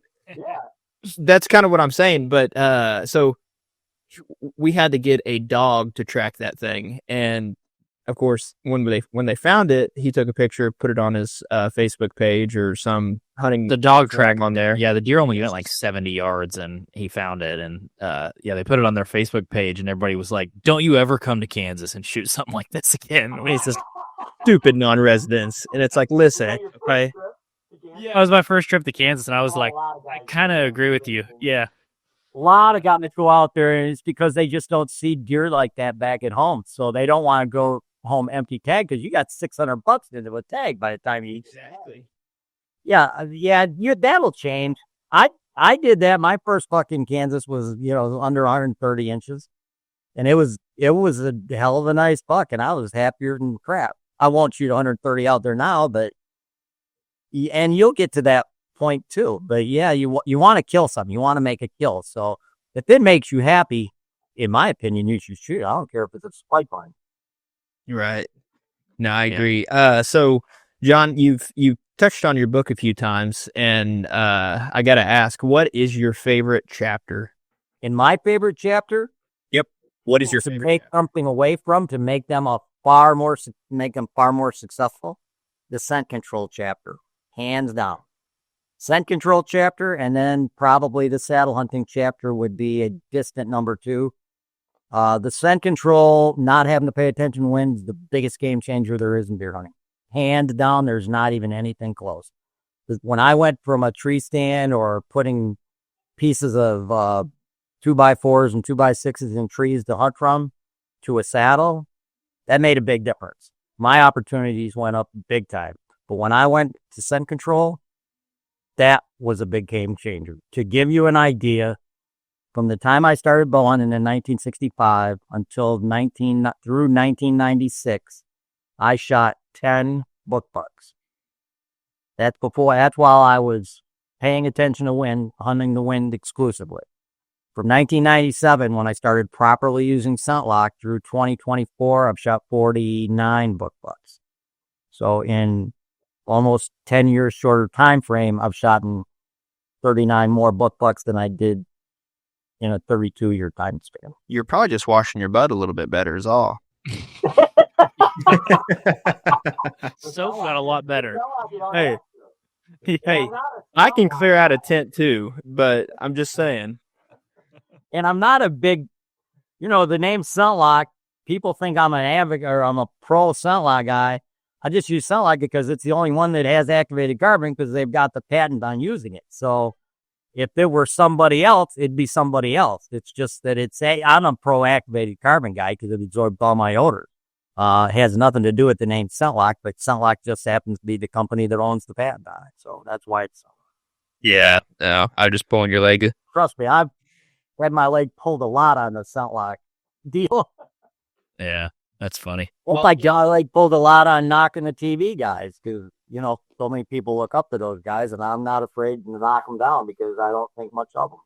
[SPEAKER 3] that's kind of what I'm saying. But so we had to get a dog to track that thing, and of course, when they found it, he took a picture, put it on his Facebook page or some hunting.
[SPEAKER 2] The dog track on there. Yeah, the deer only went like 70 yards, and he found it. And they put it on their Facebook page, and everybody was like, "Don't you ever come to Kansas and shoot something like this again?"
[SPEAKER 3] When he says stupid non-residents, and it's like, listen, okay.
[SPEAKER 2] Yeah, it was my first trip to Kansas, and I was like, I kind of agree with you. Yeah.
[SPEAKER 1] A lot of guys go out there, and it's because they just don't see deer like that back at home. So they don't want to go home empty tag because you got $600 into a tag by the time you
[SPEAKER 3] Exactly.
[SPEAKER 1] Yeah, that'll change. I did that. My first buck in Kansas was under 130 inches, and it was a hell of a nice buck, and I was happier than crap. I won't shoot 130 out there now, but you'll get to that point too. But yeah, you want to kill something. You want to make a kill. So if it makes you happy, in my opinion, you should shoot. I don't care if it's a spike line.
[SPEAKER 3] Right. No, I agree. So John, you've touched on your book a few times, and I got to ask, what is your favorite chapter?
[SPEAKER 1] In my favorite chapter?
[SPEAKER 3] Yep. What is your
[SPEAKER 1] to
[SPEAKER 3] favorite?
[SPEAKER 1] Take something away from to make them far more successful. The scent control chapter, hands down. Scent control chapter, and then probably the saddle hunting chapter would be a distant number 2. The scent control, not having to pay attention to wind, is the biggest game changer there is in deer hunting. Hands down, there's not even anything close. When I went from a tree stand or putting pieces of 2x4s and 2x6s in trees to hunt from to a saddle, that made a big difference. My opportunities went up big time. But when I went to scent control, that was a big game changer. To give you an idea, from the time I started bow hunting in 1965 until through 1996, I shot 10 book bucks. That's while I was paying attention to wind, hunting the wind exclusively. From 1997, when I started properly using scent lock, through 2024, I've shot 49 book bucks. So in almost 10 years shorter time frame, I've shot 39 more book bucks than I did in a 32-year time span.
[SPEAKER 3] You're probably just washing your butt a little bit better is all.
[SPEAKER 2] Soap got a lot better.
[SPEAKER 3] Hey, I can clear out a tent too, but I'm just saying.
[SPEAKER 1] And I'm not a big, the name scent lock, people think I'm an advocate or I'm a pro scent lock guy. I just use scent lock because it's the only one that has activated carbon because they've got the patent on using it. So if it were somebody else, it'd be somebody else. It's just that I'm a pro activated carbon guy because it absorbs all my odors. It has nothing to do with the name scent lock, but scent lock just happens to be the company that owns the patent on it. So that's why it's.
[SPEAKER 3] Yeah, no, I'm just pulling your leg.
[SPEAKER 1] Trust me, I've had my leg pulled a lot on the scent lock deal.
[SPEAKER 2] Yeah, that's funny.
[SPEAKER 1] I pulled a lot on knocking the TV guys because, so many people look up to those guys, and I'm not afraid to knock them down because I don't think much of them.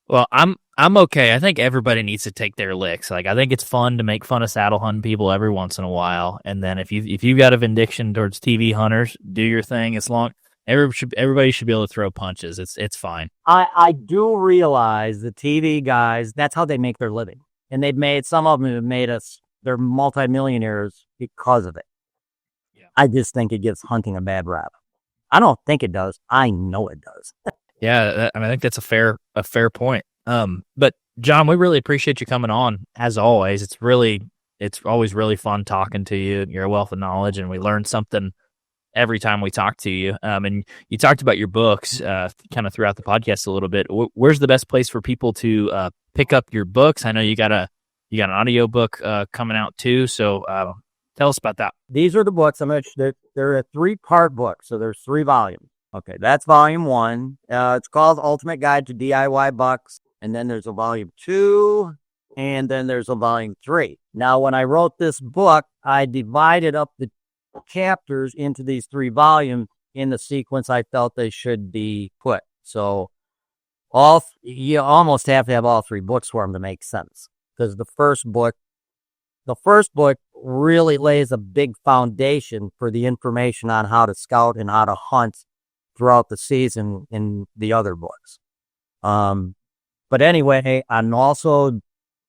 [SPEAKER 2] Well, I'm okay. I think everybody needs to take their licks. Like, I think it's fun to make fun of saddle hunting people every once in a while, and then if you've got a vindication towards TV hunters, do your thing. As long everybody should be able to throw punches. It's fine.
[SPEAKER 1] I do realize the TV guys, that's how they make their living, and some of them have made they're multimillionaires because of it. Yeah. I just think it gives hunting a bad rap. I don't think it does. I know it does.
[SPEAKER 2] Yeah, I think that's a fair point. But John, we really appreciate you coming on. As always, it's always really fun talking to you. You're a wealth of knowledge, and we learn something every time we talk to you. And you talked about your books, kind of throughout the podcast a little bit. Where's the best place for people to pick up your books? I know you got an audio book coming out too. So tell us about that.
[SPEAKER 1] These are the books. They're a 3-part book, so there's 3 volumes. Okay, that's volume 1. It's called Ultimate Guide to DIY Bucks. And then there's a volume 2, and then there's a volume 3. Now, when I wrote this book, I divided up the chapters into these 3 volumes in the sequence I felt they should be put. So you almost have to have all 3 books for them to make sense. Because the first book really lays a big foundation for the information on how to scout and how to hunt throughout the season in the other books. But anyway, and also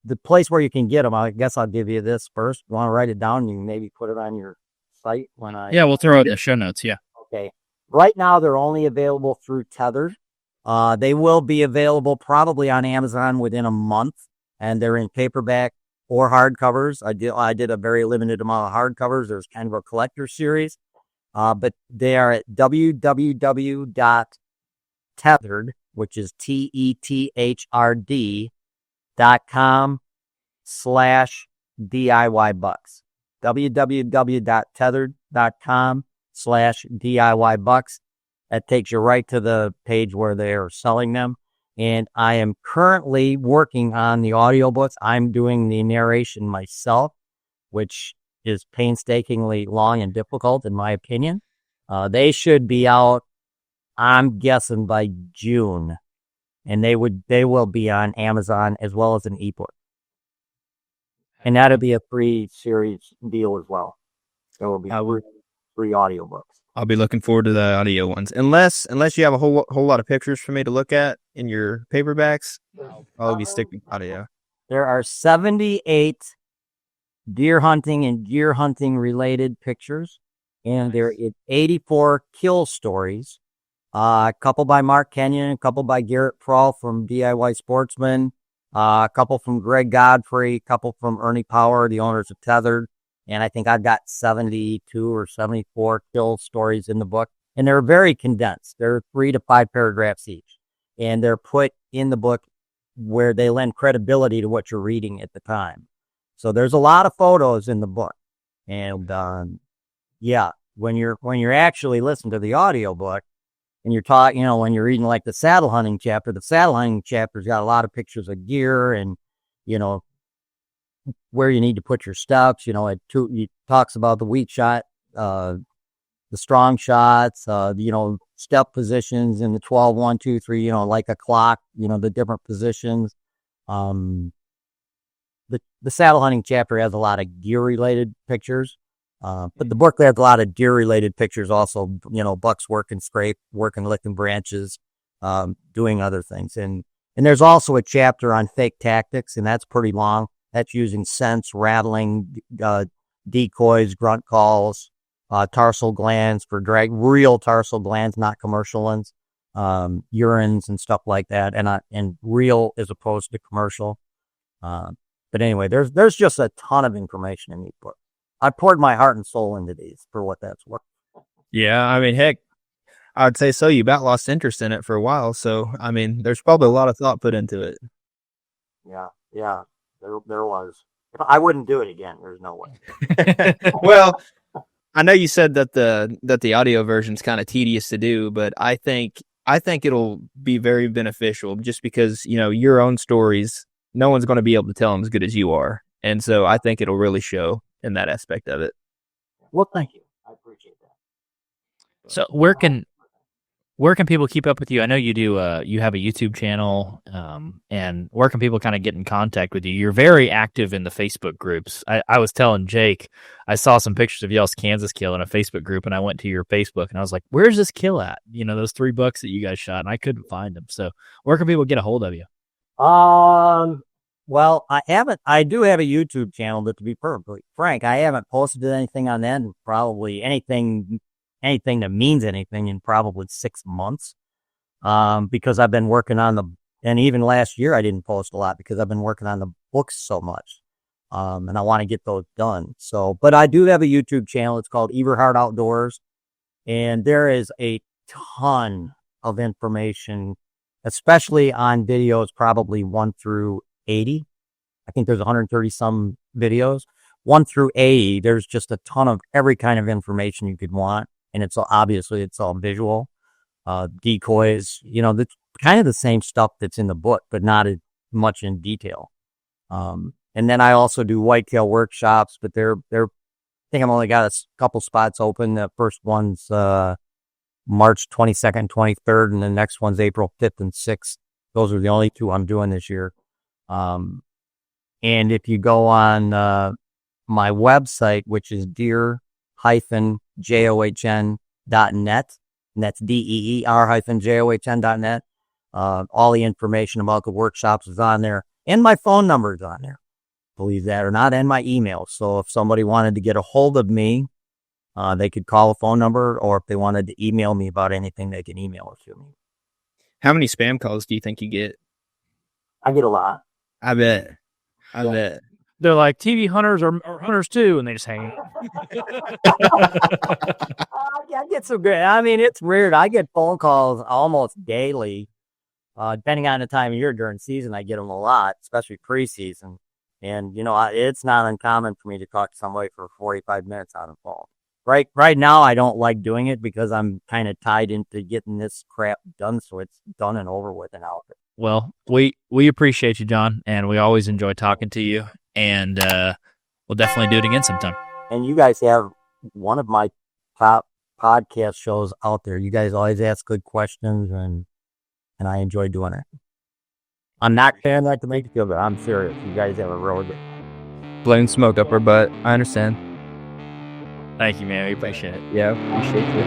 [SPEAKER 1] the place where you can get them, I guess I'll give you this first. You want to write it down? You can maybe put it on your site when I...
[SPEAKER 2] Yeah, we'll throw it in the show notes, yeah.
[SPEAKER 1] Okay. Right now, they're only available through Tethered. They will be available probably on Amazon within a month, and they're in paperback or hardcovers. I did a very limited amount of hardcovers. There's kind of a collector series, but they are at www.tethered, which is TETHRD.com/DIY bucks. www.tethered.com/DIY bucks. That takes you right to the page where they are selling them. And I am currently working on the audiobooks. I'm doing the narration myself, which is painstakingly long and difficult, in my opinion. They should be out, I'm guessing, by June. And they will be on Amazon as well as an ebook. And that'll be a free series deal as well. There will be free audiobooks.
[SPEAKER 3] I'll be looking forward to the audio ones. Unless you have a whole lot of pictures for me to look at in your paperbacks, I'll be sticking audio.
[SPEAKER 1] There are 78 deer hunting and deer hunting related pictures, and there are 84 kill stories. A couple by Mark Kenyon, a couple by Garrett Prawl from DIY Sportsman, a couple from Greg Godfrey, a couple from Ernie Power, the owners of Tethered. And I think I've got 72 or 74 kill stories in the book. And they're very condensed. They're 3 to 5 paragraphs each. And they're put in the book where they lend credibility to what you're reading at the time. So there's a lot of photos in the book. And when you're actually listening to the audiobook and you're talking, when you're reading like the saddle hunting chapter's got a lot of pictures of gear and, where you need to put your steps. It talks about the weak shot, the strong shots, step positions in the 12, 1, 2, 3, like a clock, the different positions. The saddle hunting chapter has a lot of gear related pictures, but the book has a lot of deer related pictures also, bucks working scrape, working licking branches, doing other things. And there's also a chapter on fake tactics, and that's pretty long. That's using scents, rattling, decoys, grunt calls, tarsal glands for drag, real tarsal glands, not commercial ones, urines and stuff like that, and real as opposed to commercial. But anyway, there's just a ton of information in these books. I poured my heart and soul into these for what that's worth.
[SPEAKER 3] Yeah, I mean, heck, I would say so. You about lost interest in it for a while, so I mean, there's probably a lot of thought put into it.
[SPEAKER 1] Yeah. There was. I wouldn't do it again. There's no way.
[SPEAKER 3] Well, I know you said that the audio version's kind of tedious to do, but I think it'll be very beneficial just because, your own stories, no one's going to be able to tell them as good as you are. And so I think it'll really show in that aspect of it.
[SPEAKER 1] Well, thank you. I appreciate that.
[SPEAKER 2] So where can people keep up with you? I know you do. You have a YouTube channel, and where can people kind of get in contact with you? You're very active in the Facebook groups. I was telling Jake, I saw some pictures of y'all's Kansas kill in a Facebook group, and I went to your Facebook, and I was like, "Where's this kill at?" Those 3 bucks that you guys shot, and I couldn't find them. So where can people get a hold of you?
[SPEAKER 1] Well, I do have a YouTube channel, but to be perfectly frank, I haven't posted anything on that, and probably anything that means anything in probably 6 months, because I've been working on and even last year I didn't post a lot because I've been working on the books so much, and I want to get those done. So, but I do have a YouTube channel. It's called Eberhart Outdoors, and there is a ton of information, especially on videos, probably 1 through 80. I think there's 130 some videos. 1 through 80, there's just a ton of every kind of information you could want. And it's all visual, decoys, the kind of the same stuff that's in the book, but not as much in detail. And then I also do whitetail workshops, but I think I've only got a couple spots open. The first one's, March 22nd, 23rd, and the next one's April 5th and 6th. Those are the only 2 I'm doing this year. And if you go on, my website, which is deer-john.net. And that's DEER-JOHN.net. All the information about the workshops is on there. And my phone number is on there, believe that or not, and my email. So if somebody wanted to get a hold of me, they could call a phone number, or if they wanted to email me about anything, they can email it to me.
[SPEAKER 3] How many spam calls do you think you get?
[SPEAKER 1] I get a lot.
[SPEAKER 3] I bet.
[SPEAKER 2] They're like, TV hunters are hunters too, and they just hang.
[SPEAKER 1] I get some good. I mean, it's weird. I get phone calls almost daily. Depending on the time of year during season, I get them a lot, especially preseason. And, it's not uncommon for me to talk to somebody for 45 minutes on the phone. Right now, I don't like doing it because I'm kind of tied into getting this crap done, so it's done and over with and out.
[SPEAKER 2] Well, we appreciate you, John, and we always enjoy talking to you, and we'll definitely do it again sometime.
[SPEAKER 1] And you guys have one of my top podcast shows out there. You guys always ask good questions, and I enjoy doing it. I'm not saying that to make you feel good. I'm serious. You guys have a real good.
[SPEAKER 3] Blowing smoke up our butt. I understand.
[SPEAKER 2] Thank you, man. We appreciate it.
[SPEAKER 3] Yeah, appreciate you.